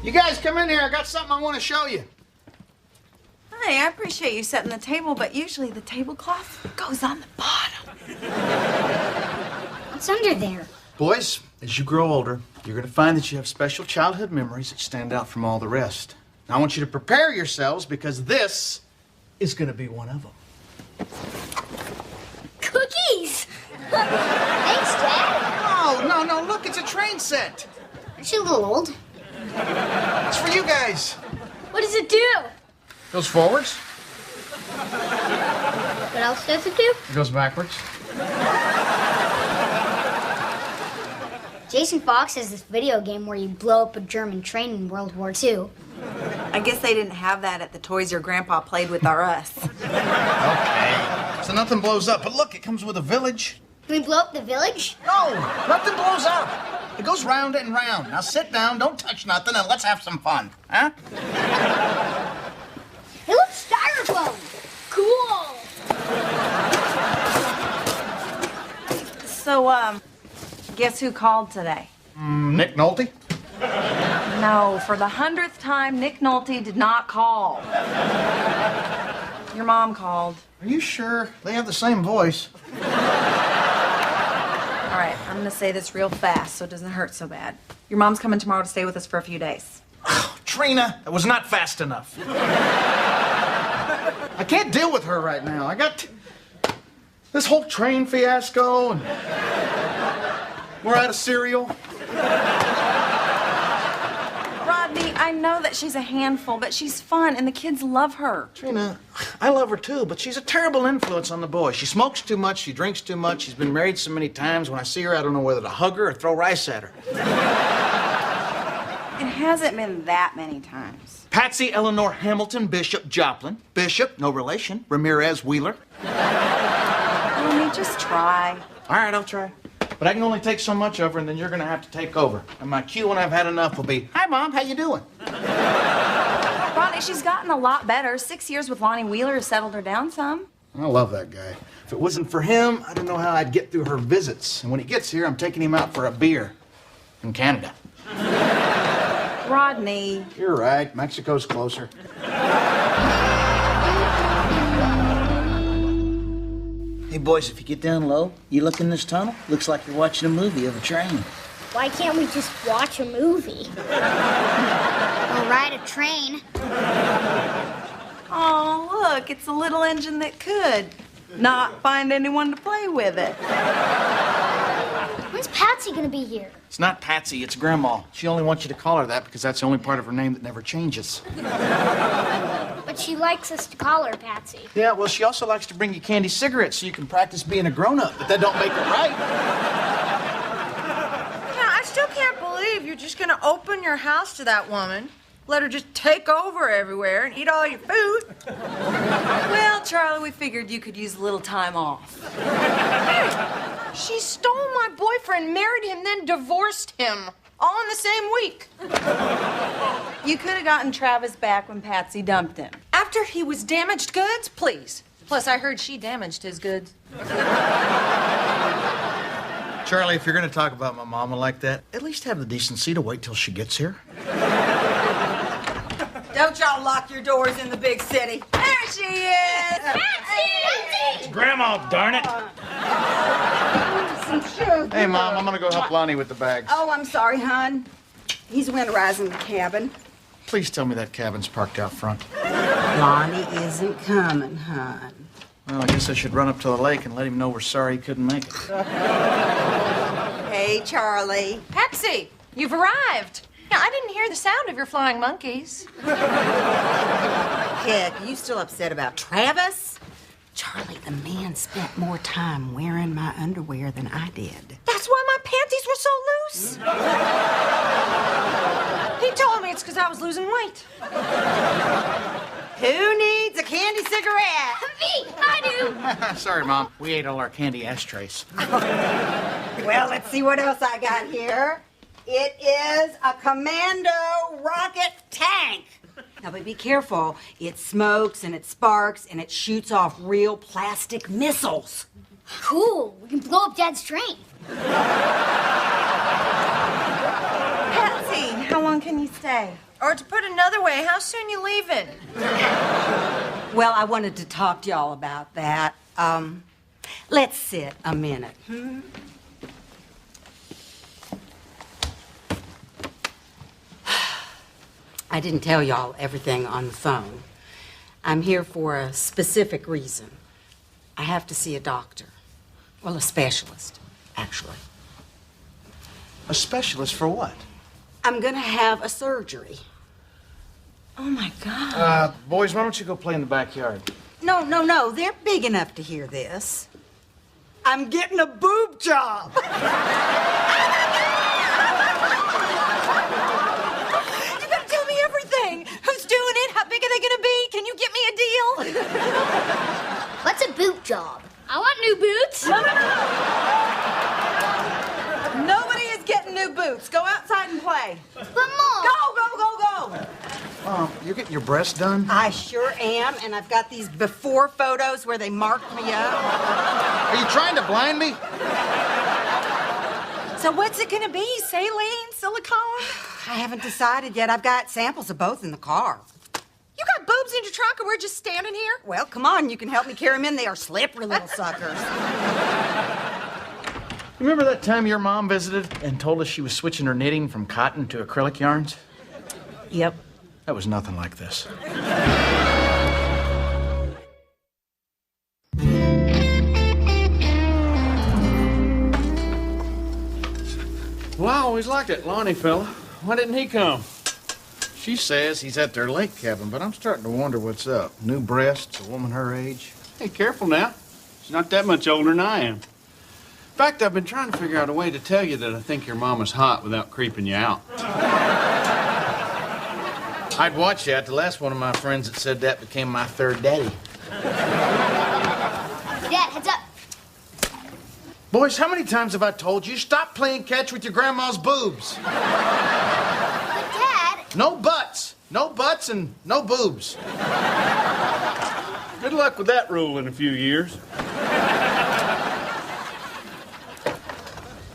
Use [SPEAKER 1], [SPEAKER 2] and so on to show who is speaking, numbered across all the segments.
[SPEAKER 1] You guys come in here. I got something I want to show you.
[SPEAKER 2] Hi, I appreciate you setting the table, but usually the tablecloth goes on the bottom.
[SPEAKER 3] What's under there?
[SPEAKER 1] Boys, as you grow older, you're going to find that you have special childhood memories that stand out from all the rest. Now, I want you to prepare yourselves because this is going to be one of them.
[SPEAKER 3] Cookies! Thanks, Dad.
[SPEAKER 1] No, look, it's a train set.
[SPEAKER 3] Aren't you a little old?
[SPEAKER 1] It's for you guys.
[SPEAKER 3] What does it do?
[SPEAKER 1] Goes forwards.
[SPEAKER 3] What else does it do?
[SPEAKER 1] It goes backwards.
[SPEAKER 3] Jason Fox has this video game where you blow up a German train in World War II.
[SPEAKER 2] I guess they didn't have that at the toys your grandpa played with or us.
[SPEAKER 1] Okay. So nothing blows up, but look, it comes with a village.
[SPEAKER 3] Can we blow up the village?
[SPEAKER 1] No, nothing blows up. It goes round and round. Now sit down, don't touch nothing, and let's have some fun, huh?
[SPEAKER 3] It looks styrofoam. Cool.
[SPEAKER 2] So, guess who called today?
[SPEAKER 1] Nick Nolte?
[SPEAKER 2] No, for the 100th time, Nick Nolte did not call. Your mom called.
[SPEAKER 1] Are you sure? They have the same voice.
[SPEAKER 2] All right, I'm gonna say this real fast so it doesn't hurt so bad. Your mom's coming tomorrow to stay with us for a few days.
[SPEAKER 1] Oh, Trina, that was not fast enough. I can't deal with her right now. I got this whole train fiasco, and we're out of cereal.
[SPEAKER 2] Rodney, I know that she's a handful, but she's fun, and the kids love her.
[SPEAKER 1] Trina, I love her too, but she's a terrible influence on the boys. She smokes too much, she drinks too much, she's been married so many times. When I see her, I don't know whether to hug her or throw rice at her.
[SPEAKER 2] It hasn't been that many times.
[SPEAKER 1] Patsy Eleanor Hamilton Bishop Joplin. Bishop, no relation. Ramirez Wheeler.
[SPEAKER 2] Let me just try.
[SPEAKER 1] All right, I'll try. But I can only take so much of her, and then you're going to have to take over. And my cue when I've had enough will be, "Hi, Mom, how you doing?"
[SPEAKER 2] Rodney, she's gotten a lot better. 6 years with Lonnie Wheeler has settled her down some.
[SPEAKER 1] I love that guy. If it wasn't for him, I don't know how I'd get through her visits. And when he gets here, I'm taking him out for a beer in Canada.
[SPEAKER 2] Rodney.
[SPEAKER 1] You're right. Mexico's closer. Hey, boys, if you get down low, you look in this tunnel, looks like you're watching a movie of a train.
[SPEAKER 3] Why can't we just watch a movie? Or ride a train?
[SPEAKER 2] Oh, look, it's a little engine that could not find anyone to play with it.
[SPEAKER 3] When's Patsy gonna be here?
[SPEAKER 1] It's not Patsy, it's Grandma. She only wants you to call her that because that's the only part of her name that never changes.
[SPEAKER 3] But she likes us to call her Patsy.
[SPEAKER 1] Yeah, well, she also likes to bring you candy cigarettes so you can practice being a grown-up, but that don't make it right.
[SPEAKER 4] Yeah, I still can't believe you're just gonna open your house to that woman, let her just take over everywhere and eat all your food.
[SPEAKER 2] Well, Charlie, we figured you could use a little time off.
[SPEAKER 4] Hey, she stole my boyfriend, married him, then divorced him. All in the same week.
[SPEAKER 2] You could have gotten Travis back when Patsy dumped him.
[SPEAKER 4] After he was damaged goods? Please. Plus, I heard she damaged his goods.
[SPEAKER 1] Charlie, if you're going to talk about my mama like that, at least have the decency to wait till she gets here.
[SPEAKER 4] Don't y'all lock your doors in the big city.
[SPEAKER 2] There she is!
[SPEAKER 3] Patsy!
[SPEAKER 1] Grandma, darn it! Hey, Mom, I'm going to go help Lonnie with the bags.
[SPEAKER 5] Oh, I'm sorry, hon. He's winterizing the cabin.
[SPEAKER 1] Please tell me that cabin's parked out front.
[SPEAKER 5] Lonnie isn't coming, hon.
[SPEAKER 1] Well, I guess I should run up to the lake and let him know we're sorry he couldn't make it.
[SPEAKER 5] Hey, Charlie.
[SPEAKER 4] Patsy, you've arrived. Yeah, I didn't hear the sound of your flying monkeys.
[SPEAKER 5] Heck, you still upset about Travis? Charlie, the man spent more time wearing my underwear than I did.
[SPEAKER 4] That's why my panties were so loose. He told me it's because I was losing weight.
[SPEAKER 5] Who needs a candy cigarette?
[SPEAKER 3] Me! I do!
[SPEAKER 1] Sorry, Mom. We ate all our candy ashtrays.
[SPEAKER 5] Well, let's see what else I got here. It is a Commando rocket tank. Now, but be careful. It smokes and it sparks and it shoots off real plastic missiles.
[SPEAKER 3] Cool. We can blow up Dad's train.
[SPEAKER 2] Patsy, how long can you Stay.
[SPEAKER 4] Or to put another way, how soon you leaving?
[SPEAKER 5] Well, I wanted to talk to y'all about that. Let's sit a minute. I didn't tell y'all everything on the phone. I'm here for a specific reason. I have to see a doctor. Well, a specialist, actually.
[SPEAKER 1] A specialist for what?
[SPEAKER 5] I'm gonna have a surgery.
[SPEAKER 2] Oh, my God.
[SPEAKER 1] Boys, why don't you go play in the backyard?
[SPEAKER 5] No. They're big enough to hear this. I'm getting a boob job.
[SPEAKER 2] You gotta tell me everything. Who's doing it? How big are they gonna be? Can you get me a deal?
[SPEAKER 3] What's a boot job? I want new boots.
[SPEAKER 2] Nobody is getting new boots. Go outside and play.
[SPEAKER 3] But Mom.
[SPEAKER 2] Go.
[SPEAKER 1] You're getting your breasts done?
[SPEAKER 5] I sure am, and I've got these before photos where they marked me up.
[SPEAKER 1] Are you trying to blind me?
[SPEAKER 2] So what's it gonna be? Saline? Silicone?
[SPEAKER 5] I haven't decided yet. I've got samples of both in the car.
[SPEAKER 2] You got boobs in your trunk and we're just standing here?
[SPEAKER 5] Well, come on, you can help me carry them in. They are slippery little suckers.
[SPEAKER 1] Remember that time your mom visited and told us she was switching her knitting from cotton to acrylic yarns?
[SPEAKER 5] Yep.
[SPEAKER 1] That was nothing like this.
[SPEAKER 6] Well, I always liked that Lonnie fella. Why didn't he come?
[SPEAKER 1] She says he's at their lake cabin, but I'm starting to wonder what's up. New breasts, a woman her age.
[SPEAKER 6] Hey, careful now. She's not that much older than I am. In fact, I've been trying to figure out a way to tell you that I think your mama's hot without creeping you out.
[SPEAKER 1] I'd watch that. The last one of my friends that said that became my third daddy.
[SPEAKER 3] Dad, heads up.
[SPEAKER 1] Boys, how many times have I told you, stop playing catch with your grandma's boobs?
[SPEAKER 3] But Dad.
[SPEAKER 1] No butts. No butts and no boobs.
[SPEAKER 6] Good luck with that rule in a few years.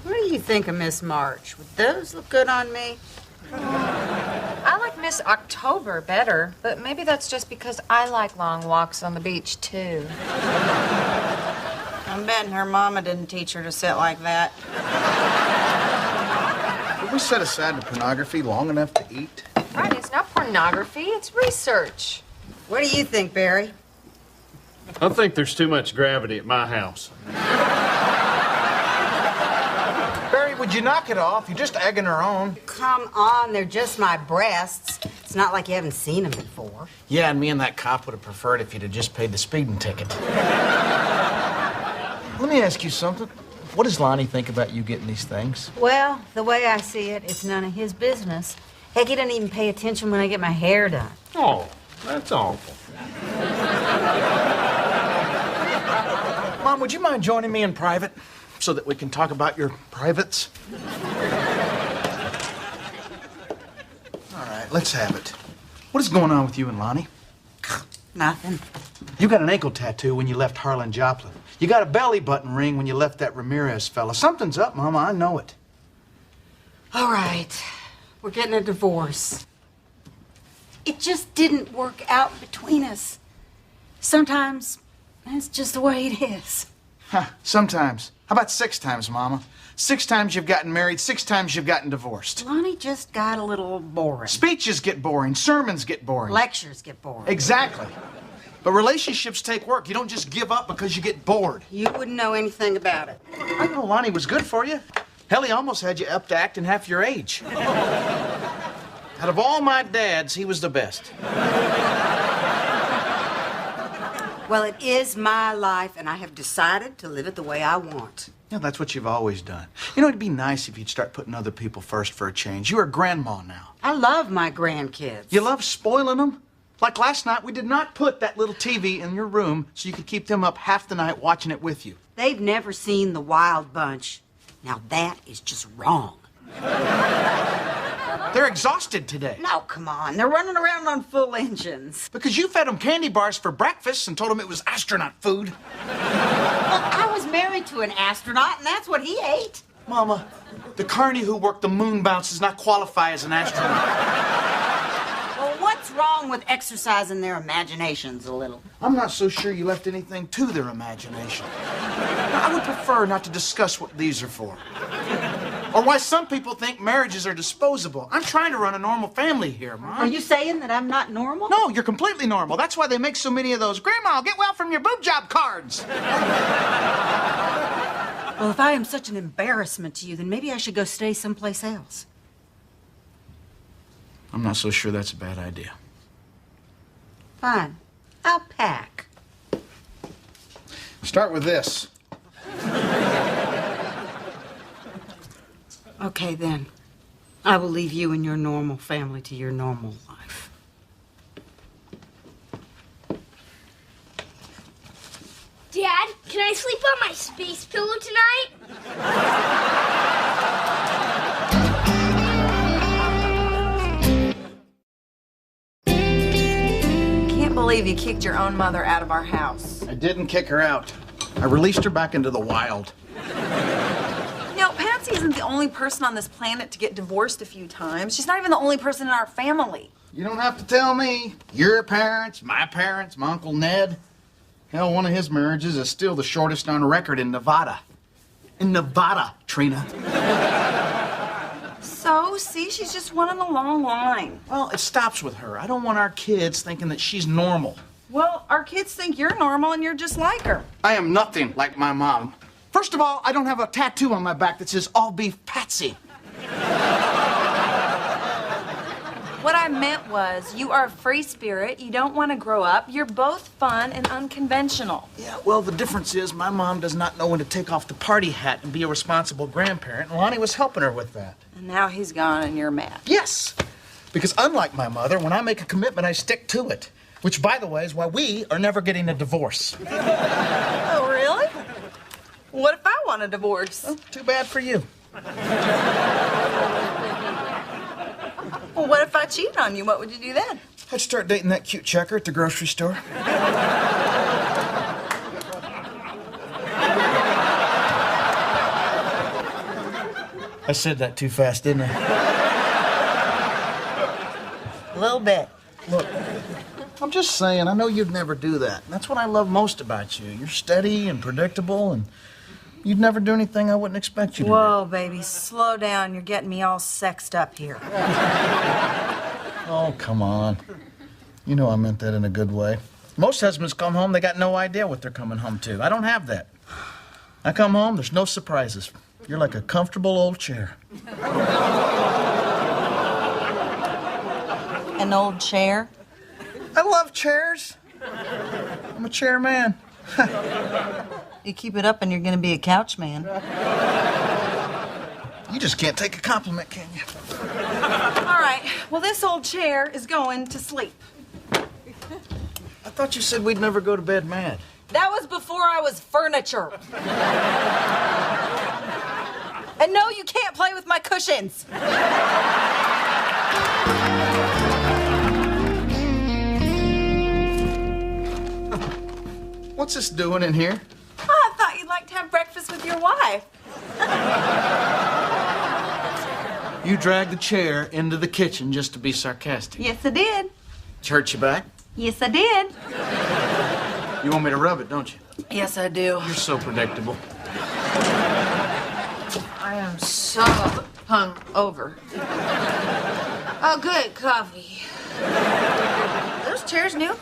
[SPEAKER 5] What do you think of Miss March? Would those look good on me?
[SPEAKER 4] I like Miss October better, but maybe that's just because I like long walks on the beach, too.
[SPEAKER 5] I'm betting her mama didn't teach her to sit like that.
[SPEAKER 1] Did we set aside the pornography long enough to eat?
[SPEAKER 4] Right, it's not pornography, it's research.
[SPEAKER 5] What do you think, Barry?
[SPEAKER 6] I think there's too much gravity at my house.
[SPEAKER 1] Barry, would you knock it off? You're just egging her on.
[SPEAKER 5] Come on, they're just my breasts. It's not like you haven't seen them before.
[SPEAKER 1] Yeah, and me and that cop would have preferred if you'd have just paid the speeding ticket. Let me ask you something. What does Lonnie think about you getting these things?
[SPEAKER 5] Well, the way I see it, it's none of his business. Heck, he doesn't even pay attention when I get my hair done.
[SPEAKER 6] Oh, that's awful.
[SPEAKER 1] Mom, would you mind joining me in private so that we can talk about your privates? All right, let's have it. What is going on with you and Lonnie?
[SPEAKER 5] Nothing.
[SPEAKER 1] You got an ankle tattoo when you left Harlan Joplin. You got a belly button ring when you left that Ramirez fella. Something's up, Mama. I know it.
[SPEAKER 5] All right. We're getting a divorce. It just didn't work out between us. Sometimes that's just the way it is.
[SPEAKER 1] Huh, sometimes. How about 6 times, Mama? 6 times you've gotten married, 6 times you've gotten divorced.
[SPEAKER 5] Lonnie just got a little boring.
[SPEAKER 1] Speeches get boring, sermons get boring.
[SPEAKER 5] Lectures get boring.
[SPEAKER 1] Exactly. But relationships take work. You don't just give up because you get bored.
[SPEAKER 5] You wouldn't know anything about it.
[SPEAKER 1] I know Lonnie was good for you. Hell, he almost had you up to acting half your age. Out of all my dads, he was the best.
[SPEAKER 5] Well, it is my life, and I have decided to live it the way I want.
[SPEAKER 1] Yeah, that's what you've always done. You know, it'd be nice if you'd start putting other people first for a change. You're a grandma now.
[SPEAKER 5] I love my grandkids.
[SPEAKER 1] You love spoiling them? Like last night, we did not put that little TV in your room so you could keep them up half the night watching it with you.
[SPEAKER 5] They've never seen The Wild Bunch. Now that is just wrong.
[SPEAKER 1] They're exhausted today.
[SPEAKER 5] No, come on. They're running around on full engines.
[SPEAKER 1] Because you fed them candy bars for breakfast and told them it was astronaut food.
[SPEAKER 5] Well, I was married to an astronaut, and that's what he ate.
[SPEAKER 1] Mama, the carny who worked the moon bounce does not qualify as an astronaut.
[SPEAKER 5] What's wrong with exercising their imaginations a little?
[SPEAKER 1] I'm not so sure you left anything to their imagination. I would prefer not to discuss what these are for. Or why some people think marriages are disposable. I'm trying to run a normal family here, Mom.
[SPEAKER 5] Are you saying that I'm not normal?
[SPEAKER 1] No, you're completely normal. That's why they make so many of those Grandma, get well from your boob job cards.
[SPEAKER 5] Well, if I am such an embarrassment to you, then maybe I should go stay someplace else.
[SPEAKER 1] I'm not so sure that's a bad idea.
[SPEAKER 5] Fine. I'll pack.
[SPEAKER 1] Start with this.
[SPEAKER 5] Okay, then. I will leave you and your normal family to your normal life.
[SPEAKER 3] Dad, can I sleep on my space pillow tonight?
[SPEAKER 2] Can't believe you kicked your own mother out of our house.
[SPEAKER 1] I didn't kick her out. I released her back into the wild.
[SPEAKER 2] You know, Patsy isn't the only person on this planet to get divorced a few times. She's not even the only person in our family.
[SPEAKER 1] You don't have to tell me. Your parents, my Uncle Ned. Hell, one of his marriages is still the shortest on record in Nevada. In Nevada, Trina.
[SPEAKER 2] So, see, she's just one in a long line.
[SPEAKER 1] Well, it stops with her. I don't want our kids thinking that she's normal.
[SPEAKER 2] Well, our kids think you're normal and you're just like her.
[SPEAKER 1] I am nothing like my mom. First of all, I don't have a tattoo on my back that says all beef Patsy.
[SPEAKER 2] What I meant was, you are a free spirit, you don't want to grow up, you're both fun and unconventional.
[SPEAKER 1] Yeah, well, the difference is my mom does not know when to take off the party hat and be a responsible grandparent, and Lonnie was helping her with that.
[SPEAKER 2] And now he's gone and you're mad.
[SPEAKER 1] Yes, because unlike my mother, when I make a commitment, I stick to it. Which, by the way, is why we are never getting a divorce.
[SPEAKER 2] Oh, really? What if I want a divorce?
[SPEAKER 1] Well, too bad for you.
[SPEAKER 2] Well, what if I cheated on you? What would you do then?
[SPEAKER 1] I'd start dating that cute checker at the grocery store. I said that too fast, didn't I?
[SPEAKER 2] A little bit.
[SPEAKER 1] Look, I'm just saying, I know you'd never do that. That's what I love most about you. You're steady and predictable, and you'd never do anything I wouldn't expect you to do.
[SPEAKER 2] Whoa, baby, slow down. You're getting me all sexed up here.
[SPEAKER 1] Oh, come on. You know I meant that in a good way. Most husbands come home, they got no idea what they're coming home to. I don't have that. I come home, there's no surprises. You're like a comfortable old chair.
[SPEAKER 2] An old chair?
[SPEAKER 1] I love chairs. I'm a chair man.
[SPEAKER 2] You keep it up and you're gonna be a couch man.
[SPEAKER 1] You just can't take a compliment, can you?
[SPEAKER 2] All right, well, this old chair is going to sleep.
[SPEAKER 1] I thought you said we'd never go to bed mad.
[SPEAKER 2] That was before I was furniture. And no, you can't play with my cushions.
[SPEAKER 1] What's this doing in here?
[SPEAKER 2] Oh, I thought you'd like to have breakfast with your wife.
[SPEAKER 1] You dragged the chair into the kitchen just to be sarcastic.
[SPEAKER 2] Yes, I did.
[SPEAKER 1] Did it hurt your back?
[SPEAKER 2] Yes, I did.
[SPEAKER 1] You want me to rub it, don't you?
[SPEAKER 2] Yes, I do.
[SPEAKER 1] You're so predictable.
[SPEAKER 4] I am so hungover. Oh, good, coffee. Those chairs new?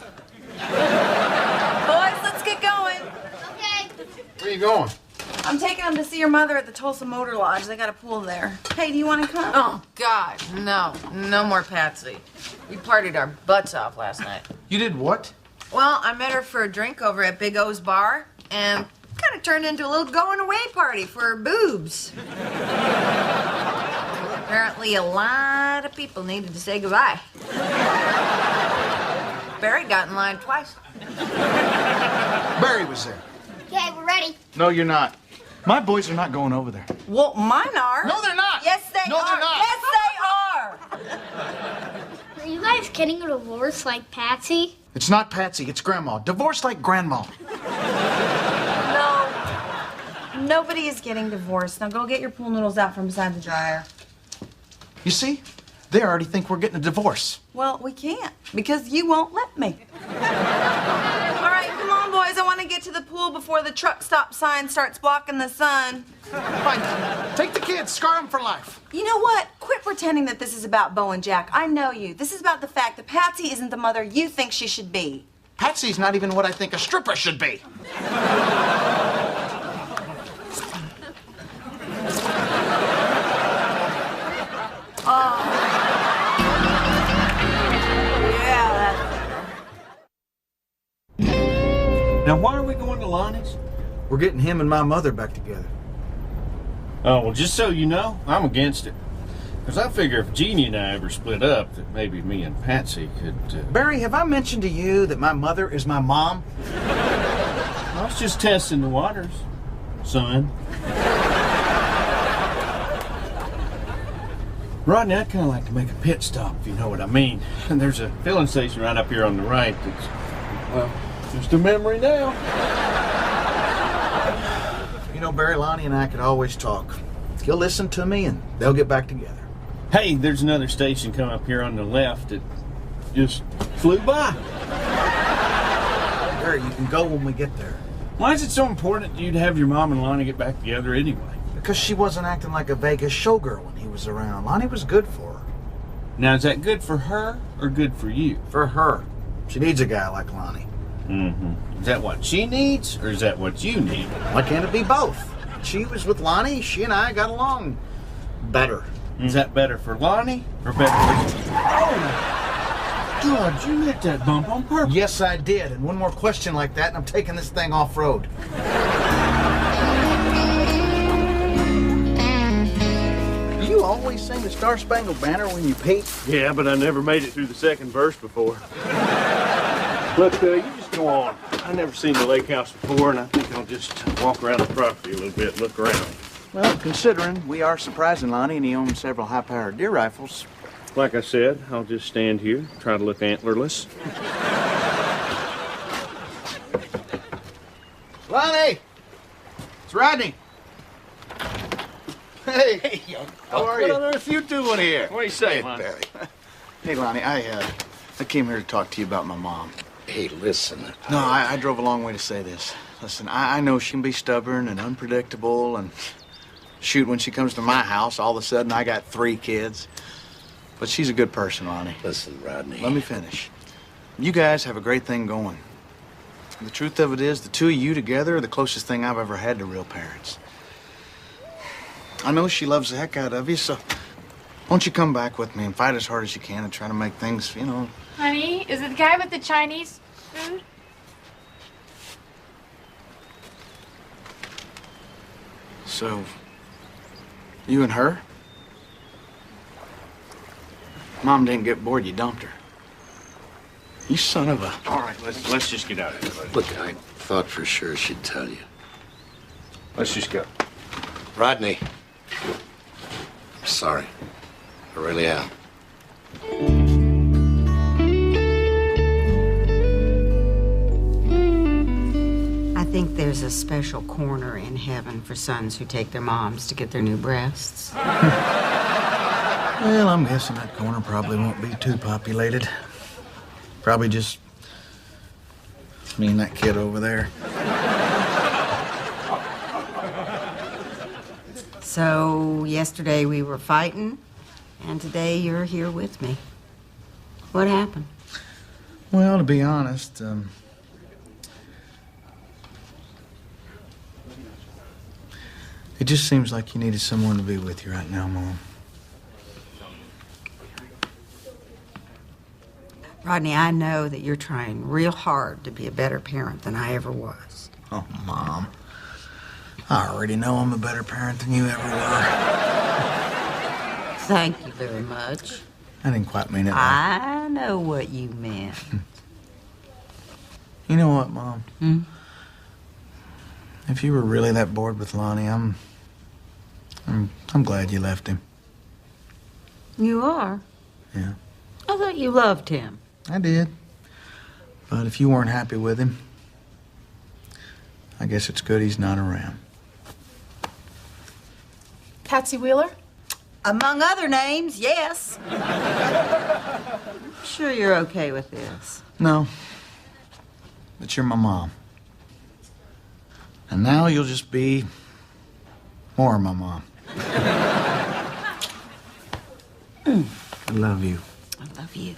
[SPEAKER 2] Boys, let's get going.
[SPEAKER 3] Okay.
[SPEAKER 1] Where are you going?
[SPEAKER 2] I'm taking them to see your mother at the Tulsa Motor Lodge. They got a pool there. Hey, do you want to come?
[SPEAKER 4] Oh, God, no. No more Patsy. We partied our butts off last night.
[SPEAKER 1] You did what?
[SPEAKER 4] Well, I met her for a drink over at Big O's bar, and kind of turned into a little going-away party for her boobs. Apparently, a lot of people needed to say goodbye. Barry got in line twice.
[SPEAKER 1] Barry was there.
[SPEAKER 3] Okay, we're ready.
[SPEAKER 1] No, you're not. My boys are not going over there.
[SPEAKER 2] Well, mine are.
[SPEAKER 1] No, they're not.
[SPEAKER 2] Yes, they
[SPEAKER 1] No,
[SPEAKER 2] are.
[SPEAKER 1] they're not.
[SPEAKER 2] Yes, they are.
[SPEAKER 3] Are you guys getting a divorce like Patsy?
[SPEAKER 1] It's not Patsy, it's Grandma. Divorced like Grandma.
[SPEAKER 2] No. Nobody is getting divorced. Now go get your pool noodles out from beside the dryer.
[SPEAKER 1] You see? They already think we're getting a divorce.
[SPEAKER 2] Well, we can't because you won't let me. All right, come on, boys. I want to get to the pool before the truck stop sign starts blocking the sun.
[SPEAKER 1] Fine. Take the kids, scar them for life.
[SPEAKER 2] You know what? Quit pretending that this is about Bo and Jack. I know you. This is about the fact that Patsy isn't the mother you think she should be.
[SPEAKER 1] Patsy's not even what I think a stripper should be.
[SPEAKER 6] Now, why are we going to Lonnie's?
[SPEAKER 1] We're getting him and my mother back together.
[SPEAKER 6] Oh, well, just so you know, I'm against it. Because I figure if Jeannie and I ever split up, that maybe me and Patsy could...
[SPEAKER 1] Barry, have I mentioned to you that my mother is my mom?
[SPEAKER 6] I was just testing the waters, son. Rodney, I'd kind of like to make a pit stop, if you know what I mean. And there's a filling station right up here on the right that's, well, just a memory now.
[SPEAKER 1] You know, Barry, Lonnie and I could always talk. He'll listen to me and they'll get back together.
[SPEAKER 6] Hey, there's another station coming up here on the left that just flew by.
[SPEAKER 1] Barry, you can go when we get there.
[SPEAKER 6] Why is it so important to you to have your mom and Lonnie get back together anyway?
[SPEAKER 1] Because she wasn't acting like a Vegas showgirl when he was around. Lonnie was good for her.
[SPEAKER 6] Now, is that good for her or good for you?
[SPEAKER 1] For her. She needs a guy like Lonnie.
[SPEAKER 6] Mm-hmm. Is that what she needs or is that what you need?
[SPEAKER 1] Why can't it be both? She was with Lonnie, she and I got along better.
[SPEAKER 6] Is that better for Lonnie or better for... Oh! God, you hit that bump on purpose.
[SPEAKER 1] Yes, I did. And one more question like that and I'm taking this thing off-road. You always sing the Star Spangled Banner when you pee?
[SPEAKER 6] Yeah, but I never made it through the second verse before. But you just go on. I've never seen the lake house before, and I think I'll just walk around the property a little bit and look around.
[SPEAKER 1] Well, considering we are surprising Lonnie and he owns several high-powered deer rifles.
[SPEAKER 6] Like I said, I'll just stand here, try to look antlerless.
[SPEAKER 1] Lonnie! It's Rodney. Hey, how are you?
[SPEAKER 7] What on earth you doing here?
[SPEAKER 6] What do you say,
[SPEAKER 7] Hey,
[SPEAKER 6] Lonnie?
[SPEAKER 7] Barry.
[SPEAKER 1] Hey, Lonnie, I came here to talk to you about my mom.
[SPEAKER 7] Hey, listen.
[SPEAKER 1] No, I drove a long way to say this. Listen, I know she can be stubborn and unpredictable and shoot, when she comes to my house, all of a sudden I got 3 kids. But she's a good person, Lonnie.
[SPEAKER 7] Listen, Rodney.
[SPEAKER 1] Let me finish. You guys have a great thing going. The truth of it is, the two of you together are the closest thing I've ever had to real parents. I know she loves the heck out of you, so won't you come back with me and fight as hard as you can and try to make things, you know...
[SPEAKER 8] Honey, is it the guy with the Chinese food?
[SPEAKER 1] So, you and her? Mom didn't get bored, you dumped her. You son of a...
[SPEAKER 6] All right, let's just get out of here.
[SPEAKER 7] Look, I thought for sure she'd tell you.
[SPEAKER 6] Let's just go.
[SPEAKER 7] Rodney. Sorry. I really am.
[SPEAKER 5] I think there's a special corner in heaven for sons who take their moms to get their new breasts.
[SPEAKER 1] Well, I'm guessing that corner probably won't be too populated. Probably just me and that kid over there.
[SPEAKER 5] So, yesterday we were fighting, and today you're here with me. What happened?
[SPEAKER 1] Well, to be honest, it just seems like you needed someone to be with you right now, Mom.
[SPEAKER 5] Rodney, I know that you're trying real hard to be a better parent than I ever was.
[SPEAKER 1] Oh, Mom. I already know I'm a better parent than you ever were.
[SPEAKER 5] Thank you very much.
[SPEAKER 1] I didn't quite mean it.
[SPEAKER 5] I know what you meant.
[SPEAKER 1] You know what, Mom?
[SPEAKER 5] Hmm?
[SPEAKER 1] If you were really that bored with Lonnie, I'm glad you left him.
[SPEAKER 5] You are?
[SPEAKER 1] Yeah.
[SPEAKER 5] I thought you loved him.
[SPEAKER 1] I did. But if you weren't happy with him, I guess it's good he's not around.
[SPEAKER 8] Patsy Wheeler?
[SPEAKER 5] Among other names, yes. Sure you're okay with this?
[SPEAKER 1] No. But you're my mom. And now you'll just be more my mom. I love you.
[SPEAKER 5] I love you.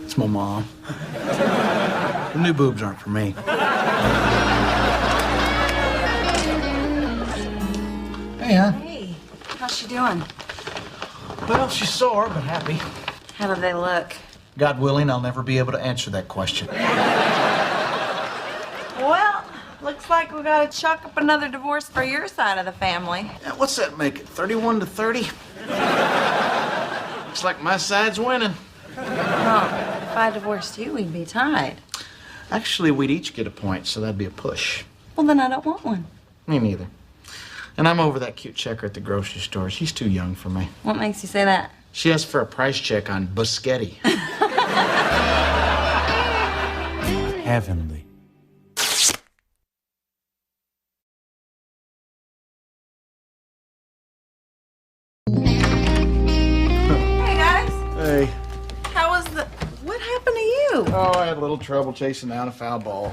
[SPEAKER 1] It's my mom. The new boobs aren't for me. Hey, hon.
[SPEAKER 2] Hey, how's she doing?
[SPEAKER 1] Well, she's sore, but happy.
[SPEAKER 2] How do they look?
[SPEAKER 1] God willing, I'll never be able to answer that question.
[SPEAKER 2] Well, looks like we gotta chalk up another divorce for your side of the family.
[SPEAKER 1] Yeah, what's that make it, 31 to 30? Looks like my side's winning.
[SPEAKER 2] Well, if I divorced you, we'd be tied.
[SPEAKER 1] Actually, we'd each get a point, so that'd be a push.
[SPEAKER 2] Well, then I don't want one.
[SPEAKER 1] Me neither. And I'm over that cute checker at the grocery store. She's too young for me.
[SPEAKER 2] What makes you say that?
[SPEAKER 1] She asked for a price check on Biscotti.
[SPEAKER 9] Heavenly.
[SPEAKER 2] Hey, guys.
[SPEAKER 1] Hey.
[SPEAKER 2] How was the... What happened to you?
[SPEAKER 1] Oh, I had a little trouble chasing down a foul ball.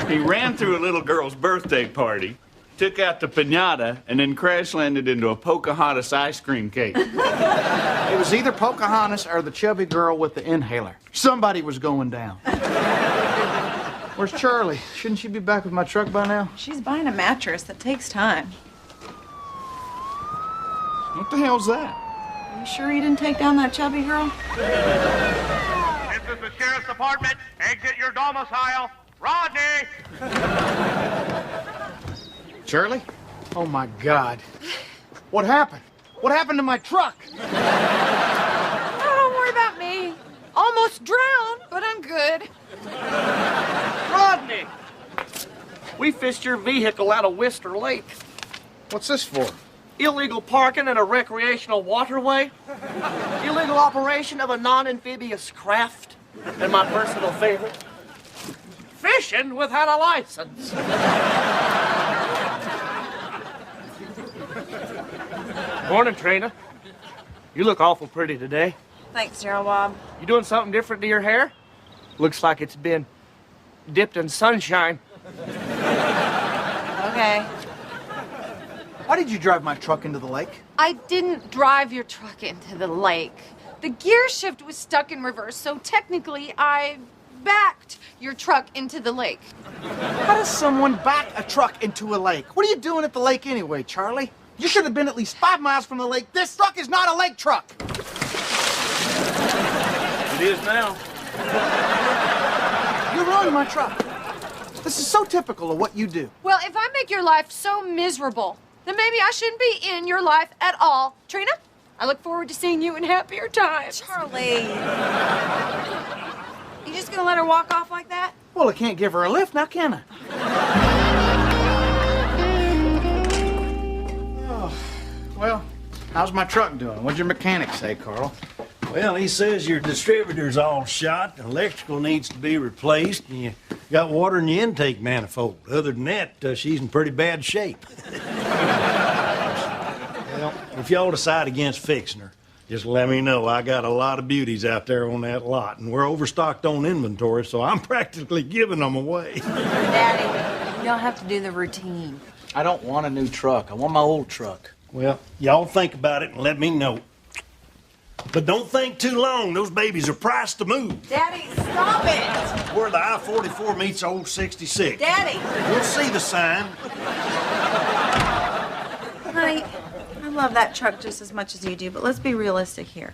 [SPEAKER 6] He ran through a little girl's birthday party, took out the piñata, and then crash landed into a Pocahontas ice cream cake.
[SPEAKER 1] It was either Pocahontas or the chubby girl with the inhaler. Somebody was going down. Where's Charlie? Shouldn't she be back with my truck by now?
[SPEAKER 2] She's buying a mattress. That takes time.
[SPEAKER 1] What the hell's that?
[SPEAKER 2] Are you sure you didn't take down that chubby girl?
[SPEAKER 10] This is the sheriff's department. Exit your domicile. Rodney!
[SPEAKER 1] Charlie? Oh, my God. What happened? What happened to my truck?
[SPEAKER 8] Oh, don't worry about me. Almost drowned, but I'm good.
[SPEAKER 11] Rodney! We fished your vehicle out of Wister Lake.
[SPEAKER 1] What's this for?
[SPEAKER 11] Illegal parking in a recreational waterway. Illegal operation of a non-amphibious craft. And my personal favorite, fishing without a license. Morning, Trina. You look awful pretty today.
[SPEAKER 2] Thanks, Gerald Bob.
[SPEAKER 11] You doing something different to your hair? Looks like it's been dipped in sunshine.
[SPEAKER 2] Okay.
[SPEAKER 1] Why did you drive my truck into the lake?
[SPEAKER 8] I didn't drive your truck into the lake. The gear shift was stuck in reverse, so technically I backed your truck into the lake.
[SPEAKER 1] How does someone back a truck into a lake? What are you doing at the lake anyway, Charlie? You should have been at least 5 miles from the lake. This truck is not a lake truck.
[SPEAKER 6] It is now.
[SPEAKER 1] You ruined my truck. This is so typical of what you do.
[SPEAKER 8] Well, if I make your life so miserable, then maybe I shouldn't be in your life at all. Trina, I look forward to seeing you in happier times.
[SPEAKER 2] Charlie. You just gonna let her walk off like that?
[SPEAKER 1] Well, I can't give her a lift now, can I? Oh, well, how's my truck doing? What'd your mechanic say, Carl?
[SPEAKER 12] Well, he says your distributor's all shot, the electrical needs to be replaced, and you got water in your intake manifold. Other than that, she's in pretty bad shape. Well, if y'all decide against fixing her, just let me know. I got a lot of beauties out there on that lot, and we're overstocked on inventory, so I'm practically giving them away.
[SPEAKER 2] Daddy, you don't have to do the routine.
[SPEAKER 1] I don't want a new truck. I want my old truck.
[SPEAKER 12] Well, y'all think about it and let me know. But don't think too long. Those babies are priced to move.
[SPEAKER 2] Daddy, stop it!
[SPEAKER 12] Where the I-44 meets old 66.
[SPEAKER 2] Daddy!
[SPEAKER 12] We'll see the sign.
[SPEAKER 2] Honey, I love that truck just as much as you do, but let's be realistic here.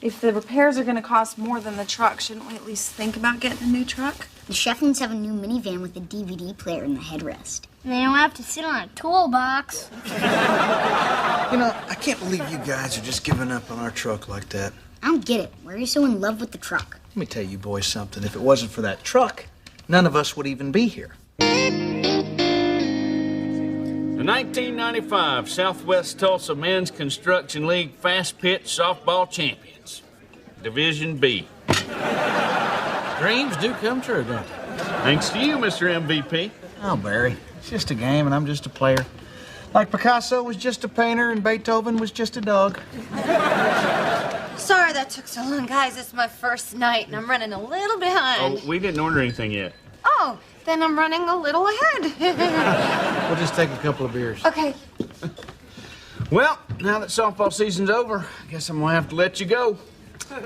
[SPEAKER 2] If the repairs are going to cost more than the truck, shouldn't we at least think about getting a new truck?
[SPEAKER 3] The Shefflins have a new minivan with a DVD player in the headrest. And they don't have to sit on a toolbox.
[SPEAKER 1] You know, I can't believe you guys are just giving up on our truck like that.
[SPEAKER 3] I don't get it. Why are you so in love with the truck?
[SPEAKER 1] Let me tell you boys something. If it wasn't for that truck, none of us would even be here.
[SPEAKER 6] The 1995 Southwest Tulsa Men's Construction League Fast Pitch Softball Champions, Division B.
[SPEAKER 1] Dreams do come true, don't they?
[SPEAKER 6] Thanks to you, Mr. MVP.
[SPEAKER 1] Oh, Barry, it's just a game and I'm just a player. Like Picasso was just a painter and Beethoven was just a dog.
[SPEAKER 8] Sorry that took so long, guys. It's my first night and I'm running a little behind.
[SPEAKER 6] Oh, we didn't order anything yet.
[SPEAKER 8] Oh, then I'm running a little ahead.
[SPEAKER 1] We'll just take a couple of beers.
[SPEAKER 8] Okay.
[SPEAKER 6] Well, now that softball season's over, I guess I'm gonna have to let you go.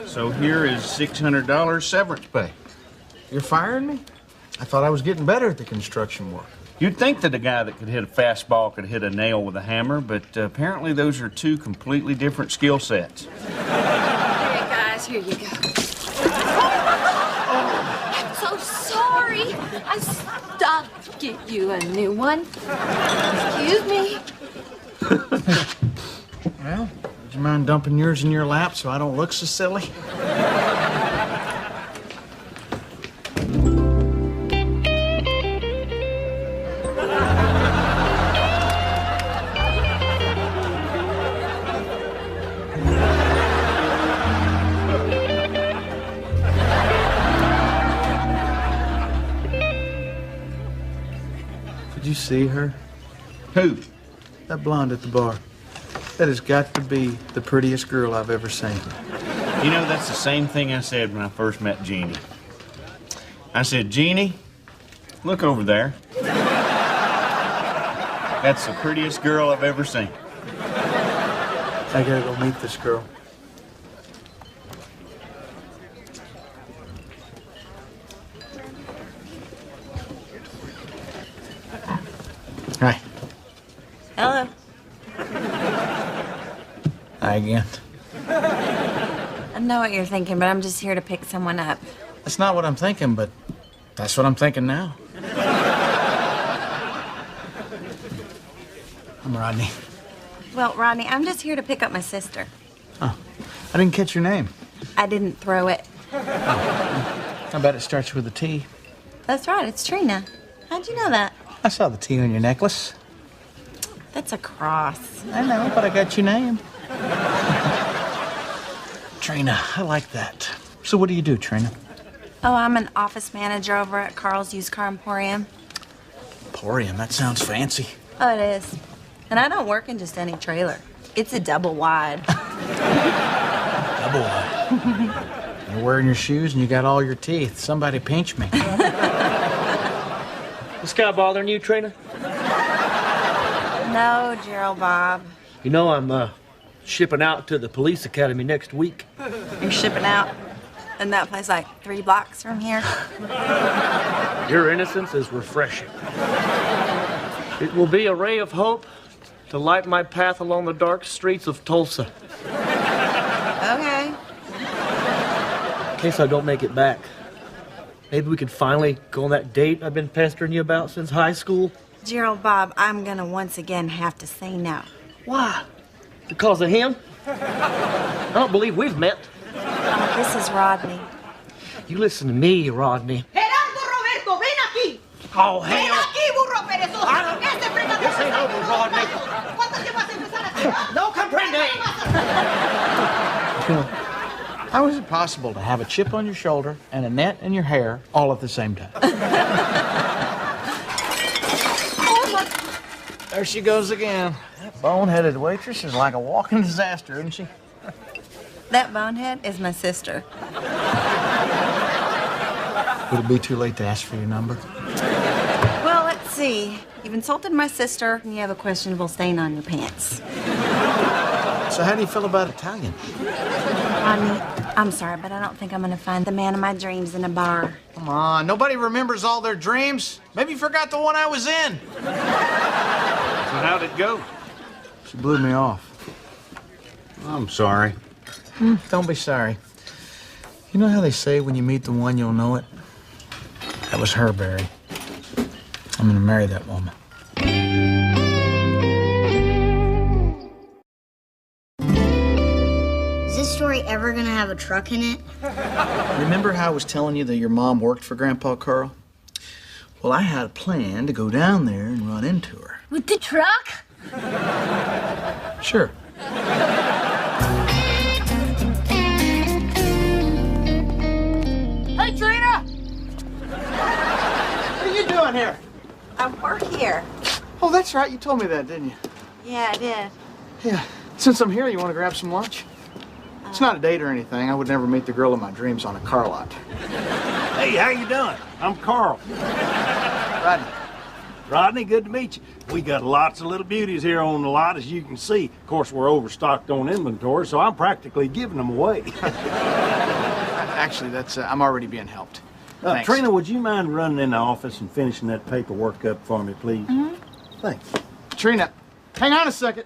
[SPEAKER 6] So here is $600 severance pay.
[SPEAKER 1] You're firing me? I thought I was getting better at the construction work.
[SPEAKER 6] You'd think that a guy that could hit a fastball could hit a nail with a hammer, but apparently those are two completely different skill sets.
[SPEAKER 8] Here, guys, here you go. Oh, I'm so sorry. I stopped. Get you a new one. Excuse me.
[SPEAKER 1] Well, would you mind dumping yours in your lap so I don't look so silly? Did you see her?
[SPEAKER 6] Who?
[SPEAKER 1] That blonde at the bar. That has got to be the prettiest girl I've ever seen.
[SPEAKER 6] You know, that's the same thing I said when I first met Jeannie. I said, Jeannie, look over there. That's the prettiest girl I've ever seen.
[SPEAKER 1] I gotta go meet this girl. Hi.
[SPEAKER 2] Hello.
[SPEAKER 1] Hi again.
[SPEAKER 2] I know what you're thinking, but I'm just here to pick someone up.
[SPEAKER 1] That's not what I'm thinking, but that's what I'm thinking now. I'm Rodney.
[SPEAKER 2] Well, Rodney, I'm just here to pick up my sister.
[SPEAKER 1] Oh, I didn't catch your name.
[SPEAKER 2] I didn't throw it.
[SPEAKER 1] I bet it starts with a T.
[SPEAKER 2] That's right, it's Trina. How'd you know that?
[SPEAKER 1] I saw the T on your necklace.
[SPEAKER 2] That's a cross.
[SPEAKER 1] I know, but I got your name. Trina, I like that. So what do you do, Trina?
[SPEAKER 2] Oh, I'm an office manager over at Carl's Used Car Emporium.
[SPEAKER 1] Emporium, that sounds fancy.
[SPEAKER 2] Oh, it is. And I don't work in just any trailer. It's a double wide.
[SPEAKER 1] Double wide. You're wearing your shoes and you got all your teeth. Somebody pinch me.
[SPEAKER 11] This guy bothering you, Trina?
[SPEAKER 2] No, Gerald Bob.
[SPEAKER 11] You know I'm shipping out to the police academy next week.
[SPEAKER 2] You're shipping out? And that place like 3 blocks from here?
[SPEAKER 11] Your innocence is refreshing. It will be a ray of hope to light my path along the dark streets of Tulsa.
[SPEAKER 2] Okay.
[SPEAKER 11] In case I don't make it back. Maybe we could finally go on that date I've been pestering you about since high school.
[SPEAKER 2] Gerald Bob, I'm gonna once again have to say no.
[SPEAKER 11] Why? Because of him? I don't believe we've met.
[SPEAKER 2] This is Rodney.
[SPEAKER 11] You listen to me, Rodney.
[SPEAKER 5] Gerardo Roberto, ven aquí.
[SPEAKER 11] Oh,
[SPEAKER 5] Ven
[SPEAKER 11] hell.
[SPEAKER 5] aquí, burro perezoso. Este frega
[SPEAKER 11] This ain't over, Rodney.
[SPEAKER 5] ¿Cuánto tiempo vas a empezar a
[SPEAKER 11] No comprende.
[SPEAKER 1] How is it possible to have a chip on your shoulder and a net in your hair all at the same time? There she goes again. That bone-headed waitress is like a walking disaster, isn't she?
[SPEAKER 2] That bonehead is my sister.
[SPEAKER 1] Would it be too late to ask for your number?
[SPEAKER 2] Well, let's see. You've insulted my sister, and you have a questionable stain on your pants.
[SPEAKER 1] So how do you feel about Italian?
[SPEAKER 2] Rodney, I'm sorry, but I don't think I'm gonna find the man of my dreams in a bar.
[SPEAKER 1] Come on, nobody remembers all their dreams. Maybe you forgot the one I was in.
[SPEAKER 6] So how'd it go?
[SPEAKER 1] She blew me off.
[SPEAKER 6] I'm sorry.
[SPEAKER 1] Don't be sorry. You know how they say when you meet the one, you'll know it? That was her, Barry. I'm gonna marry that woman.
[SPEAKER 3] Is this story ever gonna have a truck in it?
[SPEAKER 1] Remember how I was telling you that your mom worked for Grandpa Carl? Well, I had a plan to go down there and run into her.
[SPEAKER 3] With the truck?
[SPEAKER 1] Sure.
[SPEAKER 5] Hey, Trina! What are you doing here?
[SPEAKER 2] I work here.
[SPEAKER 1] Oh, that's right. You told me that, didn't you?
[SPEAKER 2] Yeah, I did.
[SPEAKER 1] Yeah. Since I'm here, you want to grab some lunch? It's not a date or anything. I would never meet the girl of my dreams on a car lot.
[SPEAKER 12] Hey, how you doing? I'm Carl.
[SPEAKER 1] Rodney.
[SPEAKER 12] Rodney, good to meet you. We got lots of little beauties here on the lot, as you can see. Of course, we're overstocked on inventory, so I'm practically giving them away.
[SPEAKER 1] Actually, I'm already being helped. Thanks.
[SPEAKER 12] Trina, would you mind running in the office and finishing that paperwork up for me, please?
[SPEAKER 2] Mm-hmm.
[SPEAKER 12] Thanks.
[SPEAKER 1] Trina, hang on a second.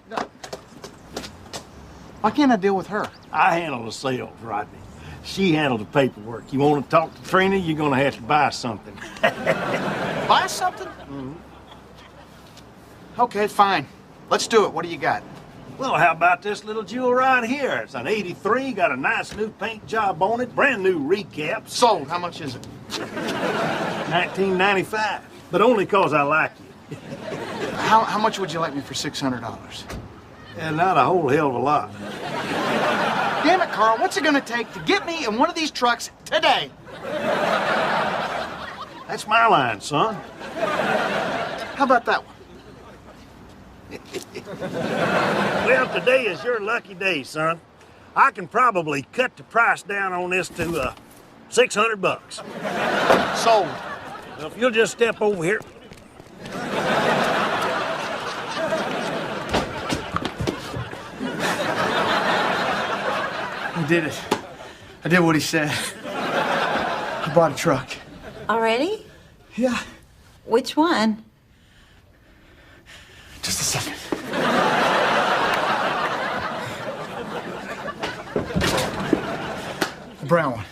[SPEAKER 1] Why can't I deal with her?
[SPEAKER 12] I handle the sales, Rodney. She handled the paperwork. You want to talk to Trina, you're going to have to buy something.
[SPEAKER 1] Buy something?
[SPEAKER 12] Mm-hmm.
[SPEAKER 1] Okay, fine. Let's do it. What do you got?
[SPEAKER 12] Well, how about this little jewel right here? It's an 83, got a nice new paint job on it, brand new recap.
[SPEAKER 1] Sold. How much is it?
[SPEAKER 12] $19.95, but only 'cause I like you.
[SPEAKER 1] How much would you like me for $600?
[SPEAKER 12] And not a whole hell of a lot.
[SPEAKER 1] Damn it, Carl. What's it going to take to get me in one of these trucks today?
[SPEAKER 12] That's my line, son.
[SPEAKER 1] How about that one?
[SPEAKER 12] Well, today is your lucky day, son. I can probably cut the price down on this to $600.
[SPEAKER 1] Sold.
[SPEAKER 12] Well, if you'll just step over here.
[SPEAKER 1] I did it. I did what he said. I bought a truck.
[SPEAKER 2] Already?
[SPEAKER 1] Yeah.
[SPEAKER 2] Which one?
[SPEAKER 1] Just a second. The brown one.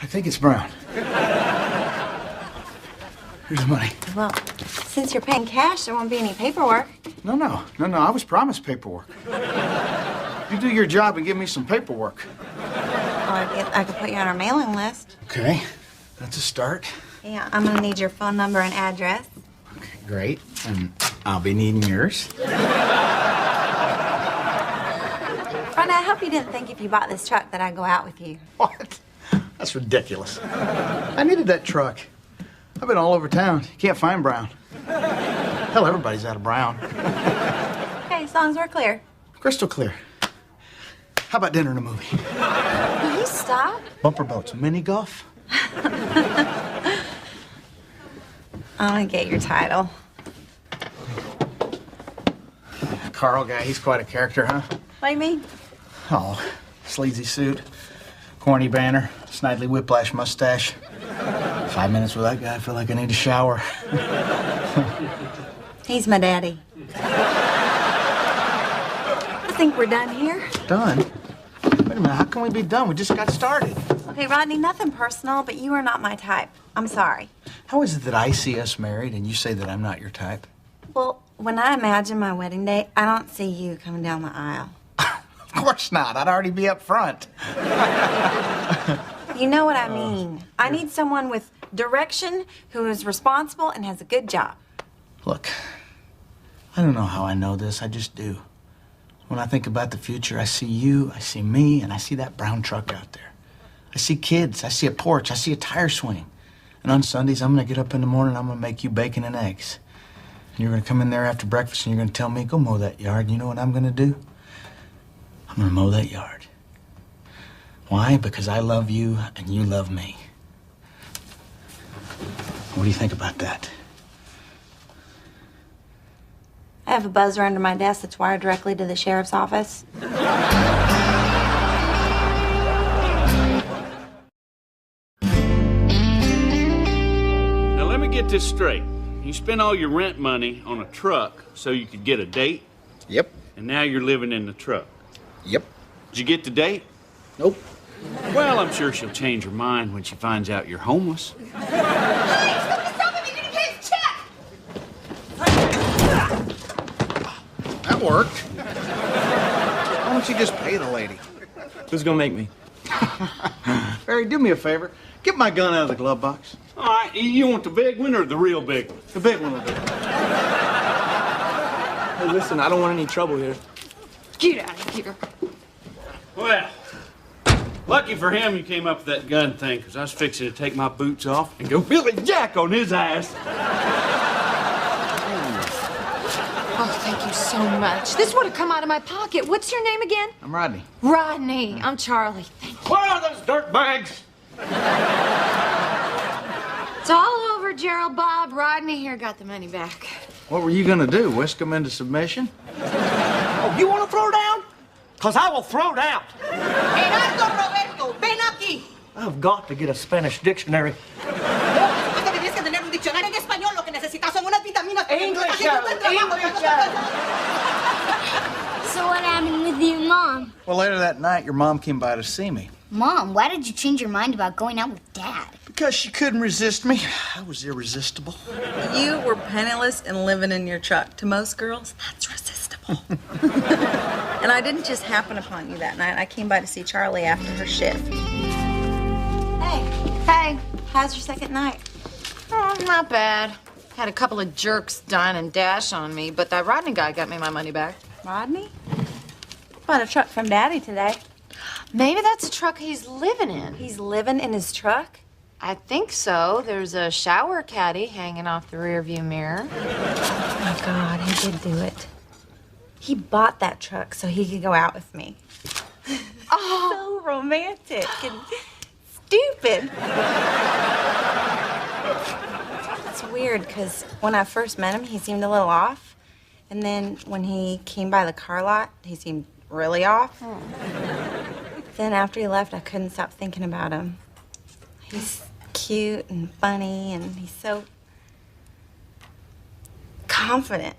[SPEAKER 1] I think it's brown. Here's the money.
[SPEAKER 2] Well, since you're paying cash, there won't be any paperwork.
[SPEAKER 1] No. I was promised paperwork. You do your job and give me some paperwork.
[SPEAKER 2] Well, I could put you on our mailing list.
[SPEAKER 1] Okay. That's a start.
[SPEAKER 2] Yeah, I'm gonna need your phone number and address.
[SPEAKER 1] Okay, great. And I'll be needing yours.
[SPEAKER 2] Ronnie, I hope you didn't think if you bought this truck that I'd go out with you.
[SPEAKER 1] What? That's ridiculous. I needed that truck. I've been all over town. You can't find brown. Hell, everybody's out of brown.
[SPEAKER 2] Okay, as long as we're clear.
[SPEAKER 1] Crystal clear. How about dinner and a movie?
[SPEAKER 2] Will you stop?
[SPEAKER 1] Bumper boats, mini golf?
[SPEAKER 2] I want to get your title.
[SPEAKER 1] Carl guy, he's quite a character, huh?
[SPEAKER 2] What do you mean?
[SPEAKER 1] Oh, sleazy suit, corny banner, snidely whiplash mustache. 5 minutes with that guy, I feel like I need a shower.
[SPEAKER 2] He's my daddy. I think we're done here.
[SPEAKER 1] Done? Wait a minute, how can we be done? We just got started.
[SPEAKER 2] Okay, Rodney, nothing personal, but you are not my type. I'm sorry.
[SPEAKER 1] How is it that I see us married and you say that I'm not your type?
[SPEAKER 2] Well, when I imagine my wedding day, I don't see you coming down the aisle.
[SPEAKER 1] Of course not. I'd already be up front.
[SPEAKER 2] You know what I mean. I need someone with direction, who is responsible and has a good job.
[SPEAKER 1] Look, I don't know how I know this. I just do. When I think about the future, I see you, I see me, and I see that brown truck out there. I see kids, I see a porch, I see a tire swing. And on Sundays, I'm gonna get up in the morning, I'm gonna make you bacon and eggs. And you're gonna come in there after breakfast and you're gonna tell me, go mow that yard. And you know what I'm gonna do? I'm gonna mow that yard. Why? Because I love you and you love me. What do you think about that?
[SPEAKER 2] I have a buzzer under my desk that's wired directly to the sheriff's office.
[SPEAKER 9] Now let me get this straight. You spent all your rent money on a truck so you could get a date?
[SPEAKER 1] Yep.
[SPEAKER 9] And now you're living in the truck?
[SPEAKER 1] Yep.
[SPEAKER 9] Did you get the date?
[SPEAKER 1] Nope.
[SPEAKER 9] Well, I'm sure she'll change her mind when she finds out you're homeless.
[SPEAKER 1] That worked. Why don't you just pay the lady?
[SPEAKER 13] Who's gonna make me?
[SPEAKER 1] Barry, do me a favor. Get my gun out of the glove box.
[SPEAKER 9] All right, you want the big one or the real big one?
[SPEAKER 1] The big one will do.
[SPEAKER 13] Hey, listen, I don't want any trouble here.
[SPEAKER 8] Get out of here.
[SPEAKER 9] Well, lucky for him you came up with that gun thing, because I was fixing to take my boots off and go Billy Jack on his ass.
[SPEAKER 8] so much. This would have come out of my pocket. What's your name again?
[SPEAKER 1] I'm Rodney.
[SPEAKER 8] Rodney. I'm Charlie. Thank you.
[SPEAKER 11] Where are those dirt bags?
[SPEAKER 8] It's all over, Gerald. Bob. Rodney here got the money back.
[SPEAKER 1] What were you gonna do? Whisk them into submission?
[SPEAKER 11] Oh, you want to throw down? Because I will throw down.
[SPEAKER 5] Gerardo Roberto, ven aquí.
[SPEAKER 11] I've got to get a Spanish dictionary. English,
[SPEAKER 3] So what happened with your mom?
[SPEAKER 1] Well, later that night, your mom came by to see me.
[SPEAKER 3] Mom, why did you change your mind about going out with Dad?
[SPEAKER 1] Because she couldn't resist me. I was irresistible.
[SPEAKER 2] You were penniless and living in your truck. To most girls, that's resistible. And I didn't just happen upon you that night. I came by to see Charlie after her shift. Hey.
[SPEAKER 8] Hey.
[SPEAKER 2] How's your second night?
[SPEAKER 8] Oh, not bad. Had a couple of jerks dine and dash on me, but that Rodney guy got me my money back.
[SPEAKER 2] Rodney? Bought a truck from Daddy today.
[SPEAKER 8] Maybe that's the truck he's living in.
[SPEAKER 2] He's living in his truck?
[SPEAKER 8] I think so. There's a shower caddy hanging off the rearview mirror.
[SPEAKER 2] Oh my God, he did do it. He bought that truck so he could go out with me. Oh, so romantic and stupid. It's weird because when I first met him, he seemed a little off. And then when he came by the car lot, he seemed really off. Oh. Then after he left, I couldn't stop thinking about him. He's cute and funny, and he's so confident.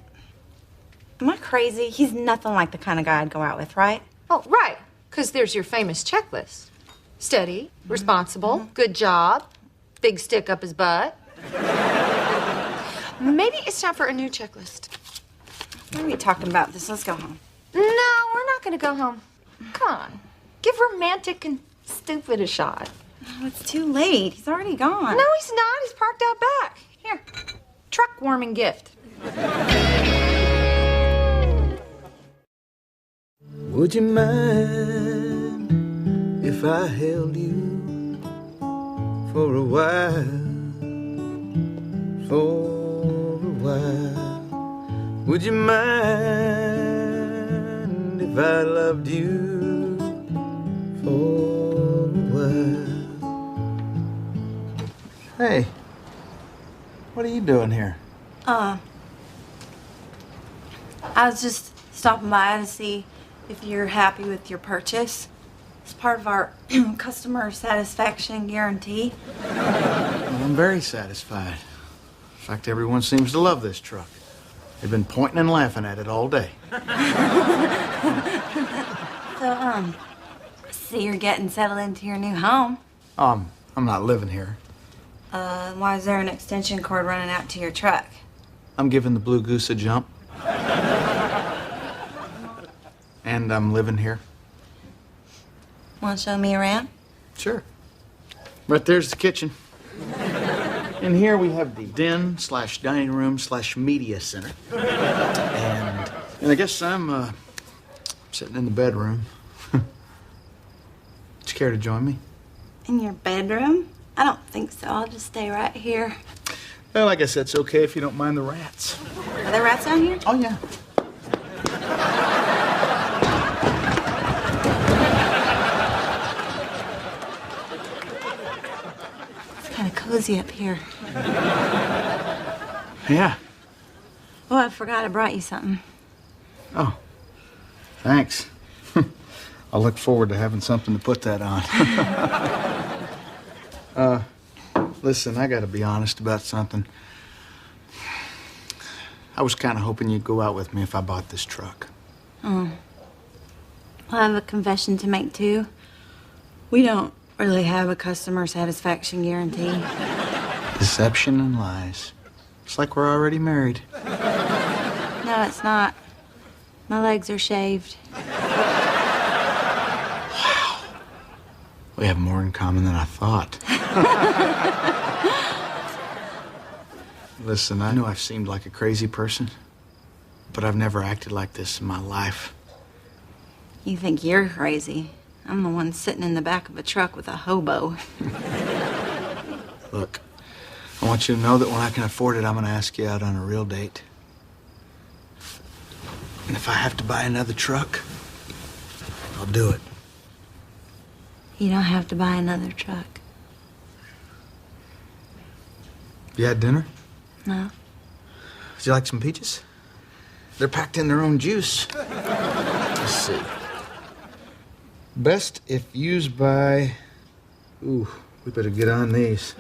[SPEAKER 2] Am I crazy? He's nothing like the kind of guy I'd go out with, right?
[SPEAKER 8] Oh, right. Because there's your famous checklist. Steady, responsible, good job, big stick up his butt. Maybe it's time for a new checklist.
[SPEAKER 2] What are we talking about this? Let's go home.
[SPEAKER 8] No, we're not going to go home. Come on. Give romantic and stupid a shot.
[SPEAKER 2] Oh, it's too late. He's already gone.
[SPEAKER 8] No, he's not. He's parked out back. Here. Truck warming gift.
[SPEAKER 14] Would you mind if I held you for a while? For a while. Would you mind if I loved you for a while?
[SPEAKER 1] Hey, what are you doing here?
[SPEAKER 2] I was just stopping by to see if you're happy with your purchase. It's part of our customer satisfaction guarantee.
[SPEAKER 1] Well, I'm very satisfied. In fact, everyone seems to love this truck. They've been pointing and laughing at it all day.
[SPEAKER 2] So, see you're getting settled into your new home.
[SPEAKER 1] I'm not living here.
[SPEAKER 2] Why is there an extension cord running out to your truck?
[SPEAKER 1] I'm giving the Blue Goose a jump. And I'm living here.
[SPEAKER 2] Want to show me around?
[SPEAKER 1] Sure. Right there's the kitchen. And here we have the den / dining /media center. And I guess I'm sitting in the bedroom. Would you care to join me?
[SPEAKER 2] In your bedroom? I don't think so. I'll just stay right here.
[SPEAKER 1] Well, I guess that's okay if you don't mind the rats.
[SPEAKER 2] Are there rats down here?
[SPEAKER 1] Oh, yeah.
[SPEAKER 2] It's kind of cozy up here.
[SPEAKER 1] Yeah.
[SPEAKER 2] Oh, I forgot I brought you something.
[SPEAKER 1] Oh, thanks. I'll look forward to having something to put that on. Listen, I gotta be honest about something. I was kind of hoping you'd go out with me if I bought this truck.
[SPEAKER 2] Oh. Well, I have a confession to make, too. We don't really have a customer satisfaction guarantee.
[SPEAKER 1] Deception and lies. It's like we're already married.
[SPEAKER 2] No, it's not. My legs are shaved.
[SPEAKER 1] Wow. We have more in common than I thought. Listen, I know I've seemed like a crazy person, but I've never acted like this in my life.
[SPEAKER 2] You think you're crazy. I'm the one sitting in the back of a truck with a hobo.
[SPEAKER 1] Look, I want you to know that when I can afford it, I'm going to ask you out on a real date. And if I have to buy another truck, I'll do it.
[SPEAKER 2] You don't have to buy another truck.
[SPEAKER 1] You had dinner?
[SPEAKER 2] No.
[SPEAKER 1] Would you like some peaches? They're packed in their own juice. Let's see. Best if used by... Ooh, we better get on these.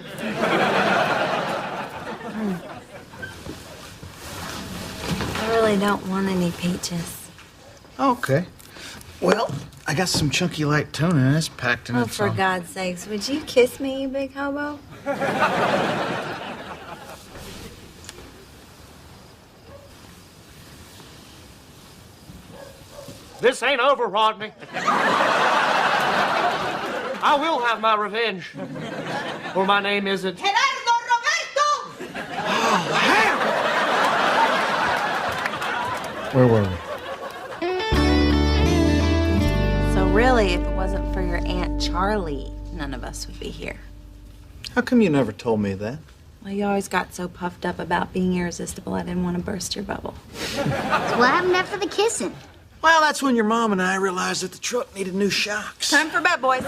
[SPEAKER 2] I really don't want any peaches.
[SPEAKER 1] Okay. Well, I got some chunky light tuna and it's packed in
[SPEAKER 2] Oh,
[SPEAKER 1] its
[SPEAKER 2] for
[SPEAKER 1] own...
[SPEAKER 2] God's sakes, would you kiss me, you big hobo?
[SPEAKER 11] This ain't over, Rodney. I will have my revenge. Or my name isn't...
[SPEAKER 3] Gerardo Roberto!
[SPEAKER 1] Where were we?
[SPEAKER 2] So really, if it wasn't for your Aunt Charlie, none of us would be here.
[SPEAKER 1] How come you never told me that?
[SPEAKER 2] Well, you always got so puffed up about being irresistible, I didn't want to burst your bubble.
[SPEAKER 3] So what happened after the kissing?
[SPEAKER 1] Well, that's when your mom and I realized that the truck needed new shocks.
[SPEAKER 2] Time for bed, boys.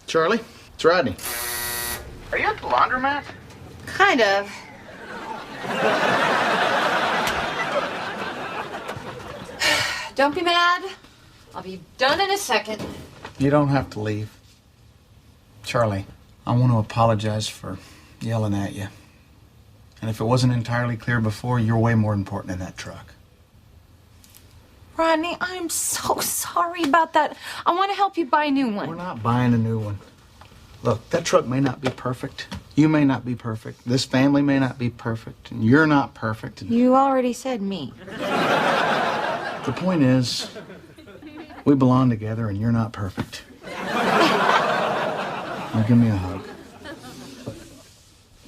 [SPEAKER 1] Charlie, it's Rodney. Are you at the laundromat?
[SPEAKER 2] Kind of.
[SPEAKER 8] Don't be mad. I'll be done in a second.
[SPEAKER 1] You don't have to leave. Charlie, I want to apologize for yelling at you. And if it wasn't entirely clear before, you're way more important in that truck.
[SPEAKER 8] Rodney, I'm so sorry about that. I want to help you buy a new one.
[SPEAKER 1] We're not buying a new one. Look, that truck may not be perfect. You may not be perfect. This family may not be perfect. And you're not perfect. And
[SPEAKER 8] You already said me.
[SPEAKER 1] the point is, we belong together and you're not perfect. Now give me a hug.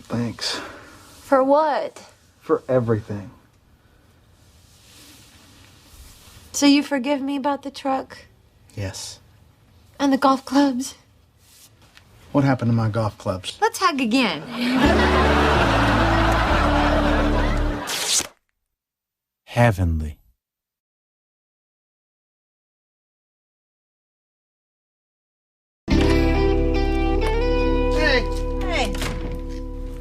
[SPEAKER 1] Thanks.
[SPEAKER 8] For what?
[SPEAKER 1] For everything.
[SPEAKER 8] So you forgive me about the truck?
[SPEAKER 1] Yes.
[SPEAKER 8] And the golf clubs?
[SPEAKER 1] What happened to my golf clubs?
[SPEAKER 8] Let's hug again.
[SPEAKER 15] Heavenly.
[SPEAKER 1] Hey,
[SPEAKER 2] Hey,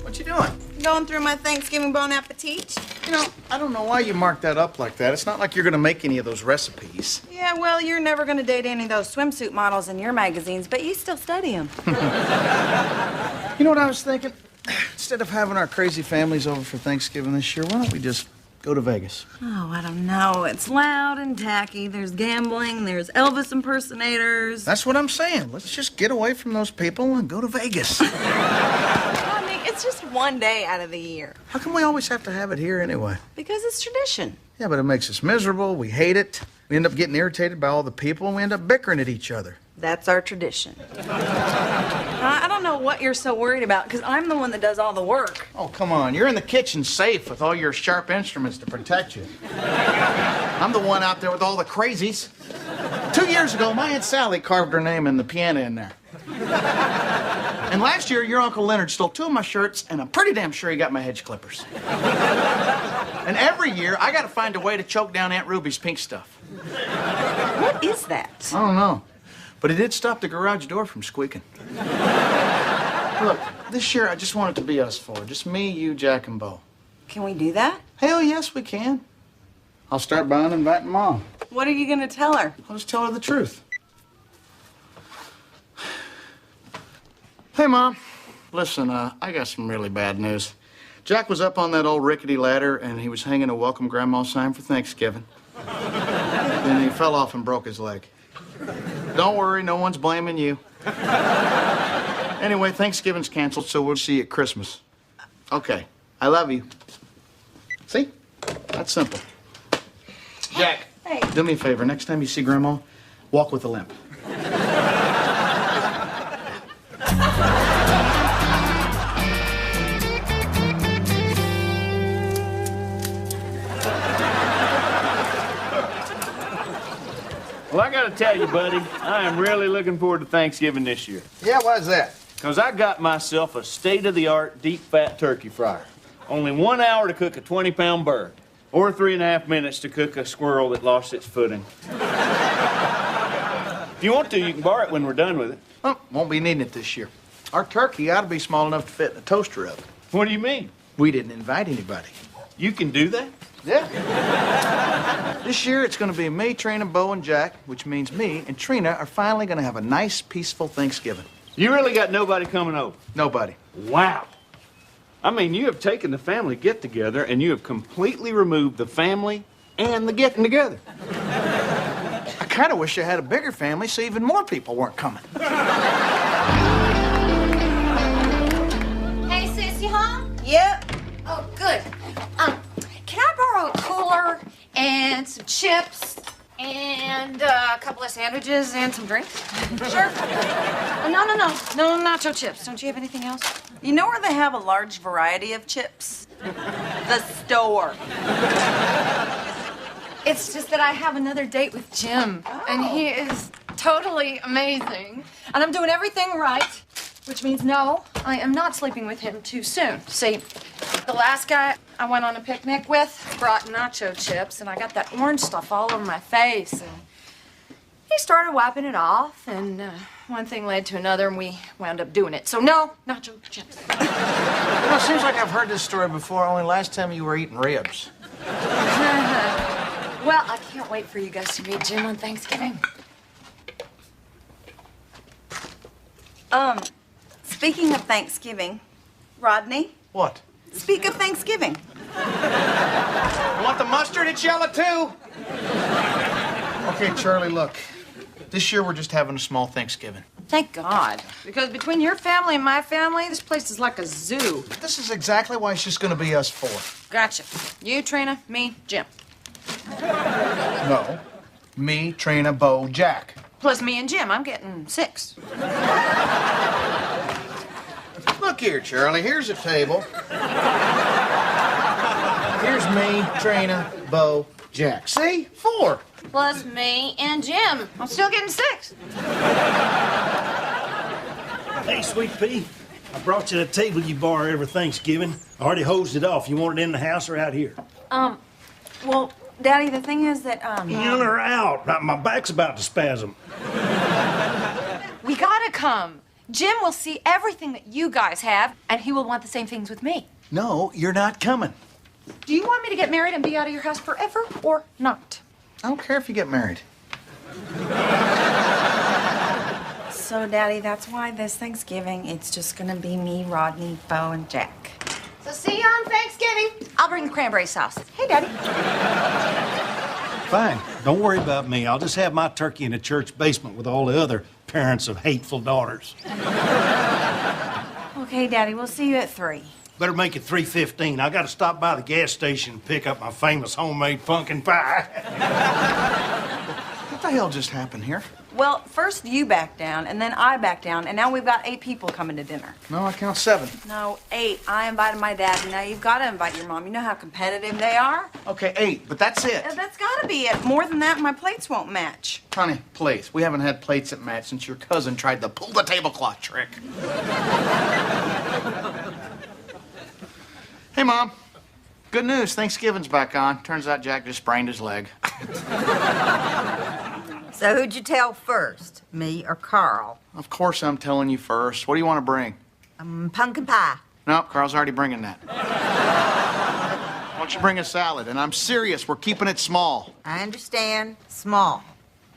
[SPEAKER 1] what you doing?
[SPEAKER 2] going through my Thanksgiving Bon Appetit?
[SPEAKER 1] You know, I don't know why you marked that up like that. It's not like you're gonna make any of those recipes.
[SPEAKER 2] Yeah, well, you're never going to date any of those swimsuit models in your magazines, but you still study them.
[SPEAKER 1] You know what I was thinking? Instead of having our crazy families over for Thanksgiving this year, why don't we just go to Vegas?
[SPEAKER 2] Oh, I don't know. It's loud and tacky. There's gambling. There's Elvis impersonators.
[SPEAKER 1] That's what I'm saying. Let's just get away from those people and go to Vegas.
[SPEAKER 2] Rodney, it's just one day out of the year.
[SPEAKER 1] How come we always have to have it here anyway?
[SPEAKER 2] Because it's tradition.
[SPEAKER 1] Yeah, but it makes us miserable. We hate it. We end up getting irritated by all the people, and we end up bickering at each other.
[SPEAKER 2] That's our tradition. I don't know what you're so worried about, because I'm the one that does all the work.
[SPEAKER 1] Oh, come on. You're in the kitchen safe with all your sharp instruments to protect you. I'm the one out there with all the crazies. 2 years ago, my Aunt Sally carved her name in the piano in there. And last year, your Uncle Leonard stole 2 of my shirts, and I'm pretty damn sure he got my hedge clippers. And every year, I gotta find a way to choke down Aunt Ruby's pink stuff.
[SPEAKER 2] What is that?
[SPEAKER 1] I don't know. But it did stop the garage door from squeaking. Look, this year I just want it to be us 4. Just me, you, Jack, and Bo.
[SPEAKER 2] Can we do that?
[SPEAKER 1] Hell yes, we can. I'll start by inviting Mom.
[SPEAKER 2] What are you going to tell her?
[SPEAKER 1] I'll just tell her the truth. Hey, Mom. Listen, I got some really bad news. Jack was up on that old rickety ladder, and he was hanging a welcome grandma sign for Thanksgiving. Then he fell off and broke his leg. Don't worry, no one's blaming you. Anyway, Thanksgiving's canceled, so we'll see you at Christmas. Okay, I love you. See? That's simple. Jack,
[SPEAKER 2] Hey.
[SPEAKER 1] do me a favor. Next time you see Grandma, walk with a limp.
[SPEAKER 9] Well, I gotta tell you, buddy, I am really looking forward to Thanksgiving this year.
[SPEAKER 1] Yeah, why's that?
[SPEAKER 9] Because I got myself a state-of-the-art deep-fat turkey fryer. Only 1 hour to cook a 20-pound bird, or 3.5 minutes to cook a squirrel that lost its footing. If you want to, you can borrow it when we're done with it.
[SPEAKER 1] Well, won't be needing it this year. Our turkey ought to be small enough to fit in a toaster oven.
[SPEAKER 9] What do you mean?
[SPEAKER 1] We didn't invite anybody.
[SPEAKER 9] You can do that?
[SPEAKER 1] Yeah. This year, it's going to be me, Trina, Bo, and Jack, which means me and Trina are finally going to have a nice, peaceful Thanksgiving.
[SPEAKER 9] You really got nobody coming over?
[SPEAKER 1] Nobody.
[SPEAKER 9] Wow. I mean, you have taken the family get-together and you have completely removed the family and the getting-together.
[SPEAKER 1] I kind of wish I had a bigger family so even more people weren't coming.
[SPEAKER 8] Hey, sis, you home?
[SPEAKER 2] Yep.
[SPEAKER 8] Oh, good. Can I borrow a cooler and some chips and a couple of sandwiches and some drinks?
[SPEAKER 2] Sure.
[SPEAKER 8] No, nacho chips. Don't you have anything else?
[SPEAKER 2] You know where they have a large variety of chips? The store.
[SPEAKER 8] It's just that I have another date with Jim, and he is totally amazing. And I'm doing everything right, which means no, I am not sleeping with him too soon. See, the last guy I went on a picnic with brought nacho chips, and I got that orange stuff all over my face, and he started wiping it off, and one thing led to another, and we wound up doing it. So no, nacho chips.
[SPEAKER 1] You know, it seems like I've heard this story before, only last time you were eating ribs.
[SPEAKER 8] Well, I can't wait for you guys to meet Jim on Thanksgiving.
[SPEAKER 2] Speaking of Thanksgiving, Rodney,
[SPEAKER 1] What?
[SPEAKER 2] speak of Thanksgiving.
[SPEAKER 1] You want the mustard? It's yellow, too. Okay, Charlie, look. This year, we're just having a small Thanksgiving.
[SPEAKER 8] Thank God. Because between your family and my family, this place is like a zoo.
[SPEAKER 1] This is exactly why it's just going to be us four.
[SPEAKER 8] Gotcha. You, Trina, me, Jim.
[SPEAKER 1] No. Me, Trina, Bo, Jack.
[SPEAKER 8] Plus me and Jim. I'm getting 6.
[SPEAKER 1] Look here, Charlie. Here's a table. Here's me, Trina, Bo, Jack. See? 4.
[SPEAKER 8] Plus me and Jim. I'm still getting 6.
[SPEAKER 12] Hey, Sweet Pea, I brought you the table you borrow every Thanksgiving. I already hosed it off. You want it in the house or out here?
[SPEAKER 2] Well, Daddy, the thing is that,
[SPEAKER 12] In or out? My back's about to spasm.
[SPEAKER 8] We gotta come. Jim will see everything that you guys have, and he will want the same things with me.
[SPEAKER 1] No, you're not coming.
[SPEAKER 8] Do you want me to get married and be out of your house forever or not?
[SPEAKER 1] I don't care if you get married.
[SPEAKER 2] So, Daddy, that's why this Thanksgiving, it's just gonna be me, Rodney, Bo, and Jack.
[SPEAKER 8] So see you on Thanksgiving. I'll bring the cranberry sauce. Hey, Daddy.
[SPEAKER 12] Fine. Don't worry about me. I'll just have my turkey in the church basement with all the other parents of hateful daughters.
[SPEAKER 2] Okay, Daddy, we'll see you at 3.
[SPEAKER 12] Better make it 3:15. I got to stop by the gas station and pick up my famous homemade pumpkin pie.
[SPEAKER 1] What the hell just happened here?
[SPEAKER 2] Well, first you back down, and then I back down, and now we've got 8 people coming to dinner.
[SPEAKER 1] No, I count 7.
[SPEAKER 2] No, 8. I invited my dad, and now you've got to invite your mom. You know how competitive they are?
[SPEAKER 1] Okay, 8, but that's it.
[SPEAKER 2] That's got to be it. More than that, my plates won't match.
[SPEAKER 1] Honey, please. We haven't had plates that match since your cousin tried the pull the tablecloth trick. Hey, Mom. Good news. Thanksgiving's back on. Turns out Jack just sprained his leg.
[SPEAKER 5] So who'd you tell first, me or Carl?
[SPEAKER 1] Of course I'm telling you first. What do you want to bring?
[SPEAKER 5] Pumpkin pie.
[SPEAKER 1] No, Carl's already bringing that. Why don't you bring a salad? And I'm serious. We're keeping it small.
[SPEAKER 5] I understand, small,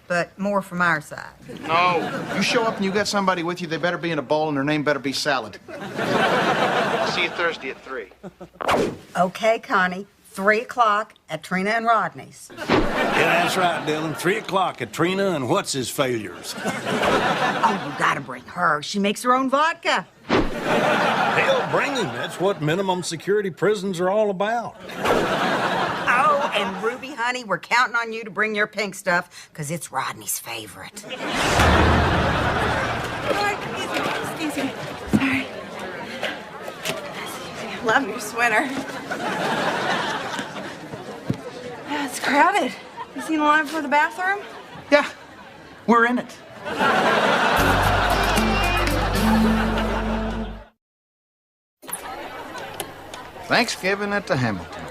[SPEAKER 5] but more from our side.
[SPEAKER 1] No. You show up and you got somebody with you, they better be in a bowl and their name better be salad. I'll see you Thursday at 3.
[SPEAKER 5] Okay, Connie. 3 o'clock at Trina and Rodney's.
[SPEAKER 12] Yeah, that's right, Dylan. 3 o'clock at Trina and what's his failures?
[SPEAKER 5] Oh, you gotta bring her. She makes her own vodka.
[SPEAKER 12] Hell, bring him. That's what minimum security prisons are all about.
[SPEAKER 5] Oh, and Ruby, honey, we're counting on you to bring your pink stuff, because it's Rodney's favorite.
[SPEAKER 2] Excuse me. Sorry. Love your sweater. Yeah, it's crowded. You seen the line for the bathroom?
[SPEAKER 1] Yeah, We're in it. Thanksgiving at the Hamiltons.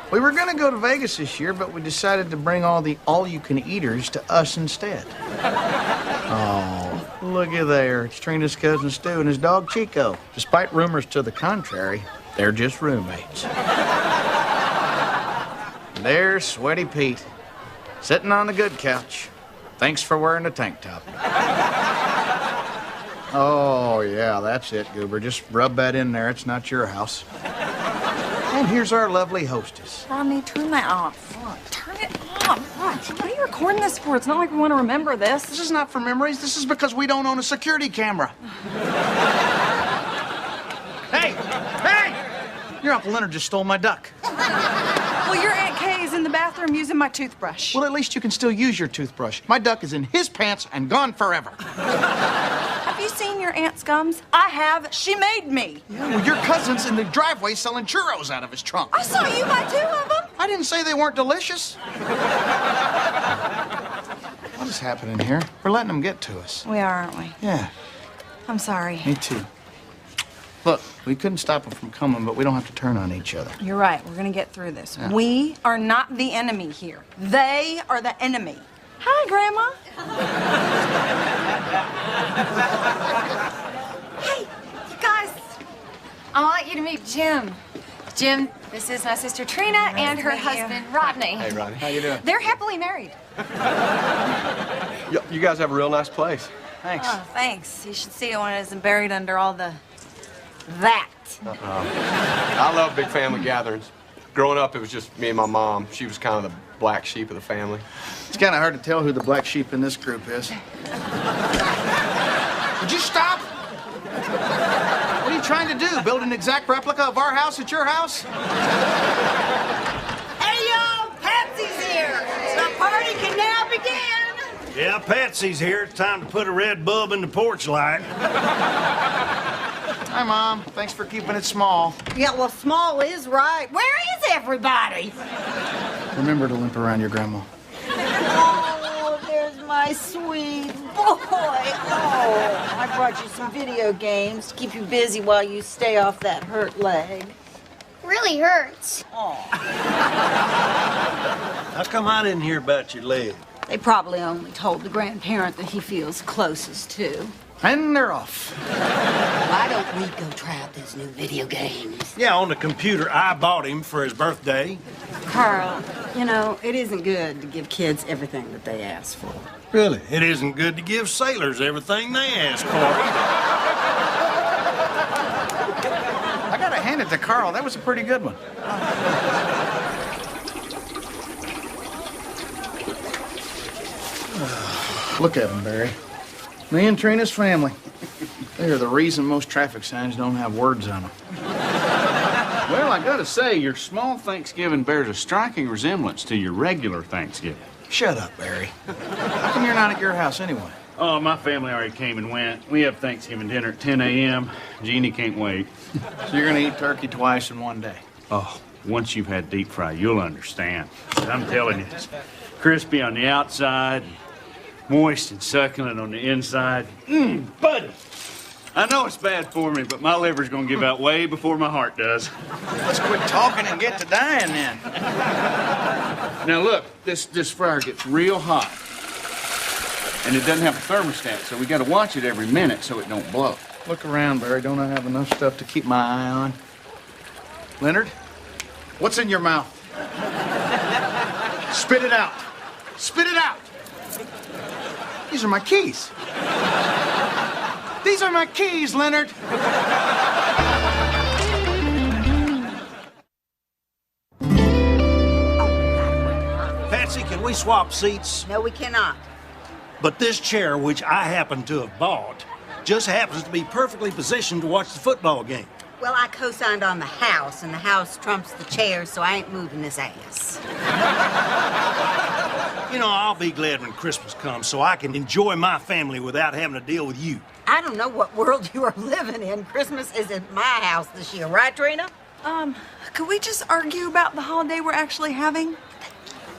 [SPEAKER 1] We were gonna go to Vegas this year, but we decided to bring all the all-you-can-eaters to us instead. Oh, looky there. It's Trina's cousin Stu and his dog Chico. Despite rumors to the contrary, they're just roommates. There's Sweaty Pete, sitting on the good couch. Thanks for wearing a tank top. Oh, yeah, that's it, Goober. Just rub that in there. It's not your house. And here's our lovely hostess.
[SPEAKER 2] Rodney, turn that off. Turn it off. What are you recording this for? It's not like we want to remember this.
[SPEAKER 1] This is not for memories. This is because we don't own a security camera. Hey! Hey! Your Uncle Leonard just stole my duck.
[SPEAKER 16] Well, your Aunt Kay is in the bathroom using my toothbrush.
[SPEAKER 1] Well, at least you can still use your toothbrush. My duck is in his pants and gone forever.
[SPEAKER 16] Have you seen your aunt's gums? I have. She made me.
[SPEAKER 1] Yeah, well, your cousin's in the driveway selling churros out of his trunk.
[SPEAKER 16] I saw you buy 2 of them.
[SPEAKER 1] I didn't say they weren't delicious. What is happening here? We're letting them get to us.
[SPEAKER 2] We are, aren't we?
[SPEAKER 1] Yeah,
[SPEAKER 2] I'm sorry.
[SPEAKER 1] me too. Look, we couldn't stop them from coming, but we don't have to turn on each other.
[SPEAKER 2] You're right. We're going to get through this.
[SPEAKER 1] Yeah.
[SPEAKER 2] We are not the enemy here. They are the enemy. Hi, Grandma.
[SPEAKER 8] Hey, you guys. I want you to meet Jim. Jim, this is my sister Trina and her husband, Rodney.
[SPEAKER 14] Hey, Rodney. How you doing?
[SPEAKER 8] They're happily married.
[SPEAKER 14] You guys have a real nice place.
[SPEAKER 1] Thanks.
[SPEAKER 2] Oh, thanks. You should see it when it isn't buried under all the... that.
[SPEAKER 14] I love big family gatherings. Growing up, it was just me and my mom. She was kind of the black sheep of the family.
[SPEAKER 1] It's kind of hard to tell who the black sheep in this group is. Would you stop? What are you trying to do? Build an exact replica of our house at your house?
[SPEAKER 5] Hey, y'all! Patsy's here! The party can now begin!
[SPEAKER 12] Yeah, Patsy's here. It's time to put a red bulb in the porch light.
[SPEAKER 1] Hi, Mom. Thanks for keeping it small.
[SPEAKER 5] Yeah, well, small is right. Where is everybody?
[SPEAKER 1] Remember to limp around your grandma.
[SPEAKER 5] Oh, there's my sweet boy. Oh, I brought you some video games to keep you busy while you stay off that hurt leg.
[SPEAKER 3] Really hurts.
[SPEAKER 12] How come I didn't hear about your leg?
[SPEAKER 5] They probably only told the grandparent that he feels closest to.
[SPEAKER 1] And they're off.
[SPEAKER 5] Why don't we go try out those new video games?
[SPEAKER 12] Yeah, on the computer I bought him for his birthday.
[SPEAKER 5] Carl, you know, it isn't good to give kids everything that they ask for.
[SPEAKER 12] Really? It isn't good to give sailors everything they ask for.
[SPEAKER 1] I gotta hand it to Carl. That was a pretty good one. Look at him, Barry. Me and Trina's family. They are the reason most traffic signs don't have words on them.
[SPEAKER 9] Well, I gotta say, your small Thanksgiving bears a striking resemblance to your regular Thanksgiving.
[SPEAKER 1] Shut up, Barry. How come you're not at your house anyway?
[SPEAKER 9] Oh, my family already came and went. We have Thanksgiving dinner at 10 a.m. Jeannie can't wait.
[SPEAKER 1] So you're gonna eat turkey twice in one day?
[SPEAKER 9] Oh, once you've had deep fry, you'll understand. I'm telling you, it's crispy on the outside, moist and succulent on the inside. Buddy! I know it's bad for me, but my liver's gonna give out way before my heart does.
[SPEAKER 1] Let's quit talking and get to dying then.
[SPEAKER 9] Now look, this fryer gets real hot. And it doesn't have a thermostat, so we gotta watch it every minute so it don't blow.
[SPEAKER 1] Look around, Barry. Don't I have enough stuff to keep my eye on? Leonard, what's in your mouth? Spit it out. Spit it out. These are my keys. These are my keys, Leonard.
[SPEAKER 12] Patsy, can we swap seats?
[SPEAKER 5] No, we cannot.
[SPEAKER 12] But this chair, which I happen to have bought, just happens to be perfectly positioned to watch the football game.
[SPEAKER 5] Well, I co-signed on the house, and the house trumps the chair, so I ain't moving this ass.
[SPEAKER 12] You know, I'll be glad when Christmas comes so I can enjoy my family without having to deal with you.
[SPEAKER 5] I don't know what world you are living in. Christmas is at my house this year, right, Trina?
[SPEAKER 16] Could we just argue about the holiday we're actually having?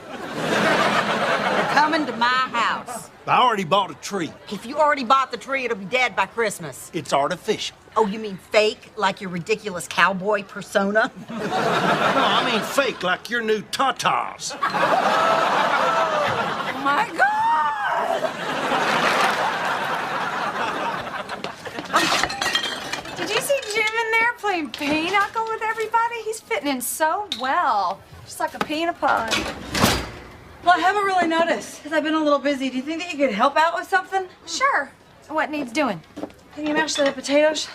[SPEAKER 5] You're coming to my house.
[SPEAKER 12] I already bought a tree.
[SPEAKER 5] If you already bought the tree, it'll be dead by Christmas.
[SPEAKER 12] It's artificial.
[SPEAKER 5] Oh, you mean fake, like your ridiculous cowboy persona?
[SPEAKER 12] No, I mean fake, like your new tatas.
[SPEAKER 16] Oh my God! Did you see Jim in there playing pinochle with everybody? He's fitting in so well. Just like a pea in a pod.
[SPEAKER 2] Well, I haven't really noticed, because I've been a little busy. Do you think that you could help out with something?
[SPEAKER 8] Sure. What needs doing?
[SPEAKER 2] Can you mash the potatoes?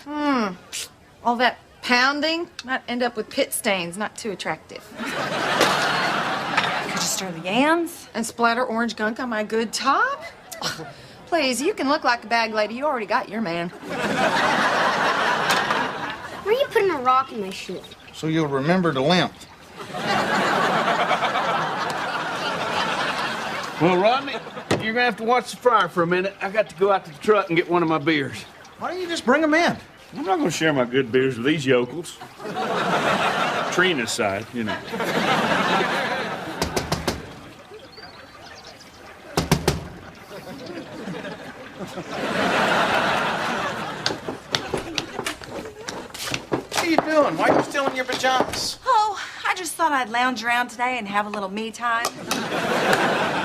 [SPEAKER 8] All that pounding might end up with pit stains. Not too attractive.
[SPEAKER 2] Could you stir the yams?
[SPEAKER 8] And splatter orange gunk on my good top? Please, you can look like a bag lady. You already got your man.
[SPEAKER 3] Where are you putting a rock in my shoe?
[SPEAKER 1] So you'll remember to limp.
[SPEAKER 9] Well, Rodney, you're gonna have to watch the fryer for a minute. I got to go out to the truck and get one of my beers.
[SPEAKER 1] Why don't you just bring them in?
[SPEAKER 9] I'm not gonna share my good beers with these yokels. Trina's side, you know.
[SPEAKER 1] What are you doing? Why are you still in your pajamas?
[SPEAKER 2] Oh, I just thought I'd lounge around today and have a little me time.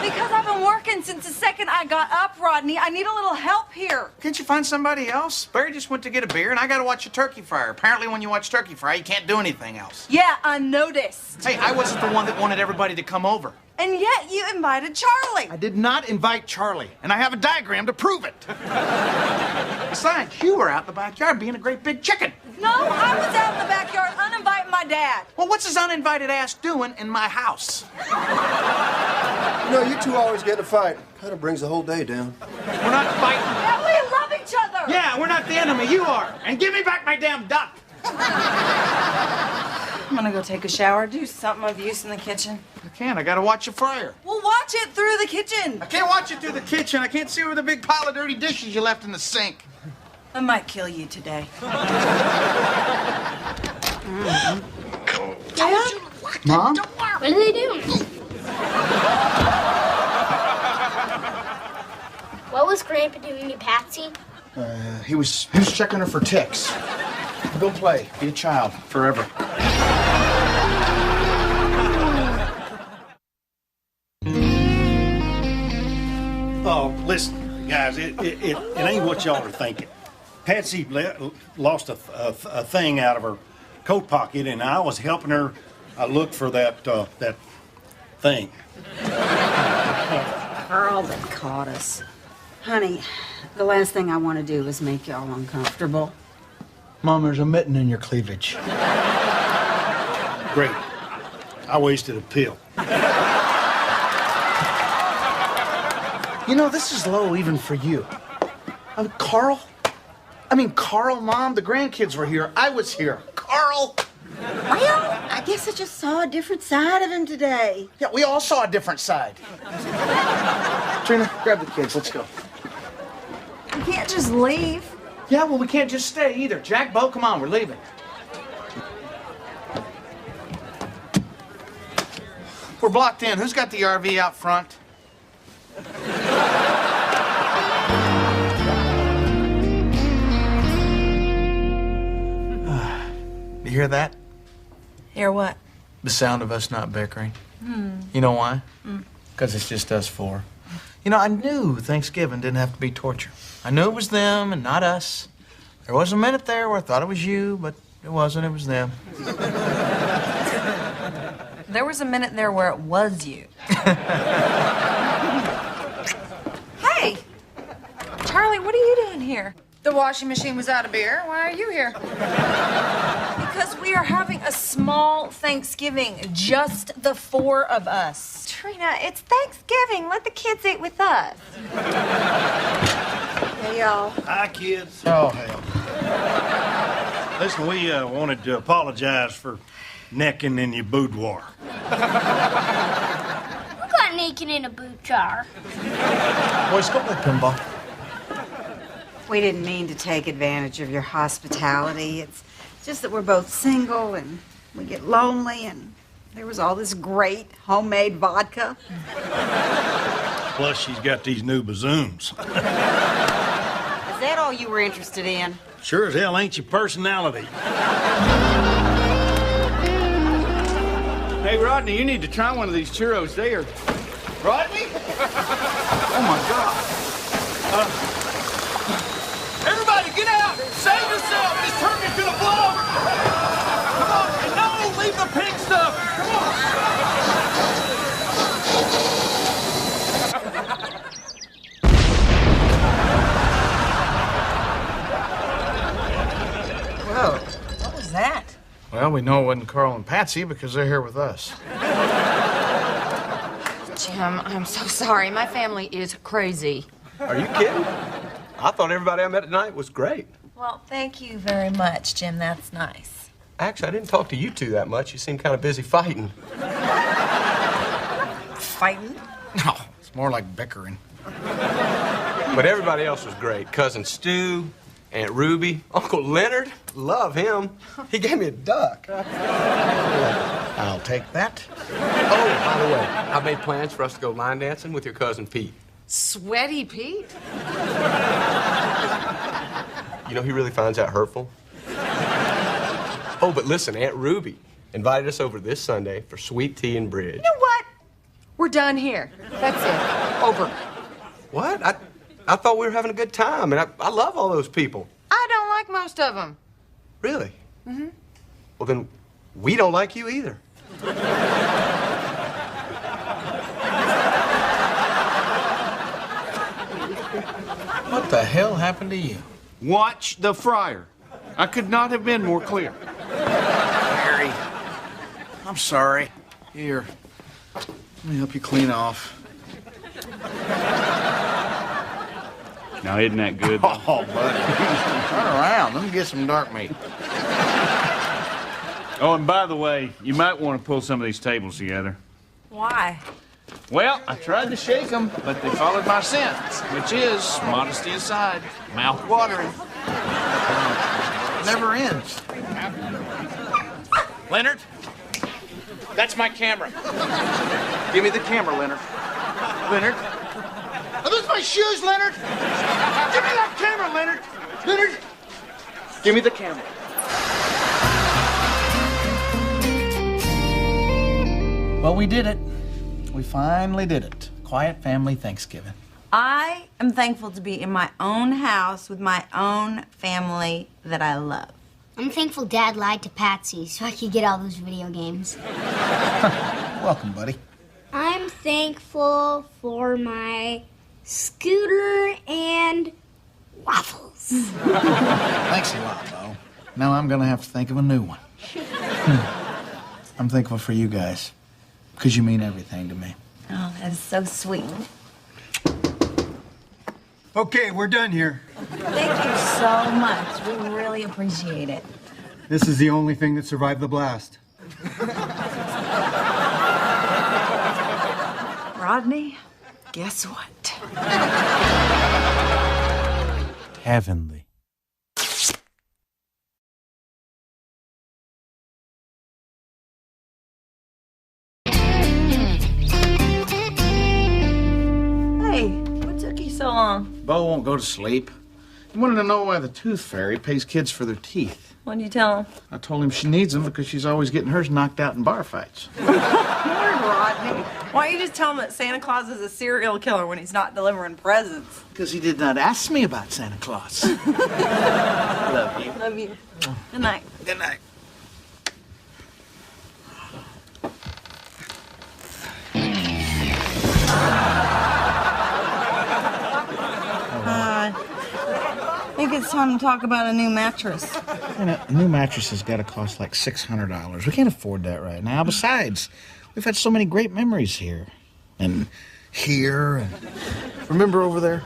[SPEAKER 2] Because I've been working since the second I got up, Rodney. I need a little help here.
[SPEAKER 1] Can't you find somebody else? Barry just went to get a beer, and I gotta watch a turkey fryer. Apparently, when you watch turkey fry, you can't do anything else.
[SPEAKER 2] Yeah, I noticed.
[SPEAKER 1] Hey, I wasn't the one that wanted everybody to come over.
[SPEAKER 2] And yet you invited Charlie.
[SPEAKER 1] I did not invite Charlie, and I have a diagram to prove it. Besides, you were out in the backyard being a great big chicken.
[SPEAKER 2] No, I was out in the backyard uninviting my dad.
[SPEAKER 1] Well, what's his uninvited ass doing in my house?
[SPEAKER 17] You know, you two always get in a fight. Kind of brings the whole day down.
[SPEAKER 1] We're not fighting.
[SPEAKER 2] Yeah, we love each other.
[SPEAKER 1] Yeah, we're not the enemy. You are. And give me back my damn duck.
[SPEAKER 2] I'm gonna go take a shower, do something of use in the kitchen.
[SPEAKER 1] I can't. I gotta watch a fryer.
[SPEAKER 2] Well, watch it through the kitchen.
[SPEAKER 1] I can't watch it through the kitchen. I can't see over the big pile of dirty dishes you left in the sink.
[SPEAKER 2] I might kill you today.
[SPEAKER 3] Dad?
[SPEAKER 1] Mom?
[SPEAKER 3] What are they doing? What was Grandpa doing to Patsy?
[SPEAKER 1] He was checking her for ticks. Go play. Be a child forever.
[SPEAKER 12] Oh, listen, guys, it ain't what y'all are thinking. Patsy lost a thing out of her coat pocket, and I was helping her look for that thing.
[SPEAKER 5] Carl that caught us. Honey, the last thing I want to do is make y'all uncomfortable.
[SPEAKER 1] Mom, there's a mitten in your cleavage.
[SPEAKER 12] Great. I wasted a pill.
[SPEAKER 1] You know, this is low even for you. Carl, Mom, the grandkids were here. I was here. Carl!
[SPEAKER 5] Well, I guess I just saw a different side of him today.
[SPEAKER 1] Yeah, we all saw a different side. Trina, grab the kids. Let's go.
[SPEAKER 2] We can't just leave.
[SPEAKER 1] Yeah, well, we can't just stay either. Jack, Bo, come on, we're leaving. We're blocked in. Who's got the RV out front? You hear that?
[SPEAKER 2] Hear what?
[SPEAKER 1] The sound of us not bickering. You know why? Because it's just us four. You know, I knew Thanksgiving didn't have to be torture. I knew it was them and not us. There was a minute there where I thought it was you, but it wasn't. It was them.
[SPEAKER 2] There was a minute there where it was you. Hey! Charlie, what are you doing here?
[SPEAKER 8] The washing machine was out of beer. Why are you here?
[SPEAKER 2] Because we are having a small Thanksgiving, just the four of us.
[SPEAKER 8] Trina, it's Thanksgiving. Let the kids eat with us.
[SPEAKER 5] Hey, y'all.
[SPEAKER 12] Hi, kids.
[SPEAKER 1] Oh, hell.
[SPEAKER 12] Listen, we wanted to apologize for necking in your boudoir.
[SPEAKER 3] Who got naked in a boot jar?
[SPEAKER 1] Boys, go play pinball.
[SPEAKER 5] We didn't mean to take advantage of your hospitality. It's just that we're both single and we get lonely, and there was all this great homemade vodka.
[SPEAKER 12] Plus, she's got these new bazooms.
[SPEAKER 5] Is that all you were interested in?
[SPEAKER 12] Sure as hell ain't your personality.
[SPEAKER 9] Hey, Rodney, you need to try one of these churros. They are... Rodney? Oh, my God. Everybody, get out! Save yourself! This turkey's gonna blow over! Come on! And no, leave the pink stuff! Come
[SPEAKER 1] Whoa, what was that? Well, we know it wasn't Carl and Patsy because they're here with us.
[SPEAKER 8] Jim, I'm so sorry. My family is crazy.
[SPEAKER 14] Are you kidding? I thought everybody I met tonight was great.
[SPEAKER 2] Well, thank you very much, Jim. That's nice.
[SPEAKER 14] Actually, I didn't talk to you two that much. You seemed kind of busy fighting.
[SPEAKER 2] Fighting?
[SPEAKER 1] No, it's more like bickering.
[SPEAKER 14] But everybody else was great. Cousin Stu, Aunt Ruby, Uncle Leonard. Love him. He gave me a duck.
[SPEAKER 1] I'll take that.
[SPEAKER 14] Oh, by the way, I made plans for us to go line dancing with your cousin Pete.
[SPEAKER 8] Sweaty Pete?
[SPEAKER 14] You know, he really finds that hurtful. Oh, but listen, Aunt Ruby invited us over this Sunday for sweet tea and bridge.
[SPEAKER 8] You know what? We're done here. That's it. Over.
[SPEAKER 14] What? I thought we were having a good time, and I love all those people.
[SPEAKER 8] I don't like most of them.
[SPEAKER 14] Really?
[SPEAKER 8] Mm-hmm.
[SPEAKER 14] Well, then we don't like you either.
[SPEAKER 1] What the hell happened to you?
[SPEAKER 9] Watch the fryer. I could not have been more clear.
[SPEAKER 1] Harry, I'm sorry. Here, let me help you clean off.
[SPEAKER 9] Now, isn't that good?
[SPEAKER 1] Oh, buddy. Turn around. Let me get some dark meat.
[SPEAKER 9] Oh, and by the way, you might want to pull some of these tables together.
[SPEAKER 2] Why?
[SPEAKER 9] Well, I tried to shake them, but they followed my scent, which is, modesty aside, mouth-watering.
[SPEAKER 1] Never ends. Leonard, that's my camera. Give me the camera, Leonard. Leonard. Are those my shoes, Leonard? Give me that camera, Leonard. Leonard, give me the camera. Well, we did it. We finally did it. Quiet family Thanksgiving.
[SPEAKER 2] I am thankful to be in my own house with my own family that I love.
[SPEAKER 3] I'm thankful Dad lied to Patsy so I could get all those video games.
[SPEAKER 1] Welcome, buddy.
[SPEAKER 3] I'm thankful for my scooter and waffles.
[SPEAKER 1] Thanks a lot, Bo. Now I'm gonna have to think of a new one. I'm thankful for you guys, because you mean everything to me.
[SPEAKER 2] Oh, that is so sweet.
[SPEAKER 18] Okay, we're done here.
[SPEAKER 2] Thank you so much. We really appreciate it.
[SPEAKER 18] This is the only thing that survived the blast.
[SPEAKER 2] Rodney, guess what?
[SPEAKER 15] Heavenly.
[SPEAKER 2] Hey, what took you so long?
[SPEAKER 1] Bo won't go to sleep. He wanted to know why the tooth fairy pays kids for their teeth.
[SPEAKER 2] What'd you tell him?
[SPEAKER 1] I told him she needs them because she's always getting hers knocked out in bar fights.
[SPEAKER 16] Rodney, why don't you just tell him that Santa Claus is a serial killer when he's not delivering presents?
[SPEAKER 1] Because he did not ask me about Santa Claus. Love you.
[SPEAKER 2] Love you. Good night.
[SPEAKER 1] Good night.
[SPEAKER 2] I think it's time to talk about a new mattress.
[SPEAKER 1] And a new mattress has got to cost like $600. We can't afford that right now. Besides, we've had so many great memories here. And here. And remember over there?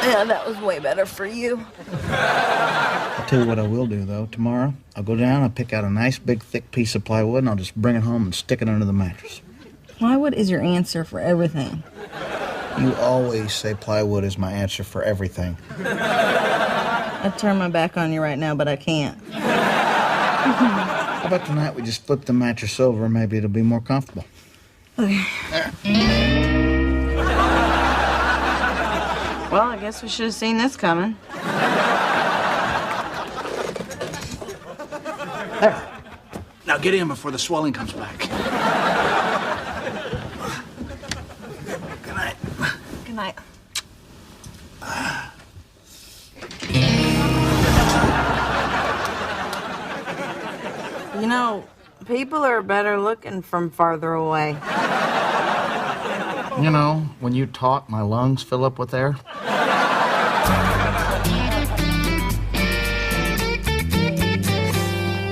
[SPEAKER 2] Yeah, that was way better for you.
[SPEAKER 1] I'll tell you what I will do, though. Tomorrow, I'll go down, I'll pick out a nice, big, thick piece of plywood, and I'll just bring it home and stick it under the mattress.
[SPEAKER 2] Plywood is your answer for everything.
[SPEAKER 1] You always say plywood is my answer for everything.
[SPEAKER 2] I'd turn my back on you right now, but I can't.
[SPEAKER 1] How about tonight we just flip the mattress over and maybe it'll be more comfortable?
[SPEAKER 2] Okay.
[SPEAKER 1] There.
[SPEAKER 2] Well, I guess we should have seen this coming.
[SPEAKER 1] There. Now get in before the swelling comes back. Good night.
[SPEAKER 2] Good night. You know, people are better looking from farther away.
[SPEAKER 1] You know, when you talk, my lungs fill up with air.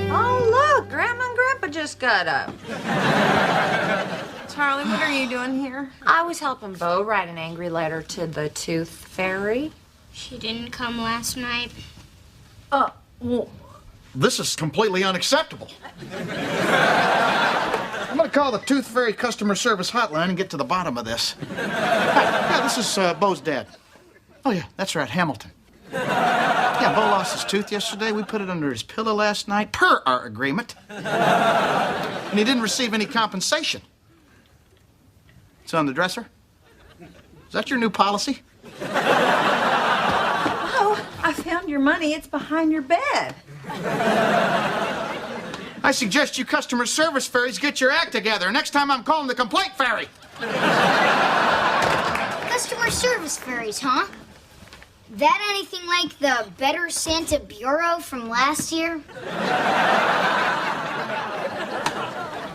[SPEAKER 4] Oh, look, Grandma and Grandpa just got up.
[SPEAKER 2] Charlie, what are you doing here?
[SPEAKER 8] I was helping Bo write an angry letter to the Tooth Fairy.
[SPEAKER 3] She didn't come last night.
[SPEAKER 1] Well, this is completely unacceptable. I'm gonna call the Tooth Fairy customer service hotline and get to the bottom of this. Hi. Yeah, this is Bo's dad. Oh, yeah, that's right, Hamilton. Yeah, Bo lost his tooth yesterday. We put it under his pillow last night, per our agreement. And he didn't receive any compensation. It's on the dresser. Is that your new policy?
[SPEAKER 2] Oh, I found your money. It's behind your bed.
[SPEAKER 1] I suggest you customer service fairies get your act together. Next time I'm calling the complaint fairy.
[SPEAKER 3] Customer service fairies, huh? That anything like the Better Santa Bureau from last year?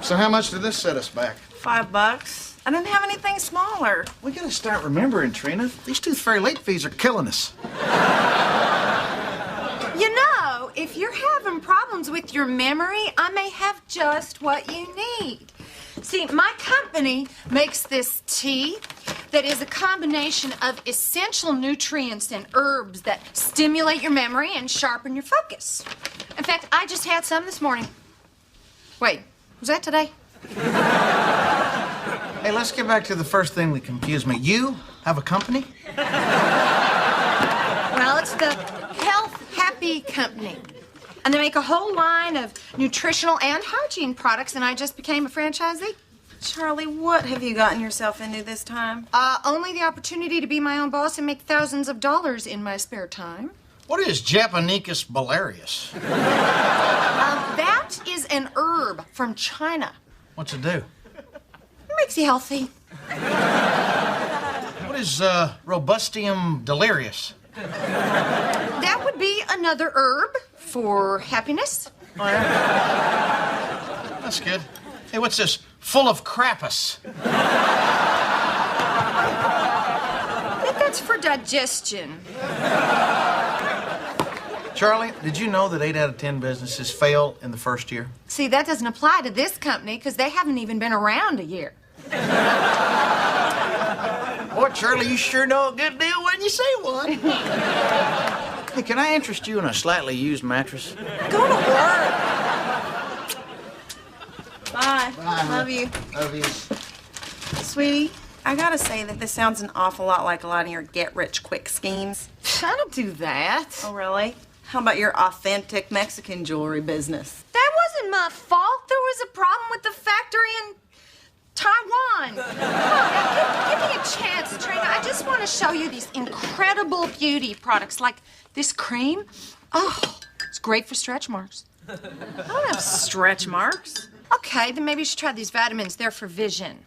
[SPEAKER 1] So how much did this set us back?
[SPEAKER 2] $5. I didn't have anything smaller.
[SPEAKER 1] We gotta start remembering, Trina. These Tooth Fairy late fees are killing us.
[SPEAKER 8] You know, if you're having problems with your memory, I may have just what you need. See, my company makes this tea that is a combination of essential nutrients and herbs that stimulate your memory and sharpen your focus. In fact, I just had some this morning. Wait, was that today?
[SPEAKER 1] Hey, let's get back to the first thing that confused me. You have a company?
[SPEAKER 8] Well, it's the Health Happy Company. And they make a whole line of nutritional and hygiene products, and I just became a franchisee.
[SPEAKER 2] Charlie, what have you gotten yourself into this time?
[SPEAKER 8] Only the opportunity to be my own boss and make thousands of dollars in my spare time.
[SPEAKER 1] What is Japonicus bilarius?
[SPEAKER 8] That is an herb from China.
[SPEAKER 1] What's it do?
[SPEAKER 8] It makes you healthy.
[SPEAKER 1] What is Robustium delirius?
[SPEAKER 8] That would be another herb for happiness.
[SPEAKER 1] Oh, yeah? That's good. Hey, what's this? Full of crappus.
[SPEAKER 8] I think that's for digestion.
[SPEAKER 1] Charlie, did you know that 8 out of 10 businesses fail in the first year?
[SPEAKER 8] See, that doesn't apply to this company because they haven't even been around a year.
[SPEAKER 1] Boy, Charlie, you sure know a good deal when you see one. Hey, can I interest you in a slightly used mattress?
[SPEAKER 8] Go to work.
[SPEAKER 2] Bye.
[SPEAKER 1] Bye.
[SPEAKER 2] Love you.
[SPEAKER 1] Love you.
[SPEAKER 2] Sweetie, I gotta say that this sounds an awful lot like a lot of your get-rich-quick schemes.
[SPEAKER 8] I don't do that.
[SPEAKER 2] Oh, really? How about your authentic Mexican jewelry business?
[SPEAKER 8] That wasn't my fault. There was a problem with the factory in Taiwan. Come on, now, give me a chance, Trina. I just want to show you these incredible beauty products, like this cream. Oh, it's great for stretch marks.
[SPEAKER 2] I don't have stretch marks.
[SPEAKER 8] Okay, then maybe you should try these vitamins. They're for vision.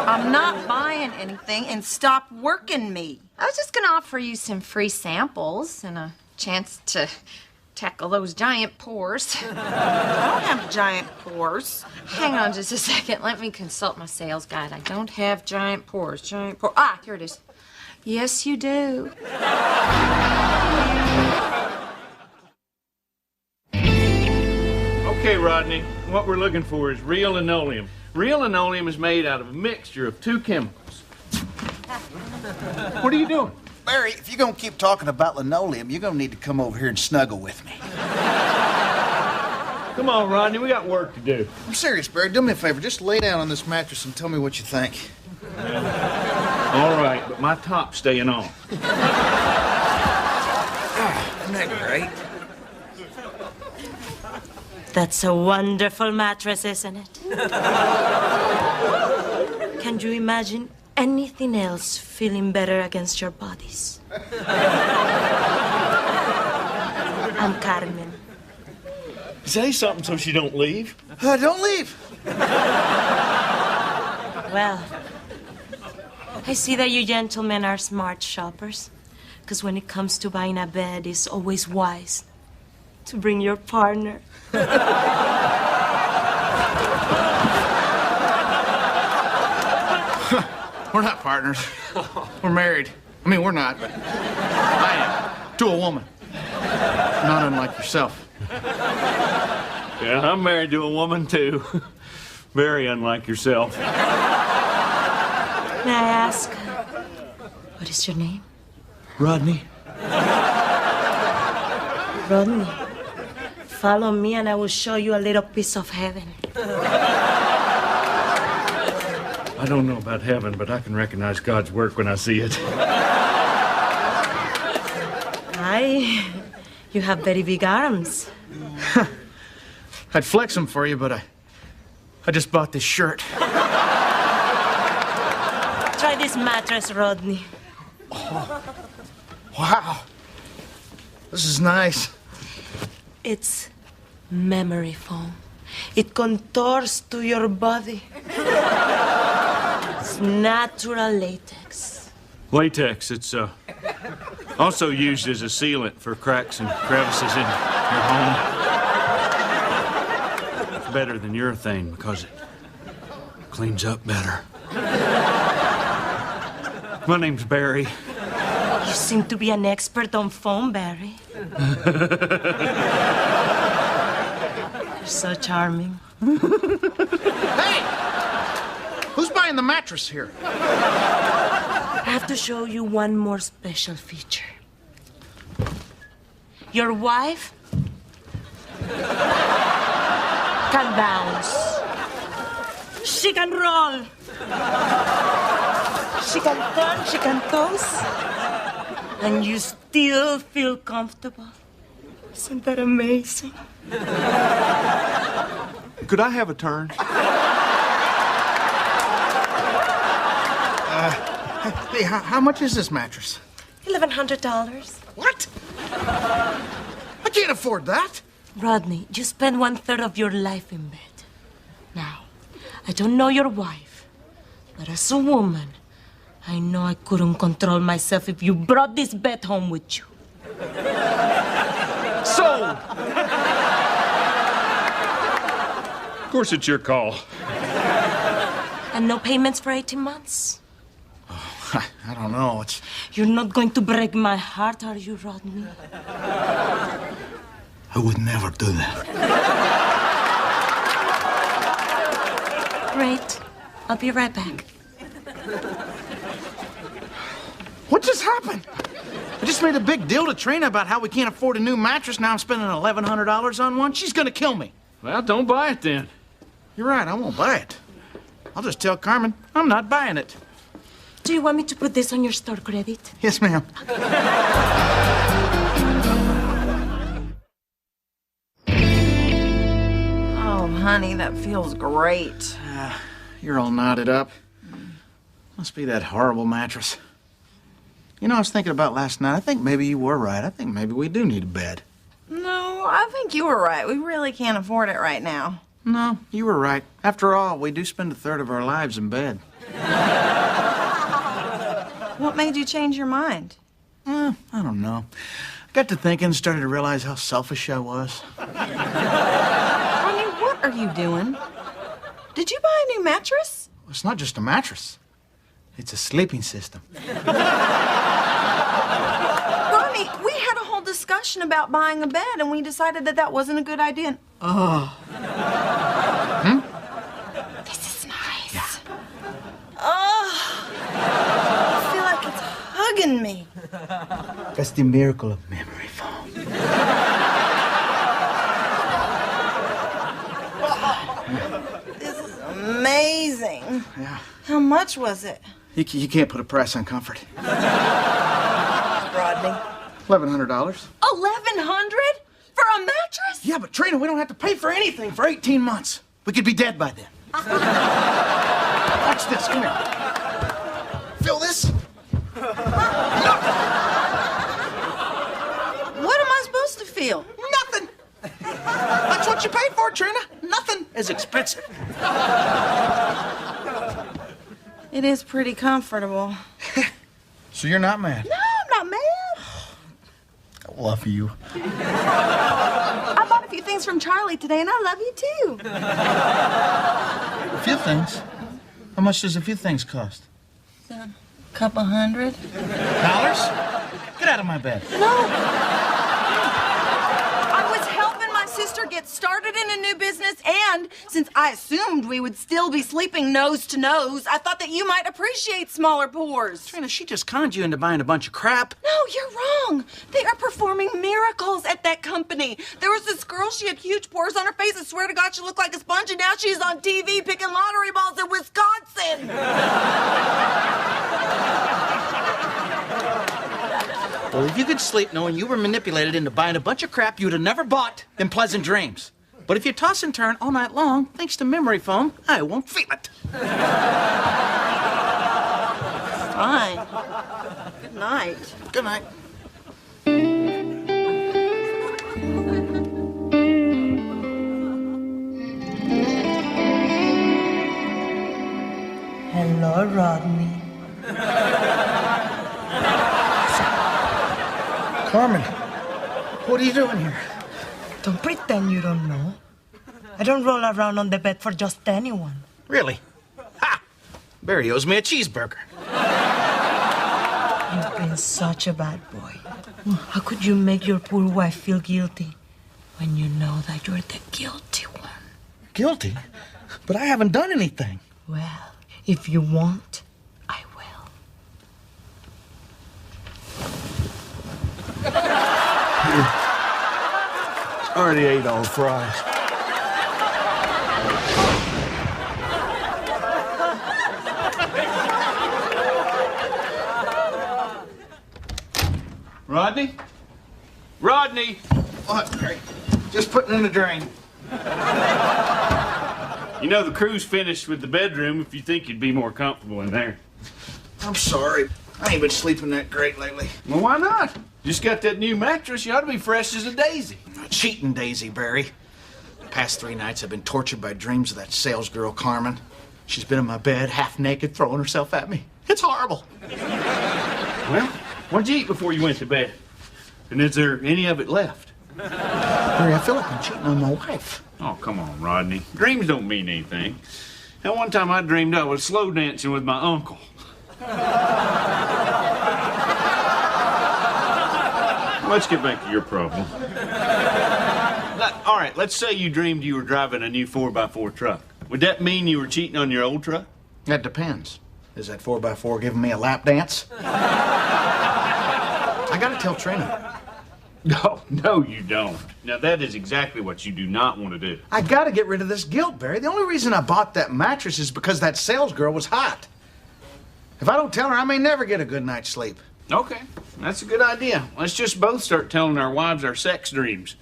[SPEAKER 2] I'm not buying anything, and stop working me.
[SPEAKER 8] I was just going to offer you some free samples and a chance to tackle those giant pores.
[SPEAKER 2] I don't have giant pores.
[SPEAKER 8] Hang on just a second. Let me consult my sales guide. I don't have giant pores. Giant pores. Ah, here it is. Yes, you do.
[SPEAKER 9] Okay, Rodney, what we're looking for is real linoleum. Real linoleum is made out of a mixture of 2 chemicals. What are you doing?
[SPEAKER 1] Barry, if you're gonna keep talking about linoleum, you're gonna need to come over here and snuggle with me.
[SPEAKER 9] Come on, Rodney, we got work to do.
[SPEAKER 1] I'm serious, Barry. Do me a favor. Just lay down on this mattress and tell me what you think.
[SPEAKER 9] All right, but my top's staying on.
[SPEAKER 1] Isn't that great?
[SPEAKER 19] That's a wonderful mattress, isn't it? Can you imagine anything else feeling better against your bodies? I'm Carmen.
[SPEAKER 6] Say something so she don't leave.
[SPEAKER 1] Don't leave.
[SPEAKER 19] Well, I see that you gentlemen are smart shoppers. Because when it comes to buying a bed, it's always wise to bring your partner.
[SPEAKER 1] We're not partners. We're married. I mean, we're not, but I am. To a woman. Not unlike yourself.
[SPEAKER 9] Yeah, I'm married to a woman, too. Very unlike yourself.
[SPEAKER 19] May I ask, what is your name?
[SPEAKER 9] Rodney.
[SPEAKER 19] Rodney, follow me and I will show you a little piece of heaven.
[SPEAKER 9] I don't know about heaven, but I can recognize God's work when I see it.
[SPEAKER 19] You have very big arms.
[SPEAKER 1] I'd flex them for you, but I just bought this shirt.
[SPEAKER 19] Try this mattress, Rodney.
[SPEAKER 1] Oh, wow. This is nice.
[SPEAKER 19] It's memory foam. It contours to your body. It's natural latex.
[SPEAKER 9] Latex, it's also used as a sealant for cracks and crevices in your home. It's better than urethane because it cleans up better. My name's Barry.
[SPEAKER 19] You seem to be an expert on foam, Barry. You're so charming.
[SPEAKER 1] Hey! Who's buying the mattress here?
[SPEAKER 19] I have to show you one more special feature. Your wife can bounce. She can roll. She can turn, she can toss. And you still feel comfortable. Isn't that amazing?
[SPEAKER 6] Could I have a turn?
[SPEAKER 1] Hey, how much is this mattress?
[SPEAKER 19] $1,100.
[SPEAKER 1] What? I can't afford that.
[SPEAKER 19] Rodney, you spend 1/3 of your life in bed. Now, I don't know your wife, but as a woman, I know I couldn't control myself if you brought this bed home with you.
[SPEAKER 1] Sold!
[SPEAKER 9] Of course, it's your call.
[SPEAKER 19] And no payments for 18 months?
[SPEAKER 1] I don't know.
[SPEAKER 19] You're not going to break my heart, are you, Rodney?
[SPEAKER 1] I would never do that.
[SPEAKER 19] Great. I'll be right back.
[SPEAKER 1] What just happened? I just made a big deal to Trina about how we can't afford a new mattress. Now I'm spending $1,100 on one. She's gonna kill me.
[SPEAKER 9] Well, don't buy it then.
[SPEAKER 1] You're right, I won't buy it. I'll just tell Carmen I'm not buying it.
[SPEAKER 19] Do you want me to put this on your store credit?
[SPEAKER 1] Yes, ma'am.
[SPEAKER 4] Oh, honey, that feels great.
[SPEAKER 1] You're all knotted up. Must be that horrible mattress. You know, I was thinking about last night. I think maybe you were right. I think maybe we do need a bed.
[SPEAKER 4] No, I think you were right. We really can't afford it right now.
[SPEAKER 1] No, you were right. After all, we do spend 1/3 of our lives in bed.
[SPEAKER 4] What made you change your mind?
[SPEAKER 1] I don't know. I got to thinking and started to realize how selfish I was.
[SPEAKER 4] Honey, what are you doing? Did you buy a new mattress?
[SPEAKER 1] It's not just a mattress. It's a sleeping system.
[SPEAKER 4] Ronnie, we had a whole discussion about buying a bed, and we decided that that wasn't a good idea.
[SPEAKER 1] Oh.
[SPEAKER 4] This is nice. Yeah. Oh. I feel like it's hugging me.
[SPEAKER 1] That's the miracle of memory foam.
[SPEAKER 4] This is amazing.
[SPEAKER 1] Yeah.
[SPEAKER 4] How much was it?
[SPEAKER 1] You can't put a price on comfort.
[SPEAKER 4] Rodney.
[SPEAKER 1] $1,100.
[SPEAKER 4] $1,100 for a mattress?
[SPEAKER 1] Yeah, but Trina, we don't have to pay for anything for 18 months. We could be dead by then. Watch this. Come here. Feel this?
[SPEAKER 4] What am I supposed to feel?
[SPEAKER 1] Nothing. That's what you pay for, Trina. Nothing is expensive.
[SPEAKER 2] It is pretty comfortable.
[SPEAKER 1] So you're not mad?
[SPEAKER 4] No, I'm not mad.
[SPEAKER 1] I love you.
[SPEAKER 4] I bought a few things from Charlie today, and I love you too.
[SPEAKER 1] A few things? How much does a few things cost?
[SPEAKER 2] A couple $100.
[SPEAKER 1] Get out of my bed.
[SPEAKER 4] No. I was helping my sister get started in a new business, and since I assumed we would still be sleeping nose to nose, I thought that you might appreciate smaller pores.
[SPEAKER 1] Trina, she just conned you into buying a bunch of crap.
[SPEAKER 4] No, you're wrong. They are performing miracles at that company. There was this girl, she had huge pores on her face. I swear to God, she looked like a sponge, and now she's on TV picking lottery balls in Wisconsin.
[SPEAKER 1] Well, if you could sleep knowing you were manipulated into buying a bunch of crap you'd have never bought, then pleasant dreams. But if you toss and turn all night long, thanks to memory foam, I won't feel it.
[SPEAKER 4] Fine. Good night.
[SPEAKER 1] Good night.
[SPEAKER 19] Hello, Rodney.
[SPEAKER 1] Carmen, what are you doing here?
[SPEAKER 19] Don't pretend you don't know. I don't roll around on the bed for just anyone.
[SPEAKER 1] Really? Ha! Barry owes me a cheeseburger.
[SPEAKER 19] You've been such a bad boy. How could you make your poor wife feel guilty when you know that you're the guilty one?
[SPEAKER 1] Guilty? But I haven't done anything.
[SPEAKER 19] Well, if you want, I will.
[SPEAKER 6] Already ate all the fries.
[SPEAKER 9] Rodney? Rodney!
[SPEAKER 1] What, Barry? Just putting in the drain.
[SPEAKER 9] You know the crew's finished with the bedroom if you think you'd be more comfortable in there.
[SPEAKER 1] I'm sorry. I ain't been sleeping that great lately.
[SPEAKER 9] Well, why not? Just got that new mattress. You ought to be fresh as a daisy.
[SPEAKER 1] A cheating daisy, Barry. The past 3 nights I've been tortured by dreams of that sales girl, Carmen. She's been in my bed, half naked, throwing herself at me. It's horrible.
[SPEAKER 9] Well, what'd you eat before you went to bed? And is there any of it left?
[SPEAKER 1] Barry, I feel like I'm cheating on my wife.
[SPEAKER 9] Oh, come on, Rodney. Dreams don't mean anything. That one time I dreamed I was slow dancing with my uncle. Let's get back to your problem. All right, let's say you dreamed you were driving a new 4x4 truck. Would that mean you were cheating on your old truck?
[SPEAKER 1] That depends. Is that 4x4 giving me a lap dance? I gotta tell Trina.
[SPEAKER 9] No, you don't. Now, that is exactly what you do not want to do.
[SPEAKER 1] I gotta get rid of this guilt, Barry. The only reason I bought that mattress is because that sales girl was hot. If I don't tell her, I may never get a good night's sleep.
[SPEAKER 9] Okay, that's a good idea. Let's just both start telling our wives our sex dreams.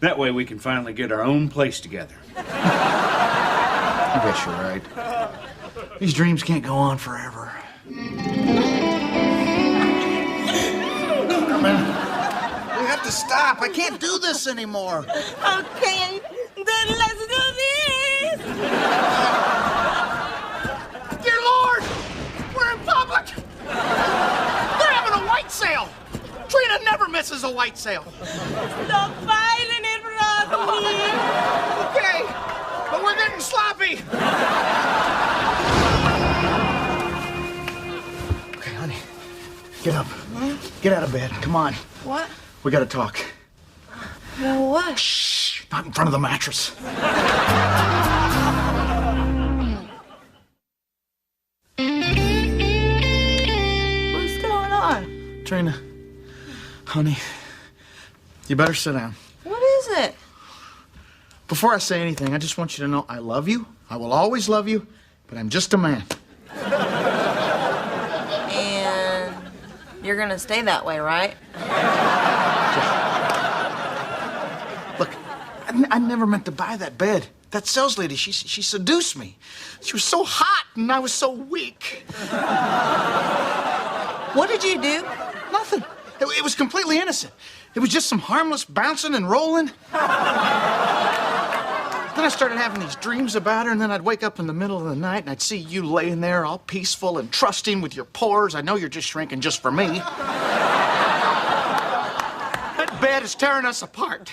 [SPEAKER 9] That way we can finally get our own place together.
[SPEAKER 1] I guess you're right. These dreams can't go on forever. We have to stop. I can't do this anymore.
[SPEAKER 4] Okay, then let's do this.
[SPEAKER 1] Dear Lord, we're in public. They're having a white sale. Trina never misses a white sale.
[SPEAKER 4] Stop filing it, Rodney.
[SPEAKER 1] Okay, but we're getting sloppy. Okay, honey, get up. Get out of bed. Come on.
[SPEAKER 4] What?
[SPEAKER 1] We gotta talk.
[SPEAKER 4] Well, what?
[SPEAKER 1] Shh, not in front of the mattress.
[SPEAKER 4] What's going on?
[SPEAKER 1] Trina, honey, you better sit down.
[SPEAKER 4] What is it?
[SPEAKER 1] Before I say anything, I just want you to know I love you. I will always love you, but I'm just a man.
[SPEAKER 2] And you're gonna stay that way, right?
[SPEAKER 1] Look, I never meant to buy that bed. That sales lady, she seduced me. She was so hot and I was so weak.
[SPEAKER 4] What did you do?
[SPEAKER 1] Nothing. It was completely innocent. It was just some harmless bouncing and rolling. Then I started having these dreams about her, and then I'd wake up in the middle of the night and I'd see you laying there all peaceful and trusting with your pores. I know you're just shrinking just for me. That bed is tearing us apart.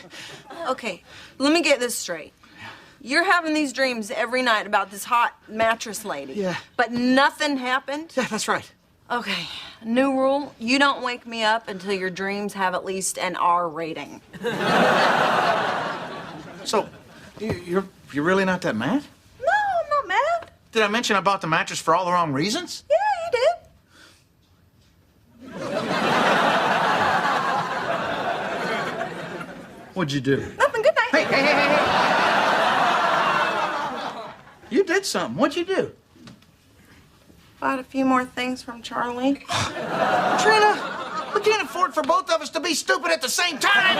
[SPEAKER 4] Okay, let me get this straight. You're having these dreams every night about this hot mattress lady.
[SPEAKER 1] Yeah.
[SPEAKER 4] But nothing happened?
[SPEAKER 1] Yeah, that's right.
[SPEAKER 4] Okay, new rule, you don't wake me up until your dreams have at least an R rating.
[SPEAKER 1] So, you're really not that mad?
[SPEAKER 4] No, I'm not mad.
[SPEAKER 1] Did I mention I bought the mattress for all the wrong reasons?
[SPEAKER 4] Yeah, you did.
[SPEAKER 1] What'd you do?
[SPEAKER 4] Nothing, good night.
[SPEAKER 1] Hey. You did something. What'd you do?
[SPEAKER 2] Bought a few more things from Charlie.
[SPEAKER 1] Trina, we can't afford for both of us to be stupid at the same time.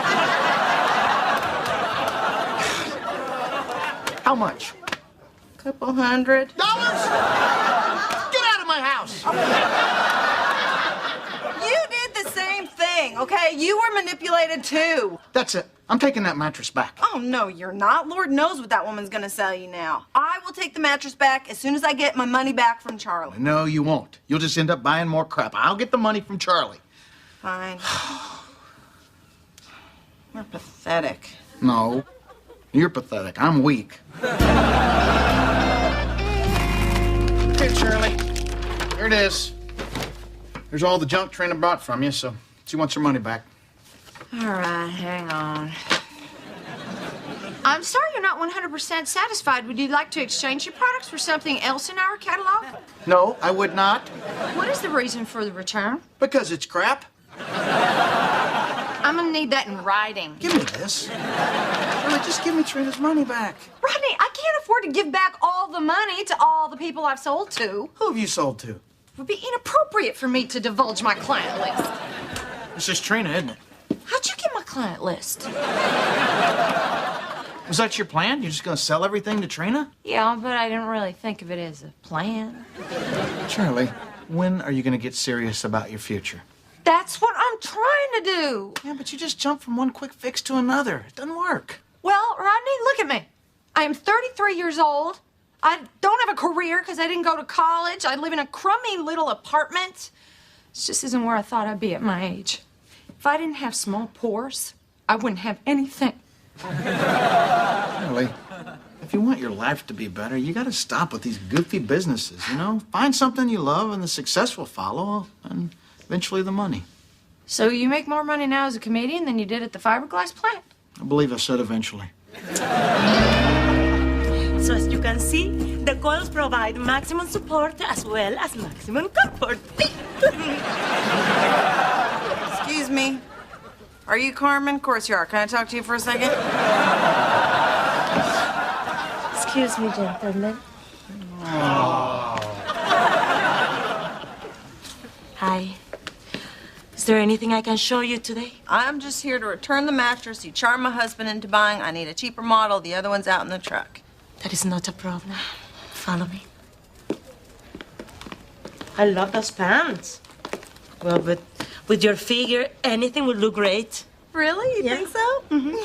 [SPEAKER 1] How much?
[SPEAKER 2] Couple $100.
[SPEAKER 1] Get out of my house.
[SPEAKER 4] You did the same thing, okay? You were manipulated too.
[SPEAKER 1] That's it. I'm taking that mattress back.
[SPEAKER 4] Oh, no, you're not. Lord knows what that woman's gonna sell you now. I will take the mattress back as soon as I get my money back from Charlie.
[SPEAKER 1] No, you won't. You'll just end up buying more crap. I'll get the money from Charlie.
[SPEAKER 2] Fine. You're pathetic.
[SPEAKER 1] No, you're pathetic. I'm weak. Okay, Charlie. Here it is. There's all the junk Trina bought from you, so she wants her money back.
[SPEAKER 2] All right, hang on.
[SPEAKER 8] I'm sorry you're not 100% satisfied. Would you like to exchange your products for something else in our catalog?
[SPEAKER 1] No, I would not.
[SPEAKER 8] What is the reason for the return?
[SPEAKER 1] Because it's crap.
[SPEAKER 8] I'm gonna need that in writing.
[SPEAKER 1] Give me this. Really, just give me Trina's money back.
[SPEAKER 8] Rodney, I can't afford to give back all the money to all the people I've sold to.
[SPEAKER 1] Who have you sold to?
[SPEAKER 8] It would be inappropriate for me to divulge my client list.
[SPEAKER 1] It's just Trina, isn't it?
[SPEAKER 8] How'd you get my client list?
[SPEAKER 1] Was that your plan? You're just gonna sell everything to Trina?
[SPEAKER 8] Yeah, but I didn't really think of it as a plan.
[SPEAKER 1] Charlie, when are you gonna get serious about your future?
[SPEAKER 8] That's what I'm trying to do.
[SPEAKER 1] Yeah, but you just jump from one quick fix to another. It doesn't work.
[SPEAKER 8] Well, Rodney, look at me. I am 33 years old. I don't have a career because I didn't go to college. I live in a crummy little apartment. This just isn't where I thought I'd be at my age. If I didn't have small pores, I wouldn't have anything.
[SPEAKER 1] Charlie, if you want your life to be better, you gotta stop with these goofy businesses, you know? Find something you love and the success will follow, and eventually the money.
[SPEAKER 8] So you make more money now as a comedian than you did at the fiberglass plant?
[SPEAKER 1] I believe I said eventually.
[SPEAKER 19] So as you can see, the coils provide maximum support as well as maximum comfort.
[SPEAKER 2] Excuse me. Are you Carmen? Of course you are. Can I talk to you for a second?
[SPEAKER 19] Excuse me, gentlemen. Hi. Is there anything I can show you today?
[SPEAKER 2] I'm just here to return the mattress you charmed my husband into buying. I need a cheaper model. The other one's out in the truck.
[SPEAKER 19] That is not a problem. Follow me. I love those pants. Well, but with your figure, anything would look great.
[SPEAKER 2] Really? You think so?
[SPEAKER 19] Mm-hmm.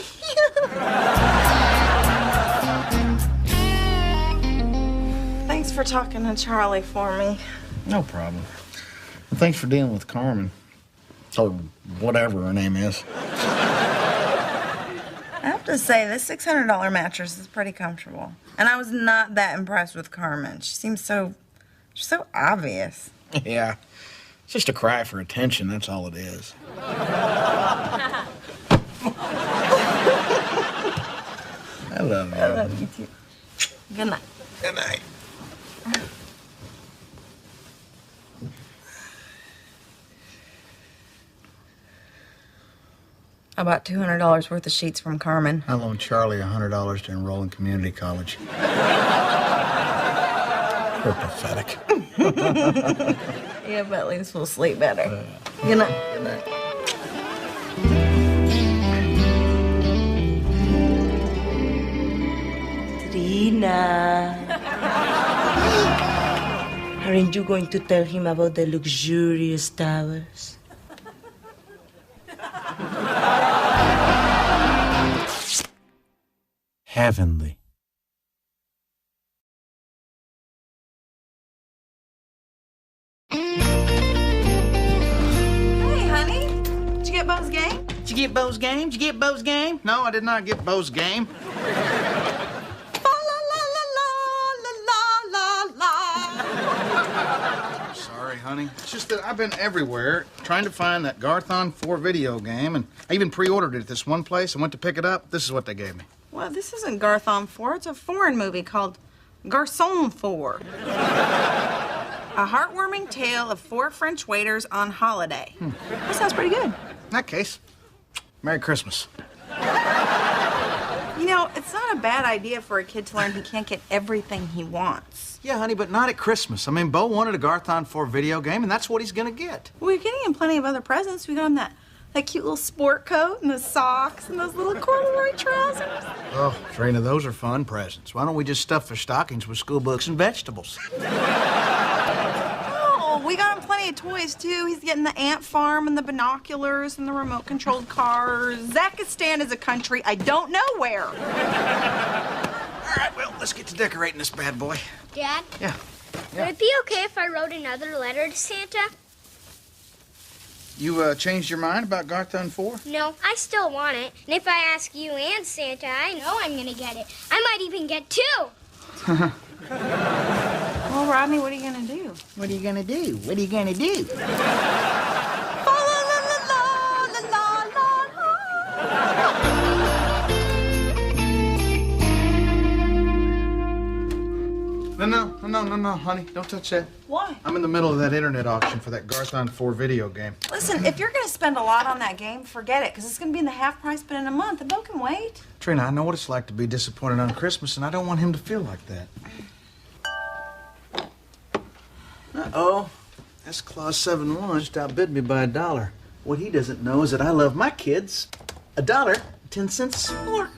[SPEAKER 2] Thanks for talking to Charlie for me.
[SPEAKER 1] No problem. Well, thanks for dealing with Carmen. Or whatever her name is.
[SPEAKER 2] I have to say, this $600 mattress is pretty comfortable. And I was not that impressed with Carmen. She seems so obvious.
[SPEAKER 1] Yeah. It's just a cry for attention, that's all it is. I love you.
[SPEAKER 2] I love you too. Good night.
[SPEAKER 1] Good night.
[SPEAKER 2] I bought $200 worth of sheets from Carmen.
[SPEAKER 1] I loaned Charlie $100 to enroll in community college. We're pathetic.
[SPEAKER 2] Yeah, but at least we'll sleep better. Good night.
[SPEAKER 1] Good night.
[SPEAKER 19] Trina. Aren't you going to tell him about the luxurious towers?
[SPEAKER 15] Heavenly.
[SPEAKER 2] Hey, honey. Did you get Bo's game?
[SPEAKER 1] Did you get Bo's game? Did you get Bo's game? No, I did not get Bo's game. Sorry, honey. It's just that I've been everywhere trying to find that Garthon 4 video game, and I even pre-ordered it at this one place and went to pick it up. This is what they gave me.
[SPEAKER 2] Well, this isn't Garthon 4. It's a foreign movie called Garçon 4. A heartwarming tale of 4 French waiters on holiday. That sounds pretty good.
[SPEAKER 1] In that case, Merry Christmas.
[SPEAKER 2] You know, it's not a bad idea for a kid to learn he can't get everything he wants.
[SPEAKER 1] Yeah, honey, but not at Christmas. I mean, Bo wanted a Garthon 4 video game, and that's what he's gonna get.
[SPEAKER 2] We're getting him plenty of other presents. We got him that cute little sport coat and the socks and those little corduroy trousers.
[SPEAKER 1] Oh, Trina, those are fun presents. Why don't we just stuff their stockings with school books and vegetables?
[SPEAKER 2] Oh, we got him plenty of toys, too. He's getting the ant farm and the binoculars and the remote-controlled cars. Zakistan is a country I don't know where.
[SPEAKER 1] All right, well, let's get to decorating this bad boy.
[SPEAKER 3] Dad?
[SPEAKER 1] Yeah.
[SPEAKER 3] Would it be okay if I wrote another letter to Santa?
[SPEAKER 1] You changed your mind about Garthon 4?
[SPEAKER 3] No, I still want it. And if I ask you and Santa, I know I'm gonna get it. I might even get 2.
[SPEAKER 2] Well, Rodney, what are you gonna do?
[SPEAKER 1] What are you gonna do? What are you gonna do? No, honey, don't touch that.
[SPEAKER 2] Why?
[SPEAKER 1] I'm in the middle of that internet auction for that Garthon 4 video game.
[SPEAKER 2] Listen, if you're gonna spend a lot on that game, forget it, because it's gonna be in the half price, but in a month, the Bo can wait.
[SPEAKER 1] Trina, I know what it's like to be disappointed on Christmas, and I don't want him to feel like that. Uh-oh. That's Clause 7-1 just outbid me by $1. What he doesn't know is that I love my kids $1.10 more.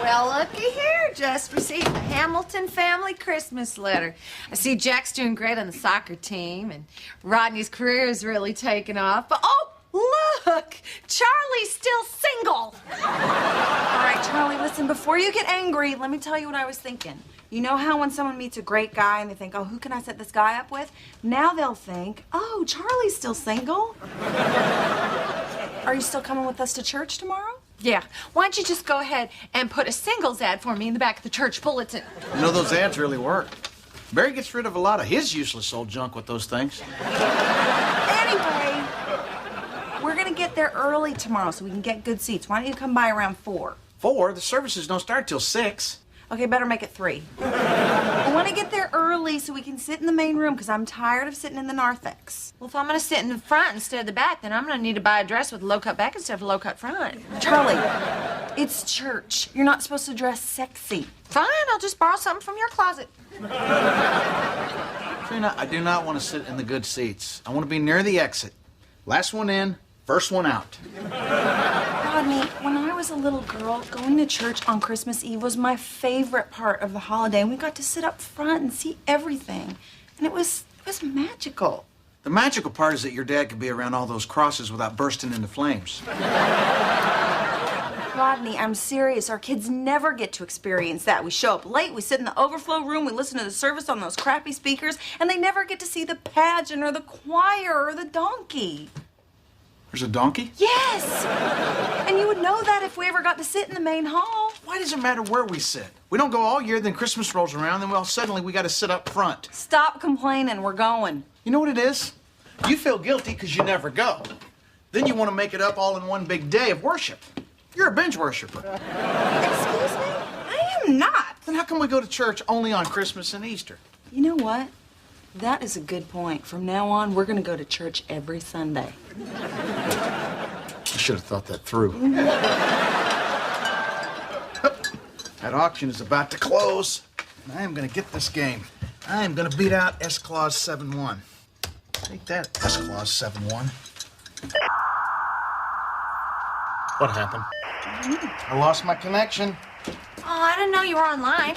[SPEAKER 8] Well, looky here. Just received a Hamilton family Christmas letter. I see Jack's doing great on the soccer team, and Rodney's career is really taking off. But, oh, look! Charlie's still single!
[SPEAKER 2] All right, Charlie, listen, before you get angry, let me tell you what I was thinking. You know how when someone meets a great guy and they think, oh, who can I set this guy up with? Now they'll think, oh, Charlie's still single. Are you still coming with us to church tomorrow?
[SPEAKER 8] Yeah. Why don't you just go ahead and put a singles ad for me in the back of the church bulletin?
[SPEAKER 1] You know, those ads really work. Barry gets rid of a lot of his useless old junk with those things.
[SPEAKER 2] Anyway, we're going to get there early tomorrow so we can get good seats. Why don't you come by around 4?
[SPEAKER 1] 4? The services don't start till 6.
[SPEAKER 2] Okay, better make it 3. I want to get there early so we can sit in the main room because I'm tired of sitting in the narthex.
[SPEAKER 8] Well, if I'm going to sit in the front instead of the back, then I'm going to need to buy a dress with a low-cut back instead of a low-cut front.
[SPEAKER 2] Charlie, it's church. You're not supposed to dress sexy.
[SPEAKER 8] Fine, I'll just borrow something from your closet.
[SPEAKER 1] Trina, I do not want to sit in the good seats. I want to be near the exit. Last one in, first one out.
[SPEAKER 2] Rodney, when I was a little girl, going to church on Christmas Eve was my favorite part of the holiday. And we got to sit up front and see everything. And it was magical.
[SPEAKER 1] The magical part is that your dad could be around all those crosses without bursting into flames.
[SPEAKER 2] Rodney, I'm serious. Our kids never get to experience that. We show up late, we sit in the overflow room, we listen to the service on those crappy speakers, and they never get to see the pageant or the choir or the donkey.
[SPEAKER 1] There's a donkey?
[SPEAKER 2] Yes! And you would know that if we ever got to sit in the main hall.
[SPEAKER 1] Why does it matter where we sit? We don't go all year, then Christmas rolls around, then well, suddenly we got to sit up front.
[SPEAKER 2] Stop complaining, we're going.
[SPEAKER 1] You know what it is? You feel guilty because you never go. Then you want to make it up all in one big day of worship. You're a binge worshiper.
[SPEAKER 2] Excuse me? I am not.
[SPEAKER 1] Then how come we go to church only on Christmas and Easter?
[SPEAKER 2] You know what? That is a good point. From now on, we're going to go to church every Sunday.
[SPEAKER 1] I should have thought that through. That auction is about to close, and I am going to get this game. I am going to beat out S-Clause 7-1. Take that, S-Clause 7-1. What happened? I lost my connection.
[SPEAKER 8] Oh, I didn't know you were online.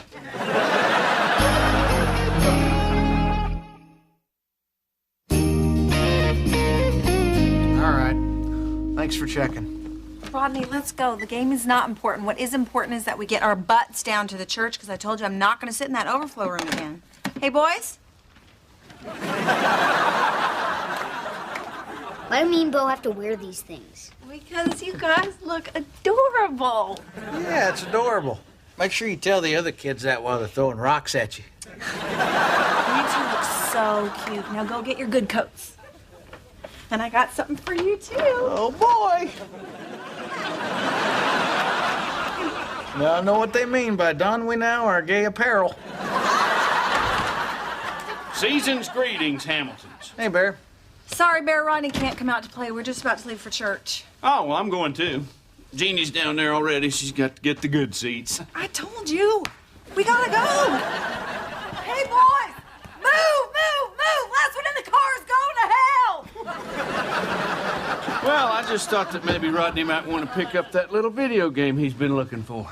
[SPEAKER 1] All right. Thanks for checking.
[SPEAKER 2] Rodney, let's go. The game is not important. What is important is that we get our butts down to the church, because I told you I'm not going to sit in that overflow room again. Hey, boys?
[SPEAKER 3] Why do me and Bo have to wear these things?
[SPEAKER 2] Because you guys look adorable.
[SPEAKER 20] Yeah, it's adorable. Make sure you tell the other kids that while they're throwing rocks at you.
[SPEAKER 2] You two look so cute. Now go get your good coats. And I got something for you, too.
[SPEAKER 20] Oh, boy. Now I know what they mean by don we now our gay apparel.
[SPEAKER 9] Season's greetings, Hamiltons.
[SPEAKER 20] Hey, Bear.
[SPEAKER 2] Sorry, Bear, Rodney can't come out to play. We're just about to leave for church.
[SPEAKER 9] Oh, well, I'm going too. Jeannie's down there already. She's got to get the good seats.
[SPEAKER 2] I told you. We gotta go. Hey, boys. Move, move, move. Last one in the car is going to hell.
[SPEAKER 9] Well, I just thought that maybe Rodney might want to pick up that little video game he's been looking for.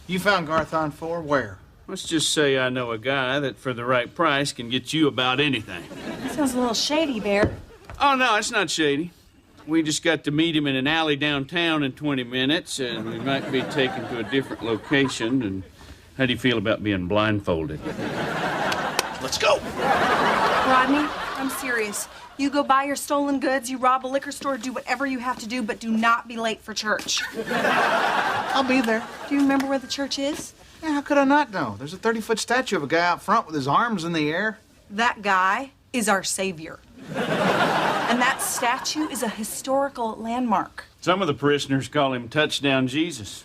[SPEAKER 1] You found Garthon 4 where?
[SPEAKER 9] Let's just say I know a guy that for the right price can get you about anything.
[SPEAKER 2] That sounds a little shady, Bear.
[SPEAKER 9] Oh, no, it's not shady. We just got to meet him in an alley downtown in 20 minutes, and we might be taken to a different location. And how do you feel about being blindfolded?
[SPEAKER 1] Let's go.
[SPEAKER 2] Rodney, I'm serious. You go buy your stolen goods, you rob a liquor store, do whatever you have to do, but do not be late for church.
[SPEAKER 1] I'll be there.
[SPEAKER 2] Do you remember where the church is?
[SPEAKER 1] Yeah, how could I not know? There's a 30-foot statue of a guy out front with his arms in the air.
[SPEAKER 2] That guy is our savior. And that statue is a historical landmark.
[SPEAKER 9] Some of the parishioners call him Touchdown Jesus.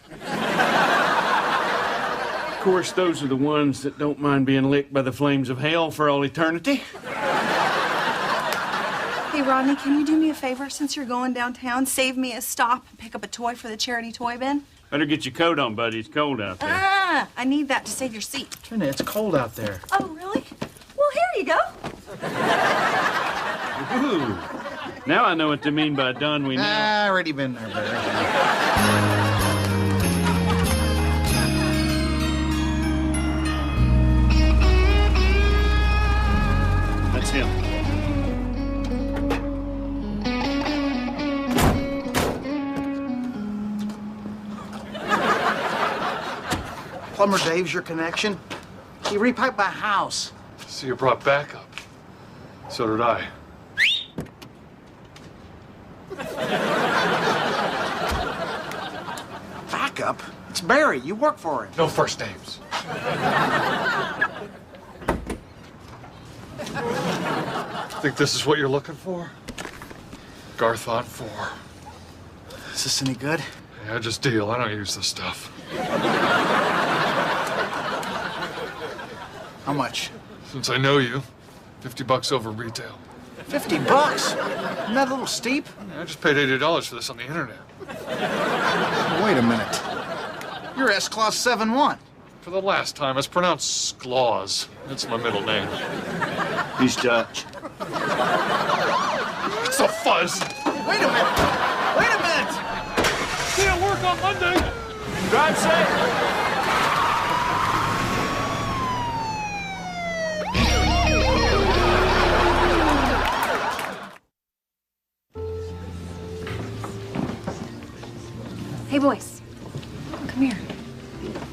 [SPEAKER 9] Of course, those are the ones that don't mind being licked by the flames of hell for all eternity.
[SPEAKER 2] Hey, Rodney, can you do me a favor since you're going downtown? Save me a stop and pick up a toy for the charity toy bin?
[SPEAKER 9] Better get your coat on, buddy. It's cold out there.
[SPEAKER 2] I need that to save your seat.
[SPEAKER 1] Trina, it's cold out there.
[SPEAKER 2] Oh, really? Well, here you go.
[SPEAKER 9] Ooh. Now I know what they mean by done we know.
[SPEAKER 1] I already been there, Barry.
[SPEAKER 9] That's him.
[SPEAKER 1] Plumber Dave's your connection? He repiped my house.
[SPEAKER 21] So you brought backup. So did I.
[SPEAKER 1] Backup? It's Barry. You work for him.
[SPEAKER 21] No first names. Think this is what you're looking for? Garthon 4.
[SPEAKER 1] Is this any good?
[SPEAKER 21] Yeah, just deal. I don't use this stuff.
[SPEAKER 1] How much?
[SPEAKER 21] Since I know you, $50 over retail.
[SPEAKER 1] $50? Isn't that a little steep?
[SPEAKER 21] I just paid $80 for this on the internet.
[SPEAKER 1] Wait a minute. You're S-Clause 7-1.
[SPEAKER 21] For the last time, it's pronounced Skloz. That's my middle name.
[SPEAKER 9] He's Dutch.
[SPEAKER 21] It's a fuzz.
[SPEAKER 1] Wait a minute. Wait a minute.
[SPEAKER 21] See you at work on Monday.
[SPEAKER 9] Drive safe.
[SPEAKER 2] Hey, boys. Come here.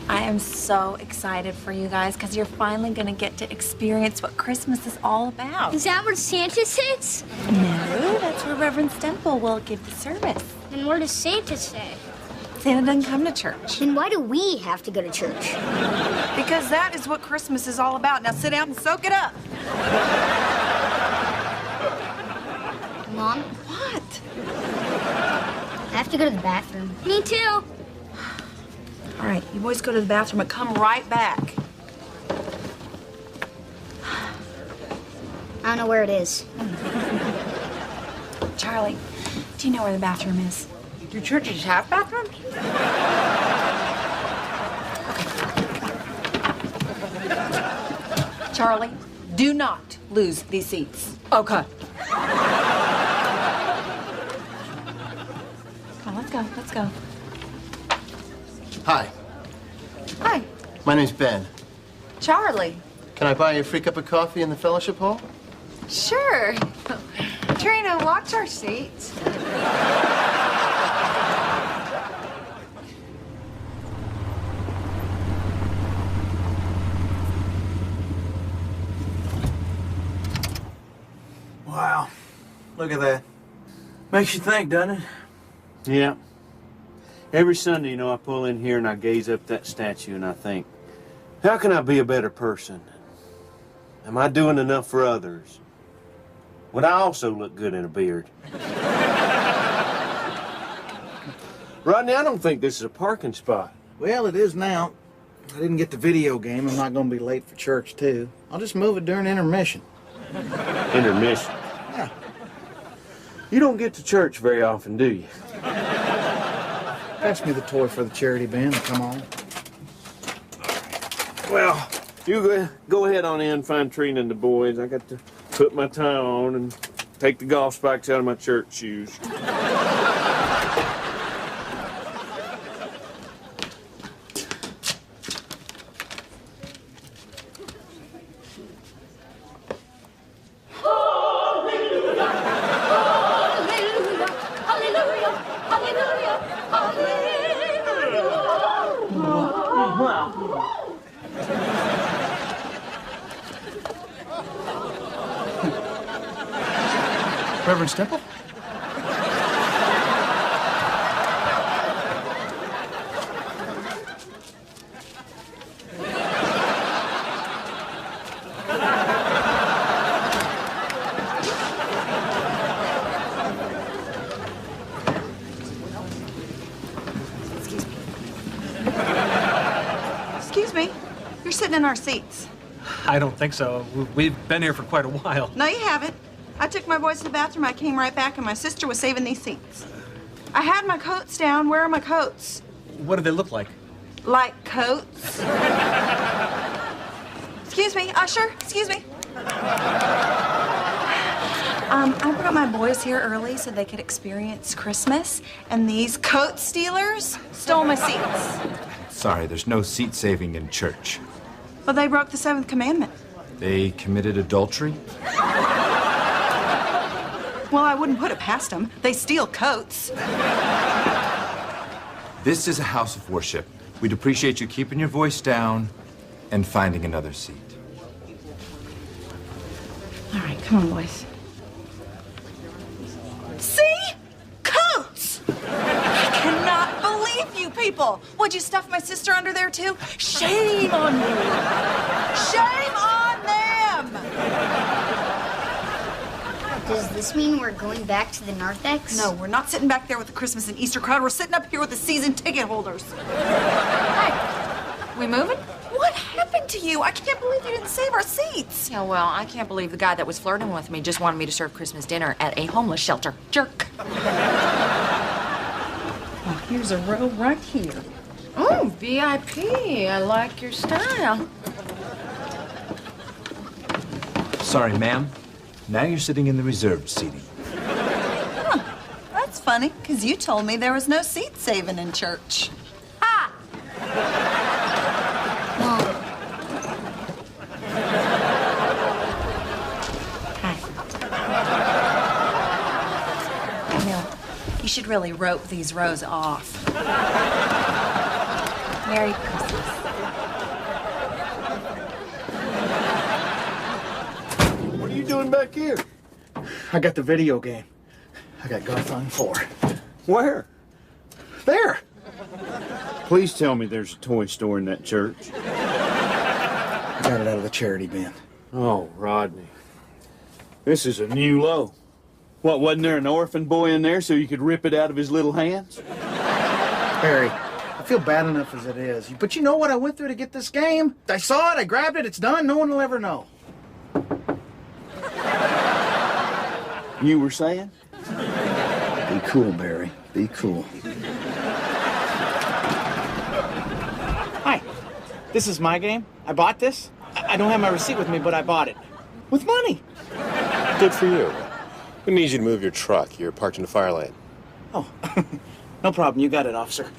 [SPEAKER 2] I am so excited for you guys because you're finally going to get to experience what Christmas is all about.
[SPEAKER 3] Is that where Santa sits?
[SPEAKER 2] No, that's where Reverend Stemple will give the service.
[SPEAKER 3] And where does Santa stay?
[SPEAKER 2] Santa doesn't come to church.
[SPEAKER 3] Then why do we have to go to church?
[SPEAKER 2] Because that is what Christmas is all about. Now sit down and soak it up.
[SPEAKER 3] Mom?
[SPEAKER 2] What?
[SPEAKER 3] I have to go to the bathroom. Me too.
[SPEAKER 2] All right, you boys go to the bathroom and come right back.
[SPEAKER 3] I don't know where it is.
[SPEAKER 2] Charlie, do you know where the bathroom is?
[SPEAKER 8] Do churches have bathrooms?
[SPEAKER 2] Charlie, do not lose these seats.
[SPEAKER 8] Okay.
[SPEAKER 2] Come on, let's go, let's go.
[SPEAKER 1] Hi.
[SPEAKER 8] Hi.
[SPEAKER 17] My name's Ben.
[SPEAKER 8] Charlie.
[SPEAKER 17] Can I buy you a free cup of coffee in the fellowship hall?
[SPEAKER 8] Sure. Trina, watch our seats.
[SPEAKER 9] Wow. Look at that. Makes you think, doesn't it? Yeah. Every Sunday, you know, I pull in here and I gaze up at that statue and I think, how can I be a better person? Am I doing enough for others? Would I also look good in a beard? Rodney, I don't think this is a parking spot.
[SPEAKER 1] Well, it is now. I didn't get the video game. I'm not going to be late for church, too. I'll just move it during intermission.
[SPEAKER 9] Intermission?
[SPEAKER 1] Yeah.
[SPEAKER 9] You don't get to church very often, do you?
[SPEAKER 1] Pass me the toy for the charity band and come on.
[SPEAKER 9] Well, you go ahead on in, find Trina and the boys. I got to put my tie on and take the golf spikes out of my church shoes.
[SPEAKER 1] Reverend Stemple?
[SPEAKER 4] Excuse me. You're sitting in our seats.
[SPEAKER 13] I don't think so. We've been here for quite a while.
[SPEAKER 4] No, you haven't. I took my boys to the bathroom, I came right back, and my sister was saving these seats. I had my coats down. Where are my coats?
[SPEAKER 13] What do they look like?
[SPEAKER 4] Like coats. Excuse me, usher, excuse me. I brought my boys here early so they could experience Christmas, and these coat stealers stole my seats.
[SPEAKER 7] Sorry, there's no seat saving in church.
[SPEAKER 4] Well, they broke the 7th commandment.
[SPEAKER 7] They committed adultery?
[SPEAKER 4] Well, I wouldn't put it past them. They steal coats.
[SPEAKER 7] This is a house of worship. We'd appreciate you keeping your voice down and finding another seat.
[SPEAKER 4] All right, come on, boys. See? Coats! I cannot believe you people. Would you stuff my sister under there, too? Shame on you. Shame on them!
[SPEAKER 3] Does this mean we're going back to the narthex?
[SPEAKER 4] No, we're not sitting back there with the Christmas and Easter crowd. We're sitting up here with the season ticket holders.
[SPEAKER 8] Hi. We moving?
[SPEAKER 4] What happened to you? I can't believe you didn't save our seats.
[SPEAKER 22] Yeah, well, I can't believe the guy that was flirting with me just wanted me to serve Christmas dinner at a homeless shelter. Jerk.
[SPEAKER 4] Well, here's a row right here.
[SPEAKER 22] Oh, VIP. I like your style.
[SPEAKER 7] Sorry, ma'am. Now you're sitting in the reserved seating.
[SPEAKER 4] Huh. That's funny, because you told me there was no seat saving in church. Ha!
[SPEAKER 2] Hi. Emil, you should really rope these rows off. Merry Christmas.
[SPEAKER 9] What are you doing back here?
[SPEAKER 1] I got the video game. I got Garfunkel 4.
[SPEAKER 9] Where?
[SPEAKER 1] There.
[SPEAKER 9] Please tell me there's a toy store in that church.
[SPEAKER 1] I got it out of the charity bin.
[SPEAKER 9] Oh, Rodney. This is a new low. What, wasn't there an orphan boy in there so you could rip it out of his little hands?
[SPEAKER 1] Harry, I feel bad enough as it is. But you know what I went through to get this game? I saw it, I grabbed it, it's done, no one will ever know.
[SPEAKER 9] You were saying?
[SPEAKER 1] Be cool, Barry. Be cool. Hi. This is my game. I bought this. I don't have my receipt with me, but I bought it. With money.
[SPEAKER 23] Good for you. We need you to move your truck. You're parked in the fire lane.
[SPEAKER 1] Oh, no problem. You got it, officer.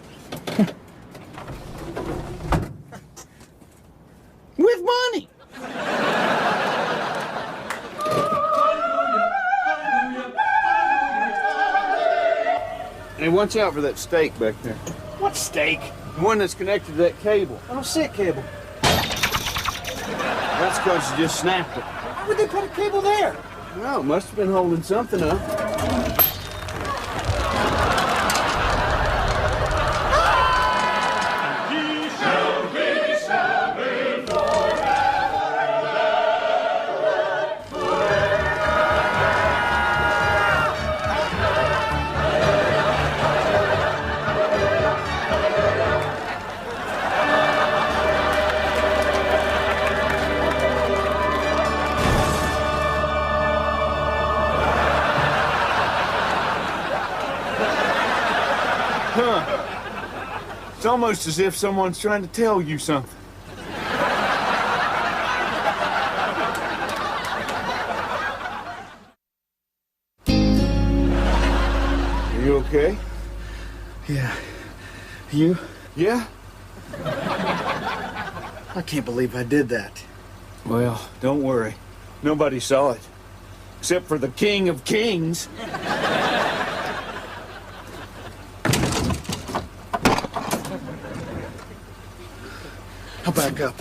[SPEAKER 6] watch out for that stake back there.
[SPEAKER 1] What stake?
[SPEAKER 6] The one that's connected to that cable.
[SPEAKER 1] Oh, sick cable.
[SPEAKER 6] That's because you just snapped it.
[SPEAKER 1] Why would they put a cable there?
[SPEAKER 6] Well, it must have been holding something up. It's almost as if someone's trying to tell you something. Are you okay?
[SPEAKER 1] Yeah. You?
[SPEAKER 6] Yeah?
[SPEAKER 1] I can't believe I did that.
[SPEAKER 6] Well, don't worry. Nobody saw it. Except for the King of Kings.
[SPEAKER 1] I'll back up.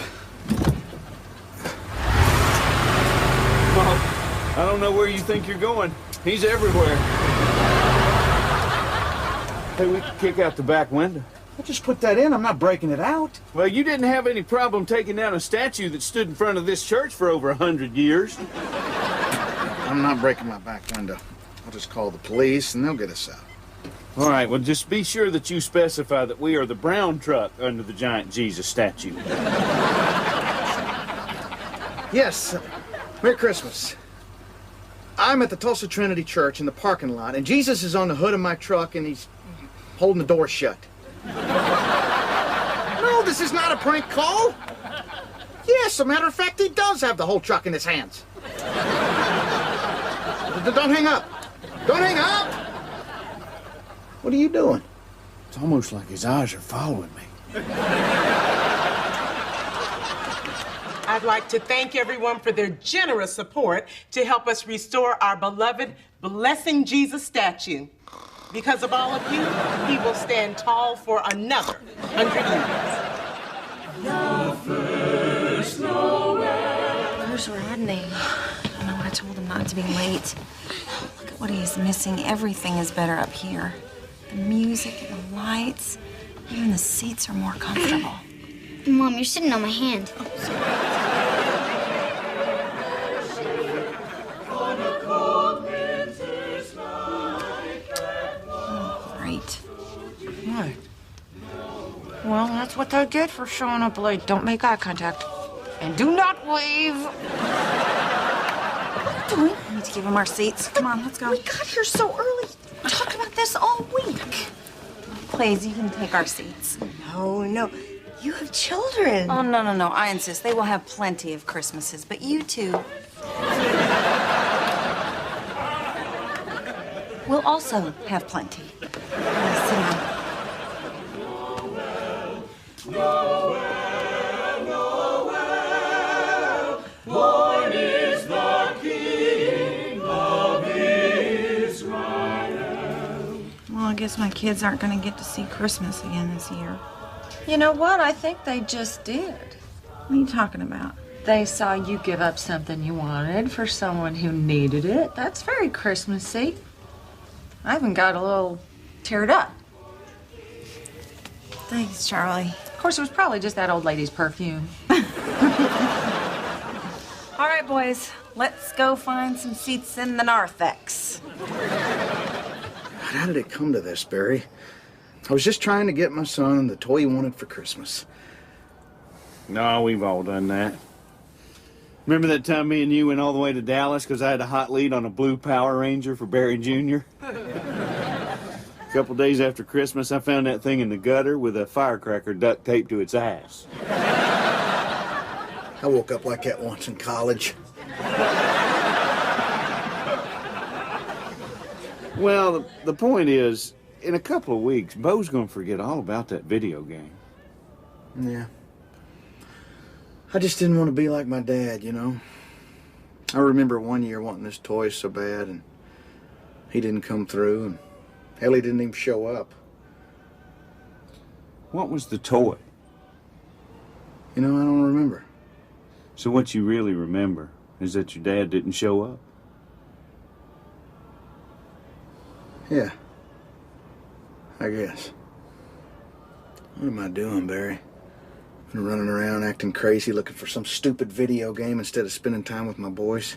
[SPEAKER 6] Well, I don't know where you think you're going. He's everywhere. Hey, we can kick out the back window.
[SPEAKER 1] I just put that in. I'm not breaking it out.
[SPEAKER 6] Well, you didn't have any problem taking down a statue that stood in front of this church for over 100 years.
[SPEAKER 1] I'm not breaking my back window. I'll just call the police and they'll get us out.
[SPEAKER 6] All right, well, just be sure that you specify that we are the brown truck under the giant Jesus statue.
[SPEAKER 1] Yes. Merry Christmas. I'm at the Tulsa Trinity Church in the parking lot, and Jesus is on the hood of my truck, and he's holding the door shut. No, this is not a prank call. Yes, as a matter of fact, he does have the whole truck in his hands. Don't hang up. Don't hang up! What are you doing?
[SPEAKER 6] It's almost like his eyes are following me.
[SPEAKER 5] I'd like to thank everyone for their generous support to help us restore our beloved Blessing Jesus statue. Because of all of you, he will stand tall for another 100 years.
[SPEAKER 2] Where's Rodney? I know I told him not to be late. Look at what he's missing. Everything is better up here. The music and the lights. Even the seats are more comfortable.
[SPEAKER 3] Mom, you're sitting on my hand.
[SPEAKER 2] Oh, great.
[SPEAKER 22] What? Well, that's what they get for showing up late. Don't make eye contact. And do not wave.
[SPEAKER 2] What are you doing? We need to give him our seats. Come on, let's go.
[SPEAKER 4] We got here so early. We talked about this all week.
[SPEAKER 2] Please, you can take our seats.
[SPEAKER 4] No, no. You have children.
[SPEAKER 2] Oh, no, no, no. I insist. They will have plenty of Christmases, but you two will also have plenty. Sit down.
[SPEAKER 10] Born is the King of Israel.
[SPEAKER 2] Well, I guess my kids aren't going to get to see Christmas again this year.
[SPEAKER 8] You know what? I think they just did.
[SPEAKER 2] What are you talking about?
[SPEAKER 8] They saw you give up something you wanted for someone who needed it. That's very Christmassy. I even got a little teared up.
[SPEAKER 2] Thanks, Charlie.
[SPEAKER 8] Of course, it was probably just that old lady's perfume.
[SPEAKER 2] All right, boys. Let's go find some seats in the narthex.
[SPEAKER 1] How did it come to this, Barry? I was just trying to get my son the toy he wanted for Christmas.
[SPEAKER 6] No, we've all done that. Remember that time me and you went all the way to Dallas because I had a hot lead on a blue Power Ranger for Barry Jr.? A couple days after Christmas, I found that thing in the gutter with a firecracker duct taped to its ass.
[SPEAKER 1] I woke up like that once in college.
[SPEAKER 6] Well, the point is, in a couple of weeks, Bo's gonna forget all about that video game.
[SPEAKER 1] Yeah. I just didn't want to be like my dad, you know? I remember one year wanting this toy so bad, and he didn't come through, and Ellie didn't even show up.
[SPEAKER 6] What was the toy?
[SPEAKER 1] You know, I don't remember.
[SPEAKER 6] So what you really remember is that your dad didn't show up?
[SPEAKER 1] Yeah. I guess. What am I doing, Barry? Been running around acting crazy looking for some stupid video game instead of spending time with my boys.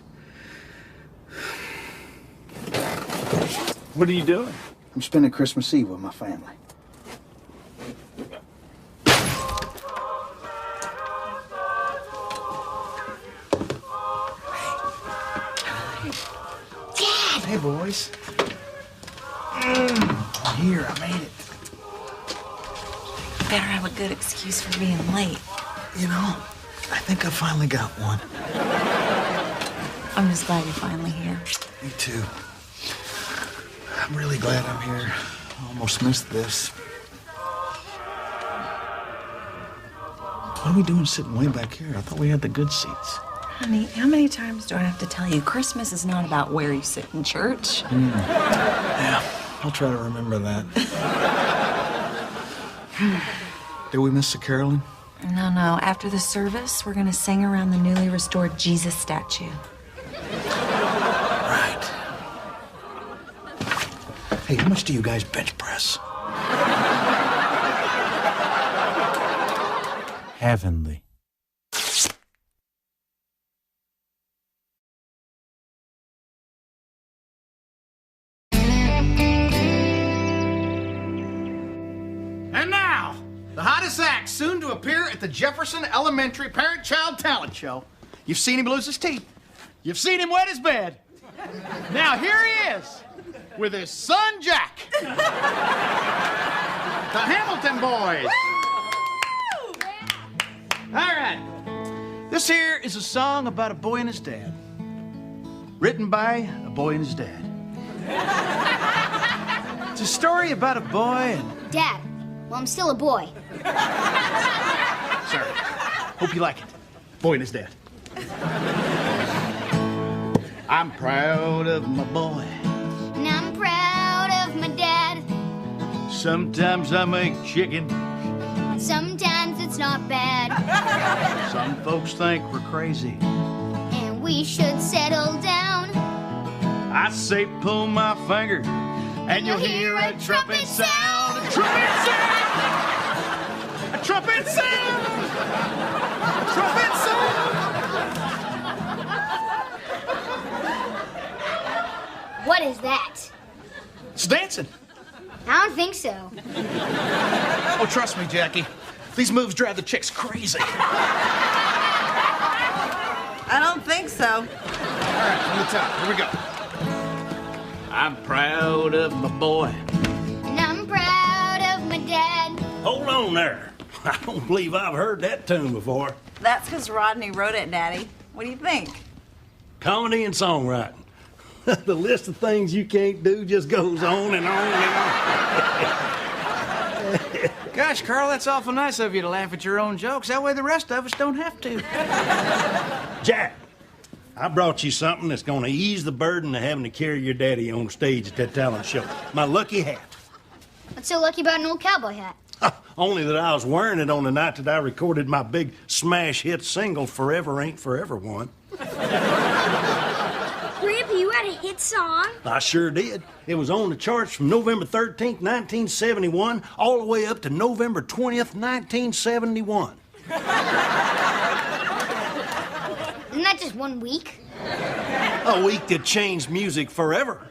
[SPEAKER 6] What are you doing?
[SPEAKER 1] I'm spending Christmas Eve with my family.
[SPEAKER 3] Dad!
[SPEAKER 1] Hey, boys. Here, I made it.
[SPEAKER 2] Better have a good excuse for being late.
[SPEAKER 1] You know, I think I finally got one.
[SPEAKER 2] I'm just glad you're finally here.
[SPEAKER 1] Me too. I'm really glad I'm here. I almost missed this. What are we doing sitting way back here? I thought we had the good seats.
[SPEAKER 2] Honey, how many times do I have to tell you Christmas is not about where you sit in church?
[SPEAKER 1] Yeah, I'll try to remember that. Did we miss the caroling?
[SPEAKER 2] No. After the service, we're gonna sing around the newly restored Jesus statue.
[SPEAKER 1] Right. Hey, how much do you guys bench press?
[SPEAKER 15] Heavenly.
[SPEAKER 1] And now, the hottest act soon to appear at the Jefferson Elementary Parent-Child Talent Show. You've seen him lose his teeth. You've seen him wet his bed. Now here he is, with his son Jack. The Hamilton Boys. All right. This here is a song about a boy and his dad. Written by a boy and his dad. It's a story about a boy and...
[SPEAKER 3] Dad, well, I'm still a boy.
[SPEAKER 1] Sorry. Hope you like it. Boy and his dad. I'm proud of my boy.
[SPEAKER 3] And I'm proud of my dad.
[SPEAKER 9] Sometimes I make chicken.
[SPEAKER 3] Sometimes it's not bad.
[SPEAKER 1] Some folks think we're crazy.
[SPEAKER 3] And we should settle down.
[SPEAKER 9] I say pull my finger, and you'll hear a trumpet sound. A trumpet sound!
[SPEAKER 1] A trumpet sound! A trumpet sound!
[SPEAKER 3] What is that?
[SPEAKER 1] It's dancing.
[SPEAKER 3] I don't think so.
[SPEAKER 1] Oh, trust me, Jackie. These moves drive the chicks crazy.
[SPEAKER 4] I don't think so.
[SPEAKER 1] All right, from the top. Here we go. I'm proud of my boy.
[SPEAKER 3] And I'm proud of my dad.
[SPEAKER 11] Hold on there. I don't believe I've heard that tune before.
[SPEAKER 4] That's because Rodney wrote it, Daddy. What do you think?
[SPEAKER 11] Comedy and songwriting. The list of things you can't do just goes on and on and on.
[SPEAKER 1] Gosh, Carl, that's awful nice of you to laugh at your own jokes. That way the rest of us don't have to.
[SPEAKER 11] Jack, I brought you something that's going to ease the burden of having to carry your daddy on stage at that talent show. My lucky hat.
[SPEAKER 3] What's so lucky about an old cowboy hat?
[SPEAKER 11] Only that I was wearing it on the night that I recorded my big smash hit single, Forever Ain't Forever One.
[SPEAKER 3] Grandpa, you had a hit song?
[SPEAKER 11] I sure did. It was on the charts from November 13th, 1971, all the way up to November 20th, 1971.
[SPEAKER 3] Isn't that just 1 week?
[SPEAKER 11] A week that changed music forever.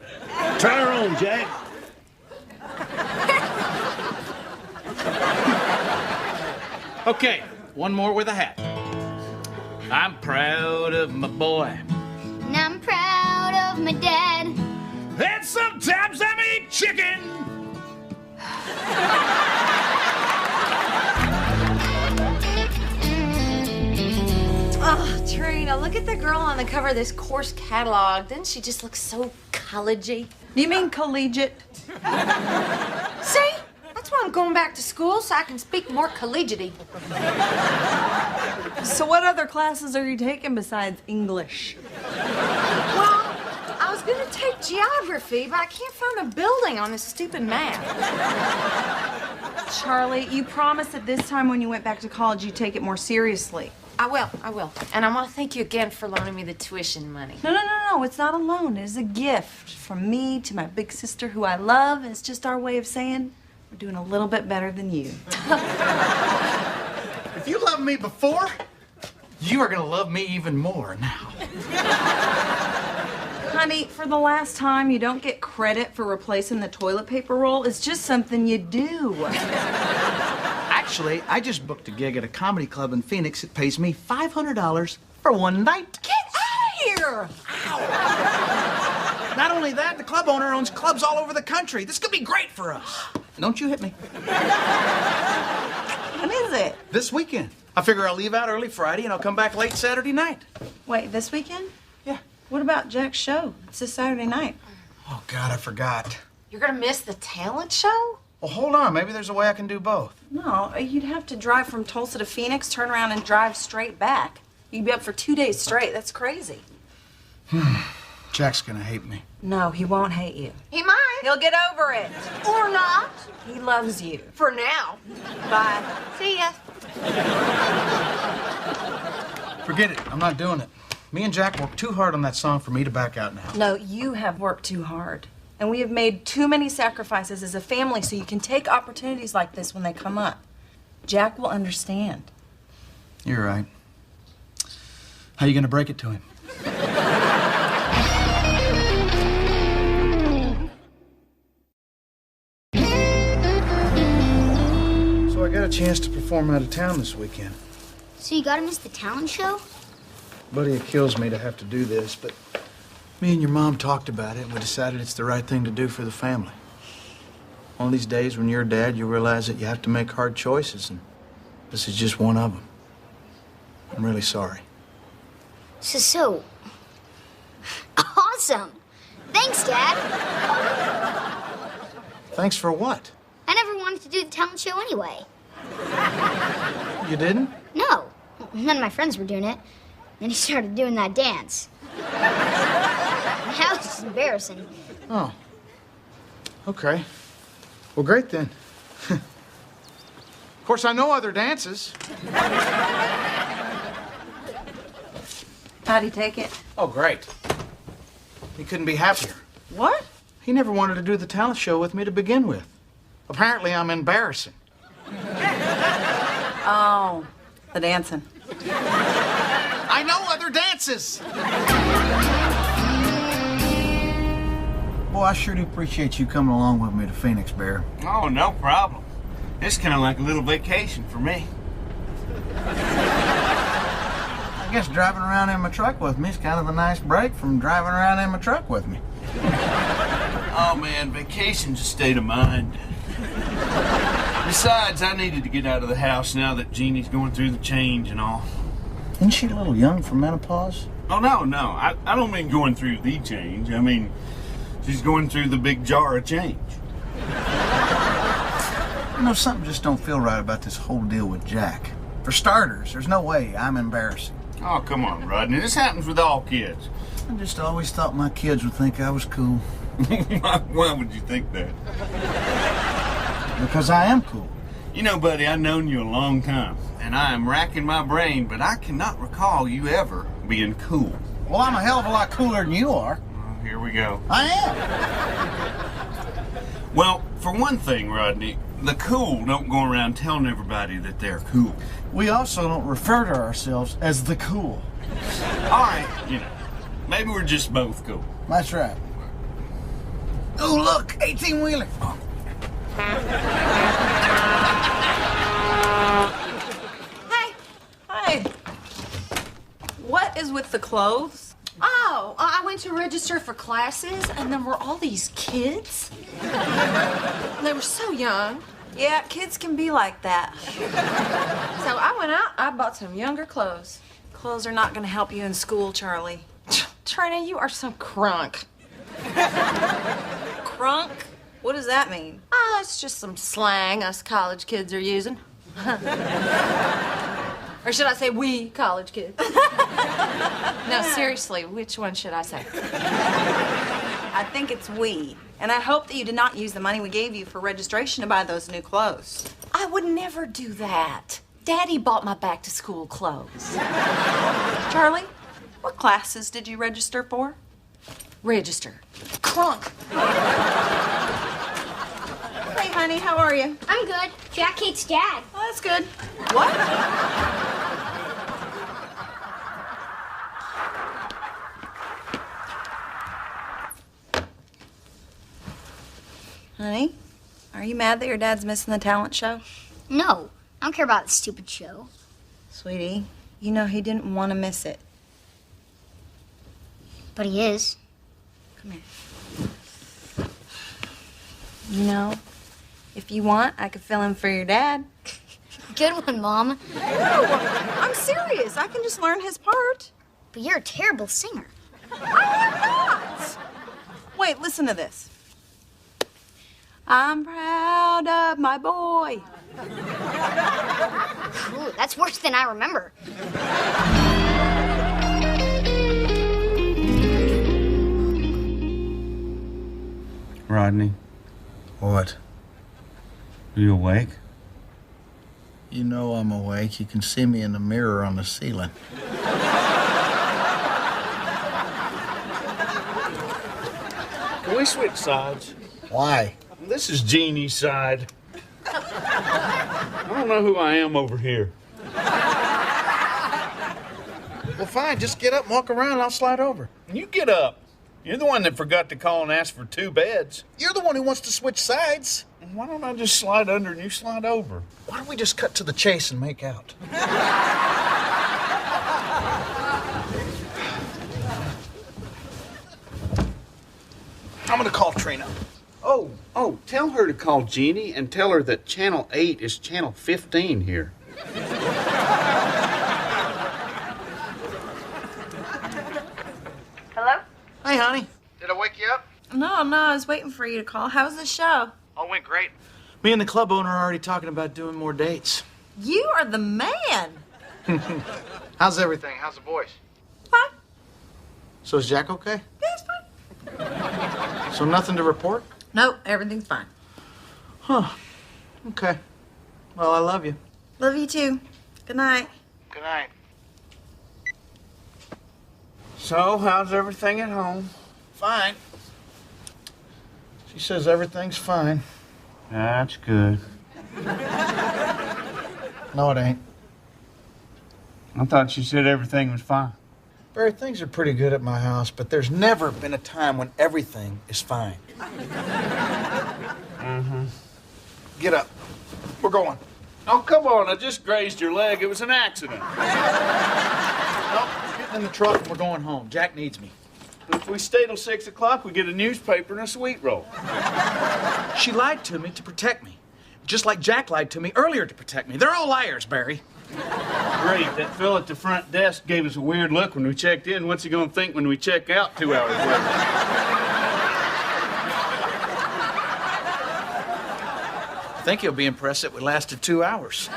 [SPEAKER 11] Try her on, Jack.
[SPEAKER 1] Okay, one more with a hat. I'm proud of my boy.
[SPEAKER 3] And I'm proud of my dad.
[SPEAKER 9] And sometimes I make chicken.
[SPEAKER 8] Oh, Trina, look at the girl on the cover of this course catalog. Doesn't she just look so collegey?
[SPEAKER 4] You mean collegiate?
[SPEAKER 8] See? That's why I'm going back to school, so I can speak more collegiately.
[SPEAKER 4] So what other classes are you taking besides English?
[SPEAKER 8] Well, I was gonna take geography, but I can't find a building on this stupid map.
[SPEAKER 2] Charlie, you promised that this time when you went back to college you'd take it more seriously.
[SPEAKER 8] I will. And I want to thank you again for loaning me the tuition money.
[SPEAKER 2] No, it's not a loan. It is a gift from me to my big sister who I love. It's just our way of saying we're doing a little bit better than you.
[SPEAKER 1] If you loved me before, you are gonna love me even more now.
[SPEAKER 2] Honey, for the last time, you don't get credit for replacing the toilet paper roll. It's just something you do.
[SPEAKER 1] Actually, I just booked a gig at a comedy club in Phoenix. It pays me $500 for one night.
[SPEAKER 2] Get out of here!
[SPEAKER 1] Ow! Not only that, the club owner owns clubs all over the country. This could be great for us. Don't you hit me.
[SPEAKER 2] When is it?
[SPEAKER 1] This weekend. I figure I'll leave out early Friday and I'll come back late Saturday night.
[SPEAKER 2] Wait, this weekend?
[SPEAKER 1] Yeah.
[SPEAKER 2] What about Jack's show? It's this Saturday night.
[SPEAKER 1] Oh, God, I forgot.
[SPEAKER 8] You're gonna miss the talent show?
[SPEAKER 1] Well, hold on. Maybe there's a way I can do both.
[SPEAKER 2] No, you'd have to drive from Tulsa to Phoenix, turn around, and drive straight back. You'd be up for 2 days straight. That's crazy.
[SPEAKER 1] Jack's gonna hate me.
[SPEAKER 2] No, he won't hate you.
[SPEAKER 8] He might.
[SPEAKER 2] He'll get over it.
[SPEAKER 8] Or not.
[SPEAKER 2] He loves you.
[SPEAKER 8] For now.
[SPEAKER 2] Bye.
[SPEAKER 8] See ya.
[SPEAKER 1] Forget it. I'm not doing it. Me and Jack worked too hard on that song for me to back out now.
[SPEAKER 2] No, you have worked too hard. And we have made too many sacrifices as a family so you can take opportunities like this when they come up. Jack will understand.
[SPEAKER 1] You're right. How you gonna break it to him? So I got a chance to perform out of town this weekend.
[SPEAKER 3] So you gotta miss the talent show?
[SPEAKER 1] Buddy, it kills me to have to do this, but me and your mom talked about it and we decided it's the right thing to do for the family. One of these days when you're a dad, you realize that you have to make hard choices, and this is just one of them. I'm really sorry.
[SPEAKER 3] This is so awesome. Thanks, Dad.
[SPEAKER 1] Thanks for what?
[SPEAKER 3] I never wanted to do the talent show anyway.
[SPEAKER 1] You didn't?
[SPEAKER 3] No. None of my friends were doing it. Then he started doing that dance. That was just embarrassing.
[SPEAKER 1] Oh. Okay. Well, great then. Of course, I know other dances.
[SPEAKER 2] How'd he take it?
[SPEAKER 1] Oh, great. He couldn't be happier.
[SPEAKER 2] What?
[SPEAKER 1] He never wanted to do the talent show with me to begin with. Apparently, I'm embarrassing.
[SPEAKER 2] Oh, the dancing.
[SPEAKER 1] I know other dances! Boy, I sure do appreciate you coming along with me to Phoenix, Bear.
[SPEAKER 6] Oh, no problem. It's kind of like a little vacation for me.
[SPEAKER 1] I guess driving around in my truck with me is kind of a nice break from driving around in my truck with me.
[SPEAKER 6] Oh, man, vacation's a state of mind. Besides, I needed to get out of the house now that Jeannie's going through the change and all.
[SPEAKER 1] Isn't she a little young for menopause?
[SPEAKER 6] Oh, no. I don't mean going through the change. I mean, she's going through the big jar of change.
[SPEAKER 1] You know, something just don't feel right about this whole deal with Jack. For starters, there's no way I'm embarrassing.
[SPEAKER 6] Oh, come on, Rodney. This happens with all kids.
[SPEAKER 1] I just always thought my kids would think I was cool.
[SPEAKER 6] Why would you think that?
[SPEAKER 1] Because I am cool.
[SPEAKER 6] You know, buddy, I've known you a long time, and I am racking my brain, but I cannot recall you ever being cool.
[SPEAKER 1] Well, I'm a hell of a lot cooler than you are.
[SPEAKER 6] Oh, here we go.
[SPEAKER 1] I am.
[SPEAKER 6] Well, for one thing, Rodney, the cool don't go around telling everybody that they're cool.
[SPEAKER 1] We also don't refer to ourselves as the cool.
[SPEAKER 6] All right, you know, maybe we're just both cool.
[SPEAKER 1] That's right. Oh, look, 18-wheeler. Oh.
[SPEAKER 2] Hey. What is with the clothes?
[SPEAKER 8] Oh, I went to register for classes, and there were all these kids. They were so young.
[SPEAKER 2] Yeah, kids can be like that.
[SPEAKER 8] So I went out, I bought some younger clothes.
[SPEAKER 2] Clothes are not going to help you in school, Charlie.
[SPEAKER 8] Trina, you are so crunk.
[SPEAKER 2] Crunk? What does that mean?
[SPEAKER 8] Oh, it's just some slang us college kids are using. Or should I say we college kids? No, seriously, which one should I say?
[SPEAKER 2] I think it's we. And I hope that you did not use the money we gave you for registration to buy those new clothes.
[SPEAKER 8] I would never do that. Daddy bought my back-to-school clothes.
[SPEAKER 2] Charlie, what classes did you register for?
[SPEAKER 8] Register. Crunk.
[SPEAKER 2] Hey, honey, how are you?
[SPEAKER 3] I'm good. Jack hates Dad.
[SPEAKER 2] Oh, that's good. What? Honey, are you mad that your dad's missing the talent show?
[SPEAKER 3] No, I don't care about the stupid show.
[SPEAKER 2] Sweetie, you know he didn't want to miss it.
[SPEAKER 3] But he is.
[SPEAKER 2] Come here. You know, if you want, I could fill in for your dad.
[SPEAKER 3] Good one, Mom.
[SPEAKER 2] No, I'm serious. I can just learn his part.
[SPEAKER 3] But you're a terrible singer.
[SPEAKER 2] I'm not. Wait, listen to this. I'm proud of my boy.
[SPEAKER 3] Ooh, that's worse than I remember.
[SPEAKER 9] Rodney,
[SPEAKER 1] What?
[SPEAKER 9] are you awake?
[SPEAKER 1] You know I'm awake. You can see me in the mirror on the ceiling.
[SPEAKER 9] Can we switch sides?
[SPEAKER 1] Why?
[SPEAKER 9] This is Jeannie's side. I don't know who I am over here.
[SPEAKER 1] Well, fine. Just get up and walk around. I'll slide over.
[SPEAKER 9] You get up. You're the one that forgot to call and ask for 2 beds.
[SPEAKER 1] You're the one who wants to switch sides.
[SPEAKER 9] Why don't I just slide under and you slide over?
[SPEAKER 1] Why don't we just cut to the chase and make out? I'm gonna call Trina.
[SPEAKER 9] Oh, tell her to call Jeannie and tell her that Channel 8 is Channel 15 here.
[SPEAKER 2] Hello?
[SPEAKER 1] Hey, honey. Did I wake you up?
[SPEAKER 2] No, I was waiting for you to call. How was the show?
[SPEAKER 1] All went great. Me and the club owner are already talking about doing more dates.
[SPEAKER 2] You are the man.
[SPEAKER 1] How's everything? How's the boys?
[SPEAKER 2] Fine.
[SPEAKER 1] So is Jack okay?
[SPEAKER 2] Yeah, it's fine.
[SPEAKER 1] So nothing to report?
[SPEAKER 2] Nope, everything's fine.
[SPEAKER 1] Huh. Okay. Well, I love you.
[SPEAKER 2] Love you too. Good night.
[SPEAKER 1] Good night.
[SPEAKER 9] So, how's everything at home?
[SPEAKER 1] Fine. She says everything's fine.
[SPEAKER 9] That's good.
[SPEAKER 1] No, it ain't.
[SPEAKER 9] I thought you said everything was fine.
[SPEAKER 1] Barry, things are pretty good at my house, but there's never been a time when everything is fine.
[SPEAKER 9] Mm-hmm.
[SPEAKER 1] Get up. We're going.
[SPEAKER 9] Oh, come on. I just grazed your leg. It was an accident.
[SPEAKER 1] Nope. Getting in the truck and we're going home. Jack needs me.
[SPEAKER 9] If we stay till 6 o'clock, we get a newspaper and a sweet roll.
[SPEAKER 1] She lied to me to protect me. Just like Jack lied to me earlier to protect me. They're all liars, Barry.
[SPEAKER 9] Great. That fella at the front desk gave us a weird look when we checked in. What's he gonna think when we check out 2 hours later?
[SPEAKER 1] I think he'll be impressed that we lasted 2 hours.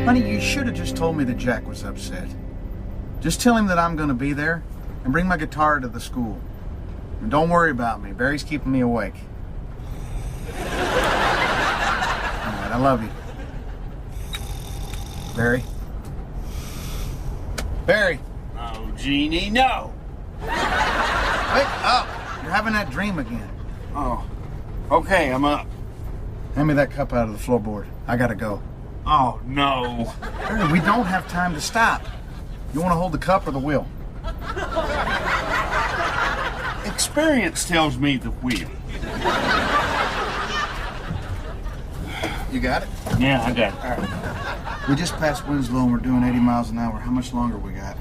[SPEAKER 1] Honey, you should have just told me that Jack was upset. Just tell him that I'm going to be there and bring my guitar to the school. And don't worry about me. Barry's keeping me awake. All right, I love you. Barry? Barry!
[SPEAKER 9] Oh, Jeannie, no!
[SPEAKER 1] Wake up! You're having that dream again.
[SPEAKER 9] Oh, okay, I'm up.
[SPEAKER 1] Hand me that cup out of the floorboard. I gotta go.
[SPEAKER 9] Oh, no.
[SPEAKER 1] Barry, we don't have time to stop. You want to hold the cup or the wheel?
[SPEAKER 9] Experience tells me the wheel.
[SPEAKER 1] You got it?
[SPEAKER 9] Yeah, I got it.
[SPEAKER 1] All right. We just passed Winslow and we're doing 80 miles an hour. How much longer we got?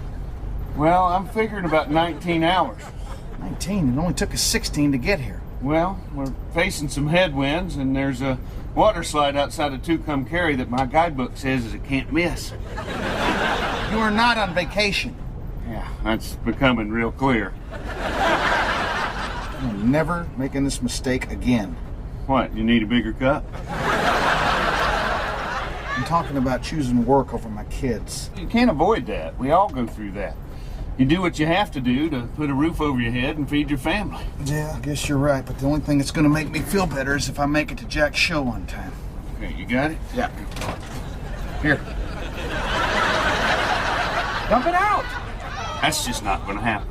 [SPEAKER 9] Well, I'm figuring about 19 hours.
[SPEAKER 1] 19? It only took us 16 to get here.
[SPEAKER 9] Well, we're facing some headwinds, and there's a water slide outside of Tucumcari that my guidebook says is a can't miss.
[SPEAKER 1] You are not on vacation.
[SPEAKER 9] Yeah, that's becoming real clear.
[SPEAKER 1] I'm never making this mistake again.
[SPEAKER 6] What, you need a bigger cup?
[SPEAKER 1] I'm talking about choosing work over my kids.
[SPEAKER 6] You can't avoid that. We all go through that. You do what you have to do to put a roof over your head and feed your family.
[SPEAKER 1] Yeah, I guess you're right, but the only thing that's gonna make me feel better is if I make it to Jack's show on time.
[SPEAKER 6] Okay, you got it?
[SPEAKER 1] Yeah. Here. Dump it out!
[SPEAKER 6] That's just not gonna happen.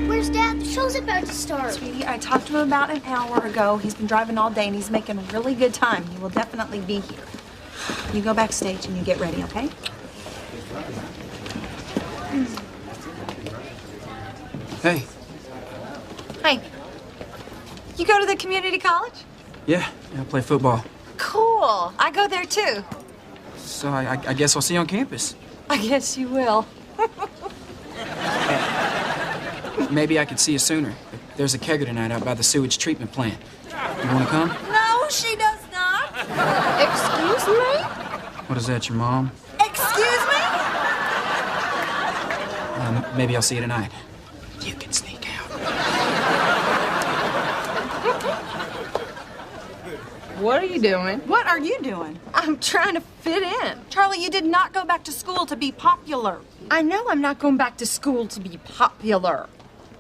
[SPEAKER 3] Where's Dad? The show's about to start.
[SPEAKER 2] Sweetie, I talked to him about an hour ago. He's been driving all day and he's making a really good time. He will definitely be here. You go backstage and you get ready, okay?
[SPEAKER 12] Hey.
[SPEAKER 8] Hey, you go to the community college?
[SPEAKER 12] Yeah, I play football.
[SPEAKER 8] Cool. I go there too.
[SPEAKER 12] So I guess I'll see you on campus.
[SPEAKER 8] I guess you will.
[SPEAKER 12] Maybe I could see you sooner. There's a kegger tonight out by the sewage treatment plant. You want to come?
[SPEAKER 8] No, she does not. Excuse me?
[SPEAKER 12] What is that, your mom?
[SPEAKER 8] Excuse me?
[SPEAKER 12] Maybe I'll see you tonight. You can sneak out.
[SPEAKER 8] What are you doing?
[SPEAKER 2] What are you doing?
[SPEAKER 8] I'm trying to fit in.
[SPEAKER 2] Charlie, you did not go back to school to be popular.
[SPEAKER 8] I know I'm not going back to school to be popular.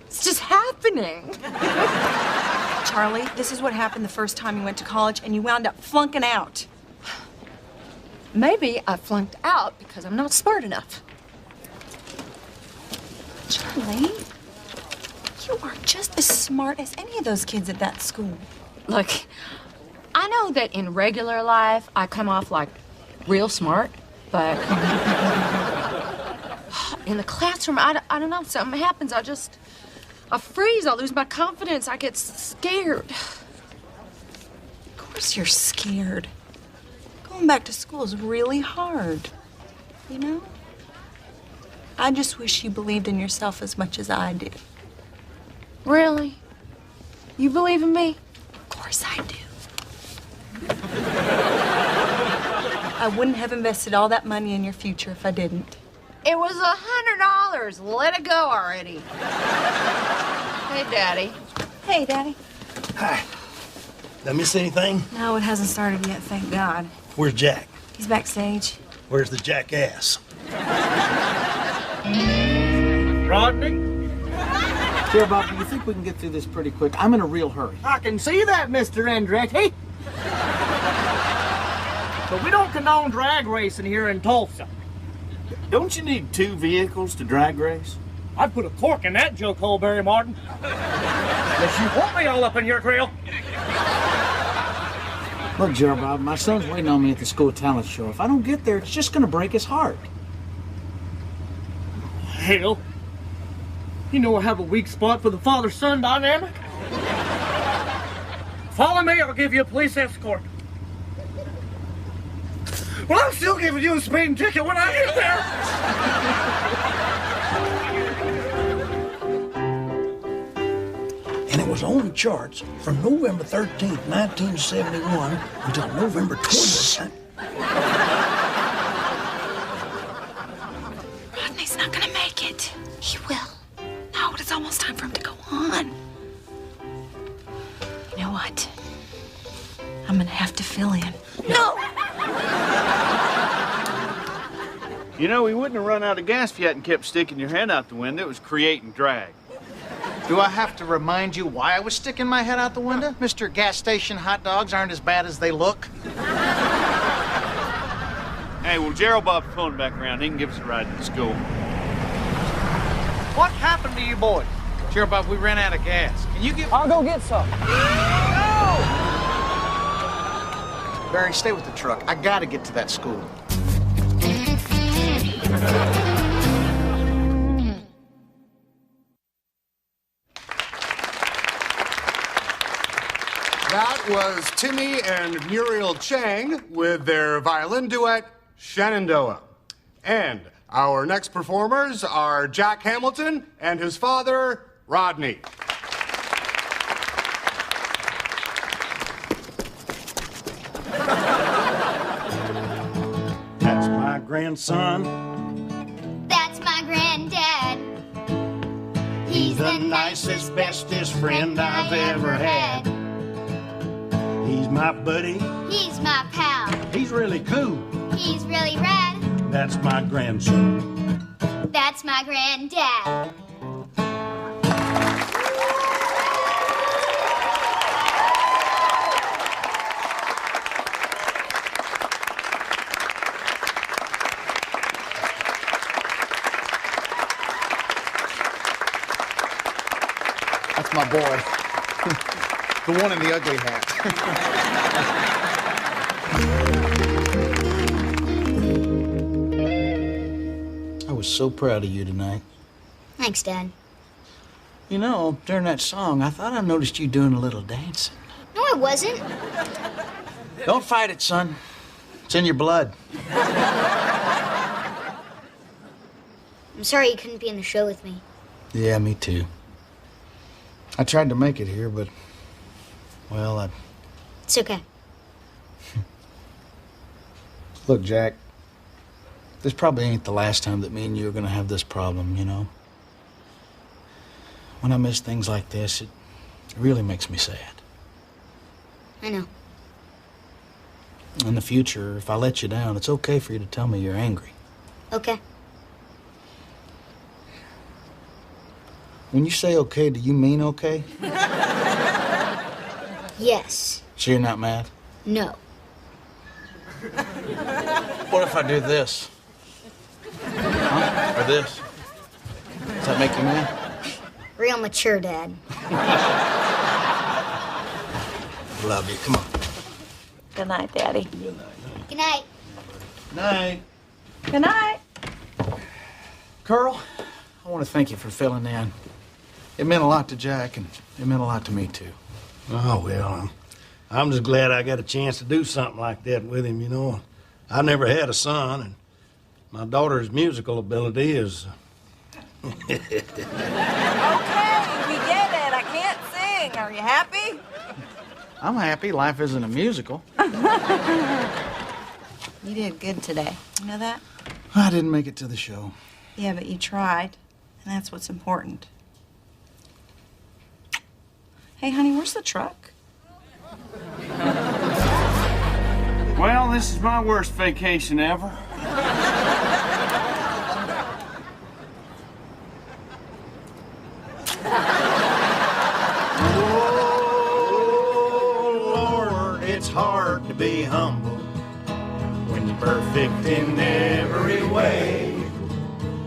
[SPEAKER 8] It's just happening.
[SPEAKER 2] Charlie, this is what happened the first time you went to college and you wound up flunking out.
[SPEAKER 8] Maybe I flunked out because I'm not smart enough.
[SPEAKER 2] Charlie, you are just as smart as any of those kids at that school.
[SPEAKER 8] Look, I know that in regular life I come off like real smart, but in the classroom, I don't know, something happens. I freeze, I lose my confidence, I get scared.
[SPEAKER 2] Of course you're scared. Going back to school is really hard, you know? I just wish you believed in yourself as much as I do.
[SPEAKER 8] Really? You believe in me?
[SPEAKER 2] Of course I do. I wouldn't have invested all that money in your future if I didn't.
[SPEAKER 8] It was $100. Let it go already. Hey, Daddy.
[SPEAKER 2] Hey, Daddy.
[SPEAKER 11] Hi. Did I miss anything?
[SPEAKER 2] No, it hasn't started yet, thank God.
[SPEAKER 11] Where's Jack?
[SPEAKER 2] He's backstage.
[SPEAKER 11] Where's the jackass?
[SPEAKER 1] Rodney? Here, Bob, do you think we can get through this pretty quick? I'm in a real hurry.
[SPEAKER 14] I can see that, Mr. Andretti. But we don't condone drag racing here in Tulsa.
[SPEAKER 6] Don't you need 2 vehicles to drag race?
[SPEAKER 14] I'd put a cork in that joke hole, Barry Martin. Unless you want me all up in your grill.
[SPEAKER 1] Look, Gerald Bob, my son's waiting on me at the school talent show. If I don't get there, it's just gonna break his heart.
[SPEAKER 14] Hell, you know I have a weak spot for the father-son dynamic. Follow me, I'll give you a police escort. Well, I'm still giving you a speeding ticket when I get there.
[SPEAKER 11] And it was on the charts from November 13th, 1971 until November 20th.
[SPEAKER 2] Rodney's not gonna make it. He will. No, it's almost time for him to go on. You know what? I'm gonna have to fill in. No!
[SPEAKER 6] You know, we wouldn't have run out of gas if you hadn't kept sticking your head out the window. It was creating drag.
[SPEAKER 1] Do I have to remind you why I was sticking my head out the window? Mr. Gas Station hot dogs aren't as bad as they look.
[SPEAKER 6] Hey, well, Gerald Bob's pulling back around. He can give us a ride to school.
[SPEAKER 14] What happened to you boys?
[SPEAKER 1] Gerald Bob, we ran out of gas. Can you give...
[SPEAKER 14] I'll go get some.
[SPEAKER 1] Barry, stay with the truck. I gotta get to that school.
[SPEAKER 18] That was Timmy and Muriel Chang with their violin duet, Shenandoah. And our next performers are Jack Hamilton and his father, Rodney.
[SPEAKER 11] That's my grandson.
[SPEAKER 3] That's my granddad. He's
[SPEAKER 11] the nicest, bestest friend I've ever had. He's my buddy.
[SPEAKER 3] He's my pal.
[SPEAKER 11] He's really cool.
[SPEAKER 3] He's really rad.
[SPEAKER 11] That's my grandson.
[SPEAKER 3] That's my granddad.
[SPEAKER 1] That's my boy. The one in the ugly hat. I was so proud of you tonight.
[SPEAKER 3] Thanks, Dad.
[SPEAKER 1] You know, during that song, I thought I noticed you doing a little dancing.
[SPEAKER 3] No, I wasn't.
[SPEAKER 1] Don't fight it, son. It's in your blood.
[SPEAKER 3] I'm sorry you couldn't be in the show with me.
[SPEAKER 1] Yeah, me too. I tried to make it here, but, well,
[SPEAKER 3] It's okay.
[SPEAKER 1] Look, Jack, this probably ain't the last time that me and you are gonna have this problem, you know? When I miss things like this, it really makes me sad.
[SPEAKER 3] I know.
[SPEAKER 1] In the future, if I let you down, it's okay for you to tell me you're angry.
[SPEAKER 3] Okay.
[SPEAKER 1] When you say okay, do you mean okay?
[SPEAKER 3] Yes.
[SPEAKER 1] So you're not mad?
[SPEAKER 3] No.
[SPEAKER 1] What if I do this? Huh? Or this? Does that make you mad?
[SPEAKER 3] Real mature, Dad.
[SPEAKER 1] Love you. Come on.
[SPEAKER 2] Good night, Daddy.
[SPEAKER 3] Good night.
[SPEAKER 1] Night.
[SPEAKER 2] Good night.
[SPEAKER 1] Carl, I want to thank you for filling in. It meant a lot to Jack, and it meant a lot to me, too.
[SPEAKER 11] Oh, well, I'm just glad I got a chance to do something like that with him, you know. I never had a son, and my daughter's musical ability is...
[SPEAKER 4] Okay, we get it. I can't sing. Are you happy?
[SPEAKER 1] I'm happy life isn't a musical.
[SPEAKER 2] You did good today. You know that?
[SPEAKER 1] I didn't make it to the show.
[SPEAKER 2] Yeah, but you tried, and that's what's important. Hey, honey, where's the truck?
[SPEAKER 9] Well, this is my worst vacation ever.
[SPEAKER 11] It's hard to be humble when you're perfect in every way.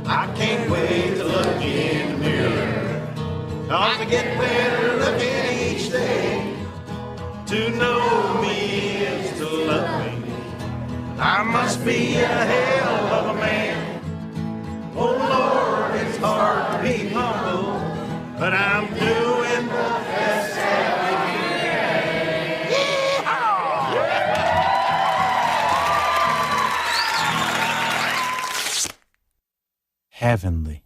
[SPEAKER 11] I can't wait to look in the mirror, 'cause I get better looking each day. To know me is to love me. I must be a hell of a man. Oh Lord, it's hard to be humble, but I'm doing the best I can.
[SPEAKER 15] Heavenly.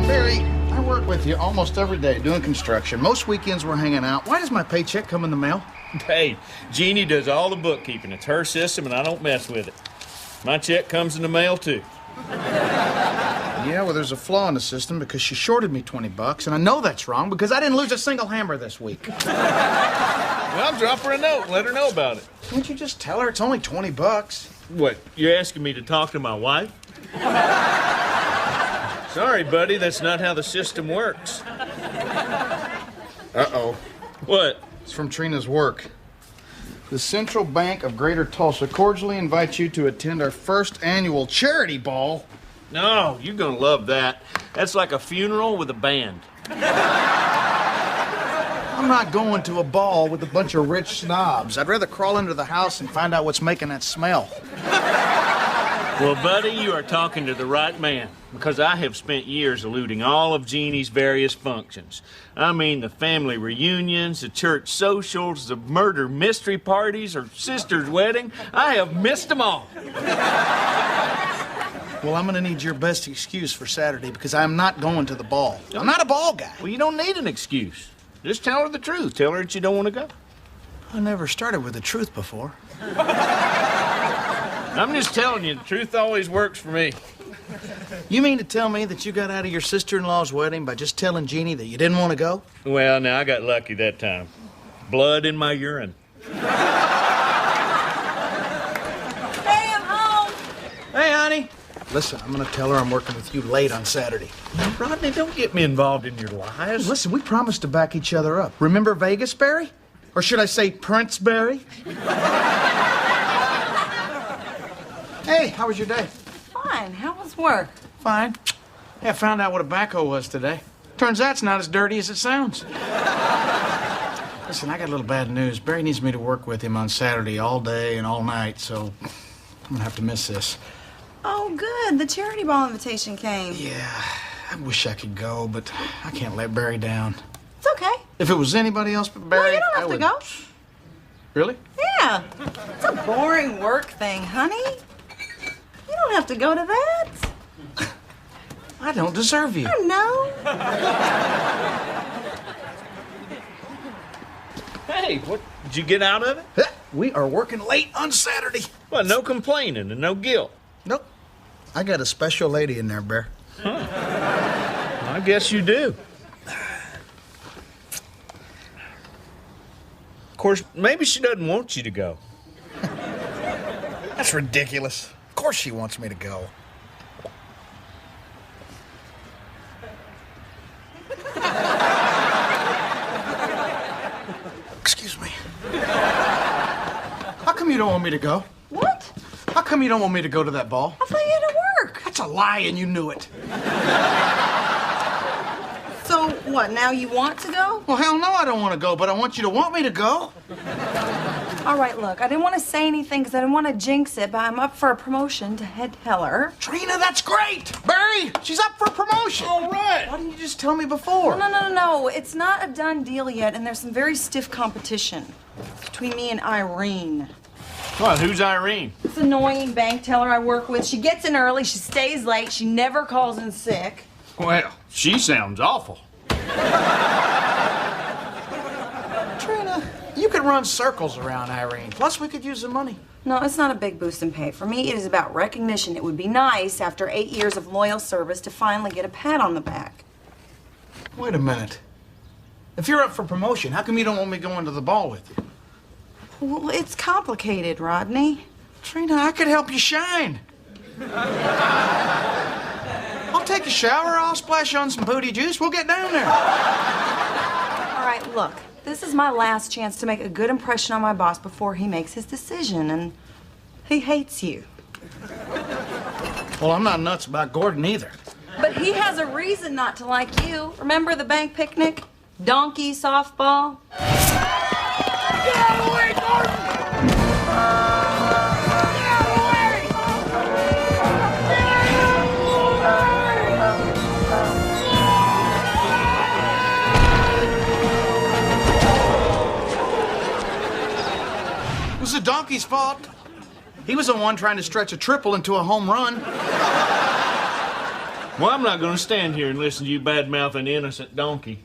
[SPEAKER 1] Barry, I work with you almost every day doing construction. Most weekends we're hanging out. Why does my paycheck come in the mail?
[SPEAKER 9] Hey, Jeannie does all the bookkeeping. It's her system, and I don't mess with it. My check comes in the mail, too.
[SPEAKER 1] Yeah, well, there's a flaw in the system because she shorted me $20, and I know that's wrong because I didn't lose a single hammer this week.
[SPEAKER 9] Well, drop her a note and let her know about it.
[SPEAKER 1] Can't you just tell her it's only $20?
[SPEAKER 9] What, you're asking me to talk to my wife? Sorry, buddy, that's not how the system works.
[SPEAKER 1] Uh-oh.
[SPEAKER 9] What?
[SPEAKER 1] It's from Trina's work. The Central Bank of Greater Tulsa cordially invites you to attend our first annual charity ball.
[SPEAKER 9] No, you're gonna love that. That's like a funeral with a band.
[SPEAKER 1] I'm not going to a ball with a bunch of rich snobs. I'd rather crawl into the house and find out what's making that smell.
[SPEAKER 9] Well, buddy, you are talking to the right man, because I have spent years eluding all of Jeannie's various functions. I mean, the family reunions, the church socials, the murder mystery parties, her sister's wedding. I have missed them all.
[SPEAKER 1] Well, I'm going to need your best excuse for Saturday because I'm not going to the ball. I'm not a ball guy.
[SPEAKER 9] Well, you don't need an excuse. Just tell her the truth. Tell her that you don't want to go.
[SPEAKER 1] I never started with the truth before.
[SPEAKER 9] I'm just telling you, the truth always works for me.
[SPEAKER 1] You mean to tell me that you got out of your sister-in-law's wedding by just telling Jeannie that you didn't want to go?
[SPEAKER 9] Well, now, I got lucky that time. Blood in my urine.
[SPEAKER 4] Hey, I'm home.
[SPEAKER 1] Hey, honey. Listen, I'm going to tell her I'm working with you late on Saturday.
[SPEAKER 9] Now, Rodney, don't get me involved in your lies.
[SPEAKER 1] Listen, we promised to back each other up. Remember Vegas, Barry? Or should I say Prince Barry? Hey, how was your day?
[SPEAKER 2] Fine. How was work?
[SPEAKER 1] Fine. Yeah, I found out what a backhoe was today. Turns out it's not as dirty as it sounds. Listen, I got a little bad news. Barry needs me to work with him on Saturday all day and all night, so I'm gonna have to miss this.
[SPEAKER 2] Oh, good. The charity ball invitation came.
[SPEAKER 1] Yeah, I wish I could go, but I can't let Barry down.
[SPEAKER 2] It's okay.
[SPEAKER 1] If it was anybody else but Barry,
[SPEAKER 2] No, you don't have
[SPEAKER 1] I would...
[SPEAKER 2] to go.
[SPEAKER 1] Really?
[SPEAKER 2] Yeah. It's a boring work thing, honey. You don't have to go to that.
[SPEAKER 1] I don't deserve you.
[SPEAKER 2] I know.
[SPEAKER 9] Hey, what did you get out of it?
[SPEAKER 1] We are working late on Saturday.
[SPEAKER 9] Well, no complaining and no guilt.
[SPEAKER 1] Nope. I got a special lady in there, Bear.
[SPEAKER 9] Huh. I guess you do. Of course, maybe she doesn't want you to go.
[SPEAKER 1] That's ridiculous. Of course she wants me to go. Excuse me. How come you don't want me to go?
[SPEAKER 2] What?
[SPEAKER 1] How come you don't want me to go to that ball?
[SPEAKER 2] I thought you had to work.
[SPEAKER 1] That's a lie, and you knew it.
[SPEAKER 2] So, what, now you want to go?
[SPEAKER 1] Well, hell no, I don't want to go, but I want you to want me to go.
[SPEAKER 2] All right, look, I didn't want to say anything because I didn't want to jinx it, but I'm up for a promotion to head teller.
[SPEAKER 1] Trina, that's great! Barry, she's up for a promotion.
[SPEAKER 9] All right.
[SPEAKER 1] Why didn't you just tell me before?
[SPEAKER 2] No. It's not a done deal yet, and there's some very stiff competition between me and Irene.
[SPEAKER 9] Well, who's Irene?
[SPEAKER 2] This annoying bank teller I work with. She gets in early, she stays late, she never calls in sick.
[SPEAKER 9] Well, she sounds awful.
[SPEAKER 1] Trina, you could run circles around Irene. Plus, we could use the money.
[SPEAKER 2] No, it's not a big boost in pay. For me, it is about recognition. It would be nice, after 8 years of loyal service, to finally get a pat on the back.
[SPEAKER 1] Wait a minute. If you're up for promotion, how come you don't want me going to the ball with you?
[SPEAKER 2] Well, it's complicated, Rodney.
[SPEAKER 1] Trina, I could help you shine. I'll take a shower, I'll splash on some booty juice, we'll get down there.
[SPEAKER 2] All right, look. This is my last chance to make a good impression on my boss before he makes his decision, and he hates you.
[SPEAKER 1] Well, I'm not nuts about Gordon either.
[SPEAKER 2] But he has a reason not to like you. Remember the bank picnic? Donkey softball?
[SPEAKER 10] Get out of the way, Gordon!
[SPEAKER 1] It was the donkey's fault. He was the one trying to stretch a triple into a home run.
[SPEAKER 9] Well, I'm not going to stand here and listen to you bad-mouth an innocent donkey.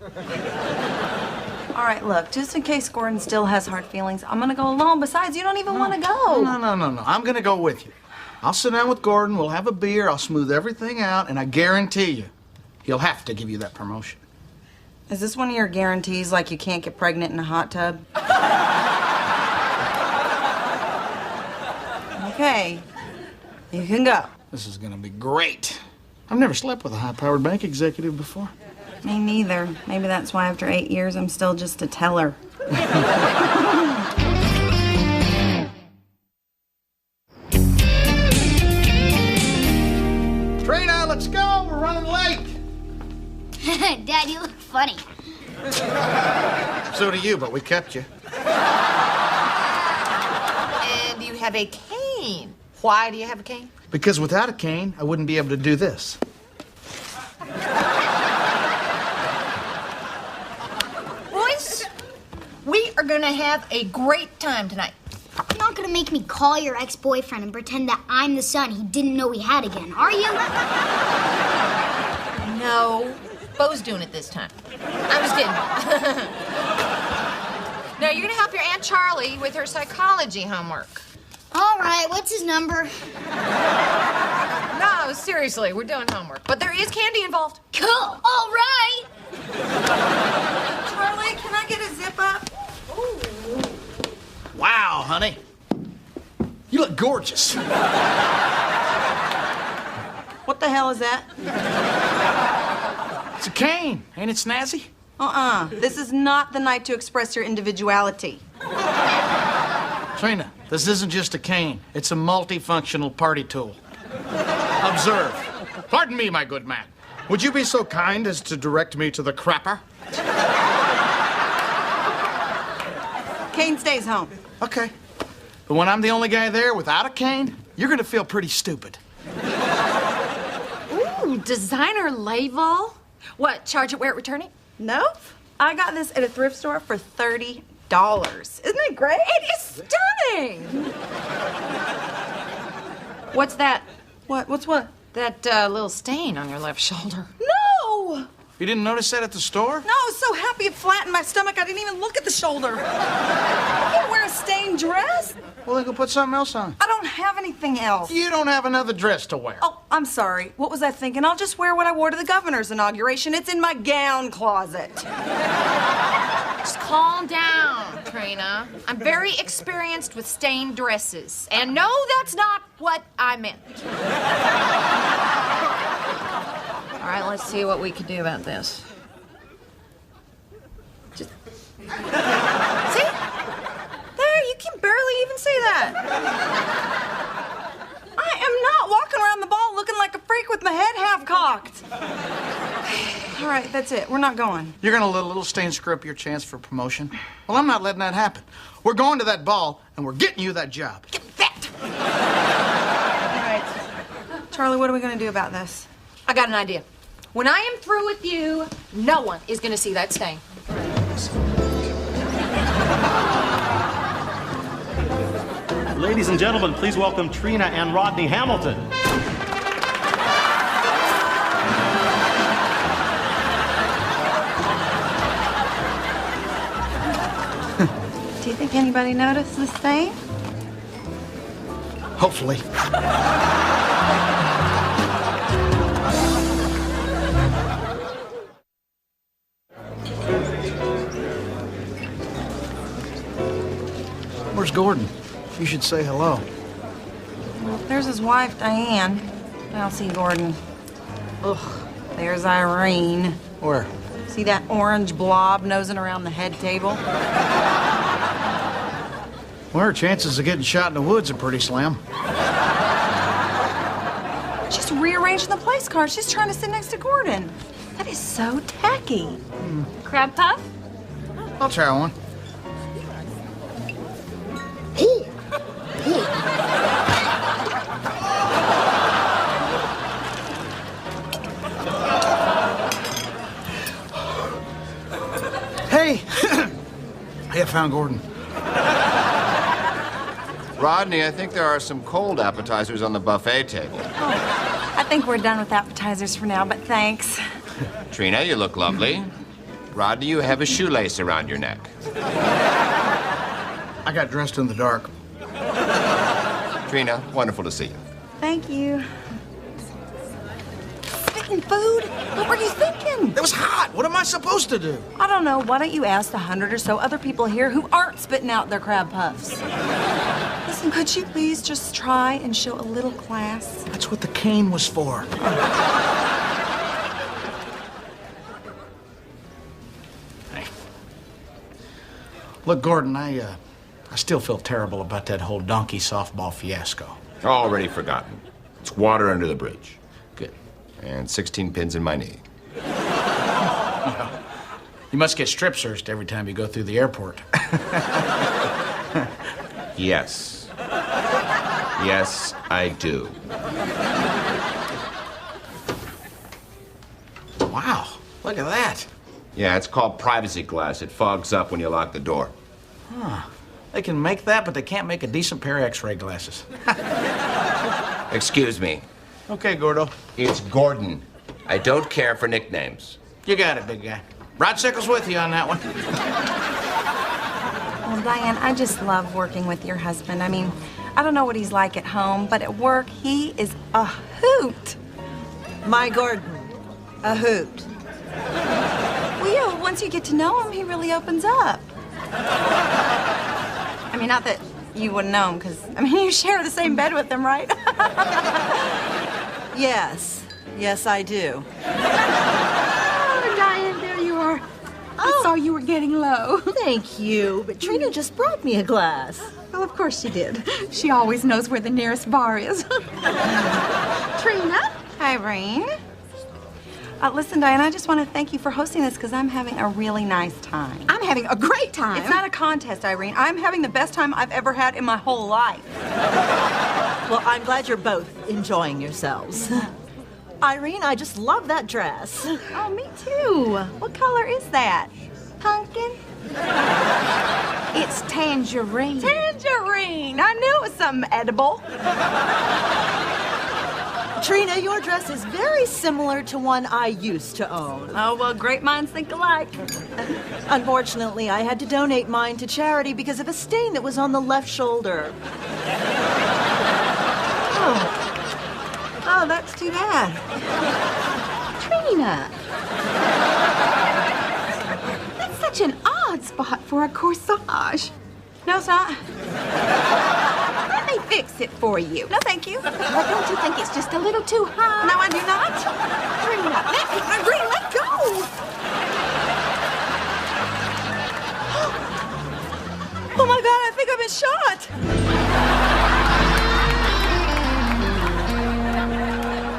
[SPEAKER 2] All right, look, just in case Gordon still has hard feelings, I'm gonna go alone. Besides, you don't even want to go.
[SPEAKER 1] No. I'm gonna go with you. I'll sit down with Gordon, we'll have a beer, I'll smooth everything out, and I guarantee you, he'll have to give you that promotion.
[SPEAKER 2] Is this one of your guarantees, like you can't get pregnant in a hot tub? Okay, you can go.
[SPEAKER 1] This is gonna be great. I've never slept with a high-powered bank executive before.
[SPEAKER 2] Me neither. Maybe that's why after 8 years, I'm still just a teller.
[SPEAKER 1] Trina, let's go. We're running late.
[SPEAKER 3] Dad, you look funny.
[SPEAKER 1] So do you, but we kept you.
[SPEAKER 16] And you have a cane. Why do you have a cane?
[SPEAKER 1] Because without a cane, I wouldn't be able to do this.
[SPEAKER 16] Boys, we are going to have a great time tonight.
[SPEAKER 3] You're not gonna make me call your ex-boyfriend and pretend that I'm the son he didn't know he had again, are you?
[SPEAKER 16] No, Bo's doing it this time. I'm just kidding. No, you're gonna help your Aunt Charlie with her psychology homework.
[SPEAKER 3] All right, what's his number?
[SPEAKER 22] No, seriously, we're doing homework. But there is candy involved.
[SPEAKER 3] Cool. All right.
[SPEAKER 2] Charlie, can I get a zip up?
[SPEAKER 1] Wow, honey. You look gorgeous.
[SPEAKER 2] What the hell is that?
[SPEAKER 1] It's a cane. Ain't it snazzy?
[SPEAKER 2] This is not the night to express your individuality.
[SPEAKER 1] Trina, this isn't just a cane. It's a multifunctional party tool. Observe. Pardon me, my good man. Would you be so kind as to direct me to the crapper?
[SPEAKER 2] Cane stays home.
[SPEAKER 1] Okay. But when I'm the only guy there without a cane, you're gonna feel pretty stupid.
[SPEAKER 22] Ooh, designer label. What, charge it where it returning?
[SPEAKER 2] Nope. I got this at a thrift store for $30. Isn't it great?
[SPEAKER 22] It is stunning. What's that?
[SPEAKER 2] What's what?
[SPEAKER 22] That little stain on your left shoulder.
[SPEAKER 2] No!
[SPEAKER 1] You didn't notice that at the store?
[SPEAKER 2] No, I was so happy it flattened my stomach, I didn't even look at the shoulder. I can't wear a stained dress.
[SPEAKER 1] Well, then go put something else on.
[SPEAKER 2] I don't have anything else.
[SPEAKER 1] You don't have another dress to wear.
[SPEAKER 2] Oh, I'm sorry. What was I thinking? I'll just wear what I wore to the governor's inauguration. It's in my gown closet.
[SPEAKER 22] Just calm down, Trina. I'm very experienced with stained dresses. And no, that's not what I meant. All right, let's see what we can do about this. Just... See? There, you can barely even see that.
[SPEAKER 2] I am not walking around the ball looking like a freak with my head half cocked. All right, that's it. We're not going.
[SPEAKER 1] You're gonna let a little stain screw up your chance for promotion? Well, I'm not letting that happen. We're going to that ball, and we're getting you that job.
[SPEAKER 2] Get that! All right. Charlie, what are we gonna do about this?
[SPEAKER 22] I got an idea. When I am through with you, no one is gonna see that stain.
[SPEAKER 19] Ladies and gentlemen, please welcome Trina and Rodney Hamilton.
[SPEAKER 2] Do you think anybody noticed this stain?
[SPEAKER 1] Hopefully. Where's Gordon? You should say hello.
[SPEAKER 2] Well, there's his wife, Diane. I don't see Gordon. Ugh, there's Irene.
[SPEAKER 1] Where?
[SPEAKER 2] See that orange blob nosing around the head table?
[SPEAKER 1] Well, her chances of getting shot in the woods are pretty slim.
[SPEAKER 2] She's rearranging the place cards. She's trying to sit next to Gordon. That is so tacky.
[SPEAKER 22] Crab puff?
[SPEAKER 1] I'll try one. Hey! Hey, I found Gordon.
[SPEAKER 20] Rodney, I think there are some cold appetizers on the buffet table.
[SPEAKER 2] Oh, I think we're done with appetizers for now, but thanks.
[SPEAKER 20] Trina, you look lovely. Rodney, you have a shoelace around your neck.
[SPEAKER 1] I got dressed in the dark.
[SPEAKER 20] Trina, wonderful to see you.
[SPEAKER 2] Thank you. Spitting food? What were you thinking?
[SPEAKER 1] It was hot. What am I supposed to do?
[SPEAKER 2] I don't know. Why don't you ask the 100 or so other people here who aren't spitting out their crab puffs? Listen, could you please just try and show a little class?
[SPEAKER 1] That's what the cane was for. Hey. Look, Gordon, I still feel terrible about that whole donkey softball fiasco.
[SPEAKER 20] Already forgotten. It's water under the bridge.
[SPEAKER 1] Good.
[SPEAKER 20] And 16 pins in my knee.
[SPEAKER 1] Well, you must get strip searched every time you go through the airport.
[SPEAKER 20] Yes. Yes, I do.
[SPEAKER 1] Wow, look at that.
[SPEAKER 20] Yeah, it's called privacy glass. It fogs up when you lock the door.
[SPEAKER 1] Huh. They can make that, but they can't make a decent pair of X-ray glasses.
[SPEAKER 20] Excuse me.
[SPEAKER 1] Okay, Gordo.
[SPEAKER 20] It's Gordon. I don't care for nicknames.
[SPEAKER 1] You got it, big guy. Rod Sickles with you on that one.
[SPEAKER 2] Well, Diane, I just love working with your husband. I mean, I don't know what he's like at home, but at work, he is a hoot.
[SPEAKER 13] My Gordon, a hoot.
[SPEAKER 2] Well, yeah, once you get to know him, he really opens up. I mean, not that you wouldn't know him, because, I mean, you share the same bed with him, right?
[SPEAKER 13] Yes. Yes, I do.
[SPEAKER 16] Oh, Diane, there you are. I saw you were getting low.
[SPEAKER 13] Thank you, but Trina just brought me a glass.
[SPEAKER 16] Well, of course she did. She always knows where the nearest bar is. Trina?
[SPEAKER 2] Irene? Listen, Diane, I just want to thank you for hosting this because I'm having a really nice time.
[SPEAKER 16] I'm having a great time.
[SPEAKER 2] It's not a contest, Irene. I'm having the best time I've ever had in my whole life.
[SPEAKER 13] Well, I'm glad you're both enjoying yourselves. Irene, I just love that dress.
[SPEAKER 2] Oh, me too. What color is that? Pumpkin?
[SPEAKER 16] It's tangerine.
[SPEAKER 2] Tangerine! I knew it was something edible.
[SPEAKER 13] Trina, your dress is very similar to one I used to own.
[SPEAKER 2] Oh, well, great minds think alike.
[SPEAKER 13] Unfortunately, I had to donate mine to charity because of a stain that was on the left shoulder.
[SPEAKER 2] Oh, that's too bad.
[SPEAKER 16] Trina. That's such an odd spot for a corsage.
[SPEAKER 2] No, it's not.
[SPEAKER 16] Let me fix it for you.
[SPEAKER 2] No, thank you.
[SPEAKER 16] Well, don't you think it's just a little too high?
[SPEAKER 2] No, I do not.
[SPEAKER 16] Trina,
[SPEAKER 2] Irene, let go. Oh, my God, I think I've been shot.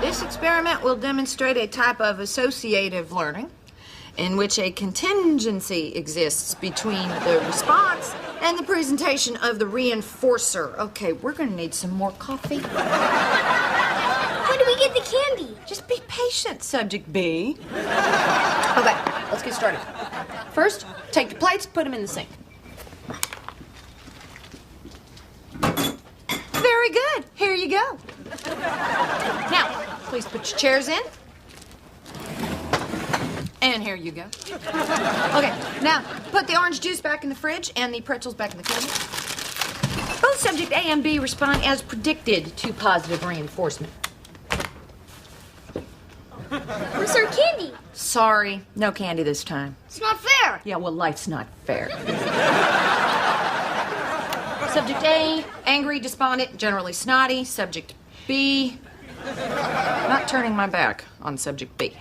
[SPEAKER 22] This experiment will demonstrate a type of associative learning in which a contingency exists between the response and the presentation of the reinforcer. Okay, we're gonna need some more coffee.
[SPEAKER 3] When do we get the candy?
[SPEAKER 22] Just be patient, subject B. Okay, let's get started. First, take the plates, put them in the sink. Very good. Here you go. Now, please put your chairs in. And here you go. Okay, now put the orange juice back in the fridge and the pretzels back in the cabinet. Both subject A and B respond as predicted to positive reinforcement.
[SPEAKER 3] Where's our candy?
[SPEAKER 22] Sorry, no candy this time.
[SPEAKER 3] It's not fair.
[SPEAKER 22] Yeah, well, life's not fair. Subject A, angry, despondent, generally snotty. Subject B, not turning my back on subject B.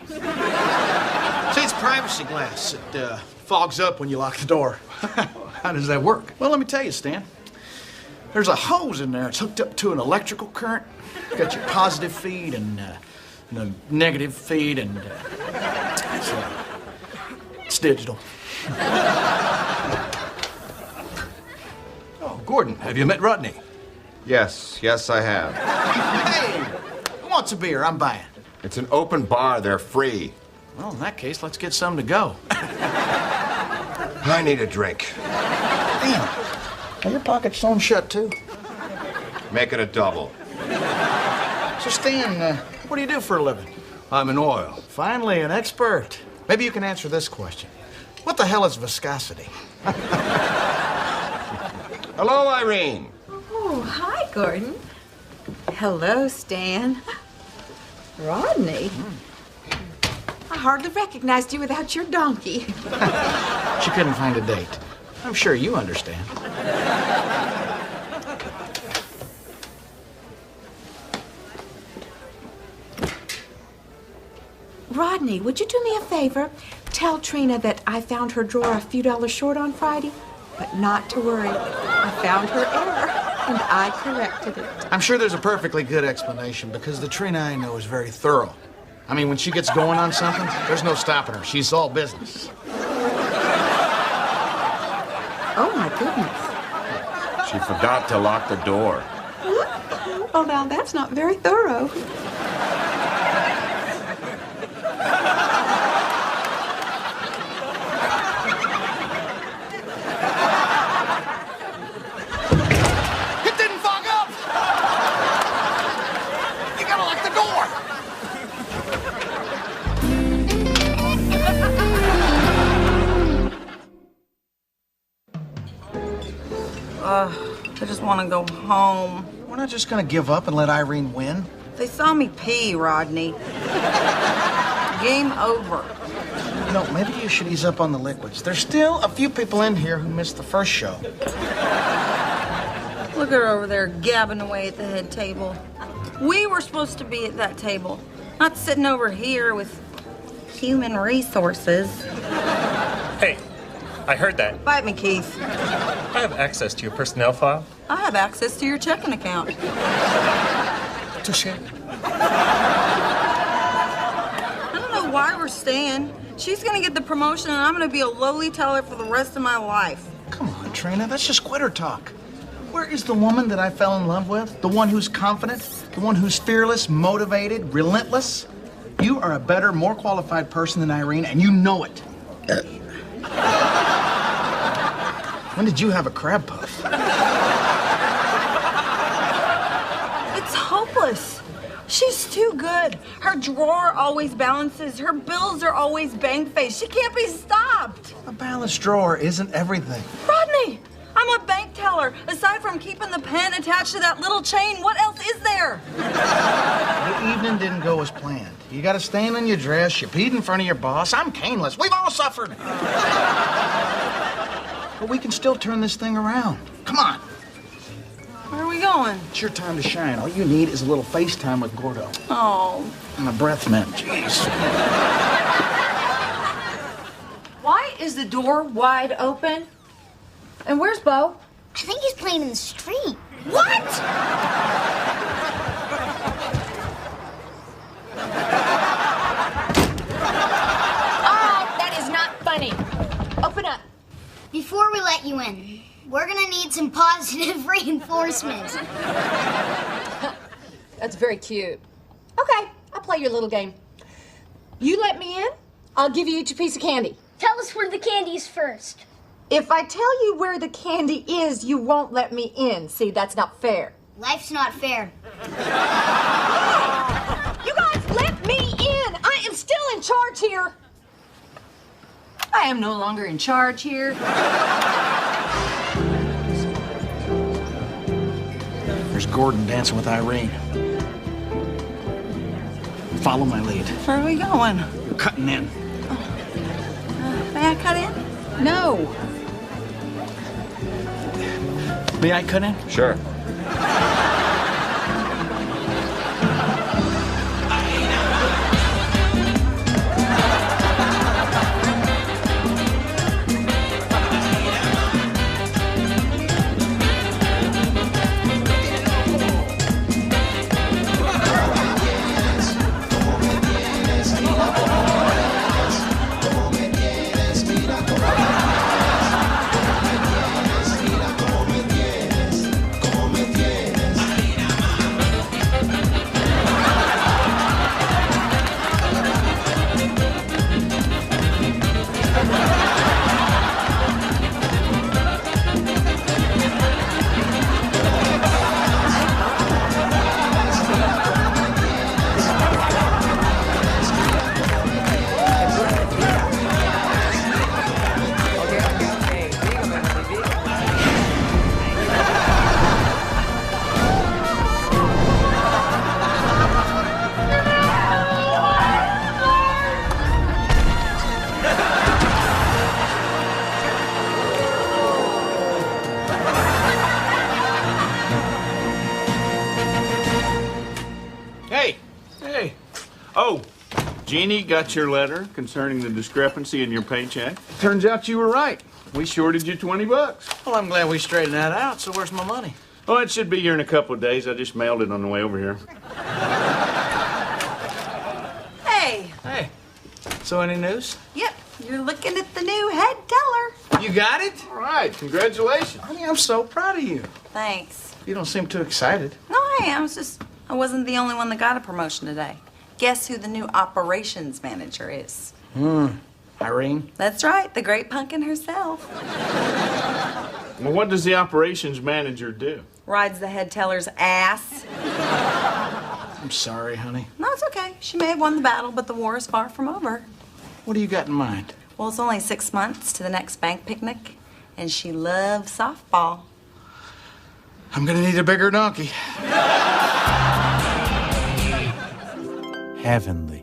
[SPEAKER 1] See, it's privacy glass. It fogs up when you lock the door. How does that work? Well, let me tell you, Stan. There's a hose in there. It's hooked up to an electrical current. Got your positive feed and the negative feed, and it's digital.
[SPEAKER 7] Oh, Gordon, have you met Rodney?
[SPEAKER 11] Yes, I have.
[SPEAKER 1] Hey, who wants a beer? I'm buying.
[SPEAKER 11] It's an open bar. They're free.
[SPEAKER 1] Well, in that case, let's get some to go.
[SPEAKER 11] I need a drink.
[SPEAKER 1] Damn. Are your pockets sewn shut, too?
[SPEAKER 11] Make it a double.
[SPEAKER 1] So, Stan, what do you do for a living?
[SPEAKER 7] I'm in oil.
[SPEAKER 1] Finally, an expert. Maybe you can answer this question. What the hell is viscosity?
[SPEAKER 11] Hello, Irene.
[SPEAKER 16] Oh, hi, Gordon. Hello, Stan. Rodney. I hardly recognized you without your donkey.
[SPEAKER 1] She couldn't find a date. I'm sure you understand.
[SPEAKER 16] Rodney, would you do me a favor? Tell Trina that I found her drawer a few dollars short on Friday, but not to worry. I found her error, and I corrected it.
[SPEAKER 1] I'm sure there's a perfectly good explanation because the Trina I know is very thorough. I mean, when she gets going on something, there's no stopping her. She's all business.
[SPEAKER 16] Oh, my goodness.
[SPEAKER 11] She forgot to lock the door.
[SPEAKER 16] Oh, now that's not very thorough.
[SPEAKER 1] It didn't fog up! You gotta lock the door!
[SPEAKER 2] I just want to go home.
[SPEAKER 1] We're not just gonna give up and let Irene win.
[SPEAKER 2] They saw me pee, Rodney. Game over.
[SPEAKER 1] No, maybe you should ease up on the liquids. There's still a few people in here who missed the first show.
[SPEAKER 2] Look at her over there gabbing away at the head table. We were supposed to be at that table, not sitting over here with human resources.
[SPEAKER 17] Hey, I heard that.
[SPEAKER 2] Bite me, Keith.
[SPEAKER 17] I have access to your personnel file.
[SPEAKER 2] I have access to your checking account.
[SPEAKER 1] Touche.
[SPEAKER 2] I don't know why we're staying. She's gonna get the promotion and I'm gonna be a lowly teller for the rest of my life.
[SPEAKER 1] Come on, Trina, that's just quitter talk. Where is the woman that I fell in love with? The one who's confident? The one who's fearless, motivated, relentless? You are a better, more qualified person than Irene, and you know it. When did you have a crab puff?
[SPEAKER 2] It's hopeless. She's too good. Her drawer always balances. Her bills are always bang-faced. She can't be stopped.
[SPEAKER 1] A balanced drawer isn't everything.
[SPEAKER 2] Rodney, I'm a bank teller. Aside from keeping the pen attached to that little chain, what else is there?
[SPEAKER 1] The evening didn't go as planned. You got a stain on your dress, you peed in front of your boss. I'm caneless. We've all suffered. But we can still turn this thing around. Come on.
[SPEAKER 2] Where are we going?
[SPEAKER 1] It's your time to shine. All you need is a little FaceTime with Gordo.
[SPEAKER 2] Oh.
[SPEAKER 1] And a breath mint. Jeez.
[SPEAKER 8] Why is the door wide open? And where's Bo?
[SPEAKER 3] I think he's playing in the street.
[SPEAKER 8] What? That is not funny. Open up.
[SPEAKER 3] Before we let you in, we're gonna need some positive reinforcement.
[SPEAKER 8] That's very cute. Okay, I'll play your little game. You let me in, I'll give you each a piece of candy.
[SPEAKER 3] Tell us where the candy is first.
[SPEAKER 8] If I tell you where the candy is, you won't let me in. See, that's not fair.
[SPEAKER 3] Life's not fair.
[SPEAKER 8] You guys, let me in! I am still in charge here. I am no longer in charge here.
[SPEAKER 1] There's Gordon dancing with Irene. Follow my lead.
[SPEAKER 2] Where are we going?
[SPEAKER 1] You're cutting in.
[SPEAKER 2] May I cut in?
[SPEAKER 8] No.
[SPEAKER 1] May I cut in?
[SPEAKER 20] Sure.
[SPEAKER 6] Jeannie got your letter concerning the discrepancy in your paycheck. Turns out you were right. We shorted you $20.
[SPEAKER 1] Well, I'm glad we straightened that out, so where's my money?
[SPEAKER 6] Oh, it should be here in a couple of days. I just mailed it on the way over here.
[SPEAKER 2] Hey.
[SPEAKER 1] Hey. So any news?
[SPEAKER 2] Yep. You're looking at the new head teller.
[SPEAKER 1] You got it?
[SPEAKER 6] All right. Congratulations.
[SPEAKER 1] Honey, I'm so proud of you.
[SPEAKER 2] Thanks.
[SPEAKER 1] You don't seem too excited.
[SPEAKER 2] No, I wasn't the only one that got a promotion today. Guess who the new operations manager is?
[SPEAKER 1] Irene?
[SPEAKER 2] That's right, the great pumpkin herself.
[SPEAKER 6] Well, what does the operations manager do?
[SPEAKER 2] Rides the head teller's ass.
[SPEAKER 1] I'm sorry, honey.
[SPEAKER 2] No, it's okay. She may have won the battle, but the war is far from over.
[SPEAKER 1] What do you got in mind?
[SPEAKER 2] Well, it's only 6 months to the next bank picnic, and she loves softball.
[SPEAKER 1] I'm gonna need a bigger donkey.
[SPEAKER 15] Heavenly.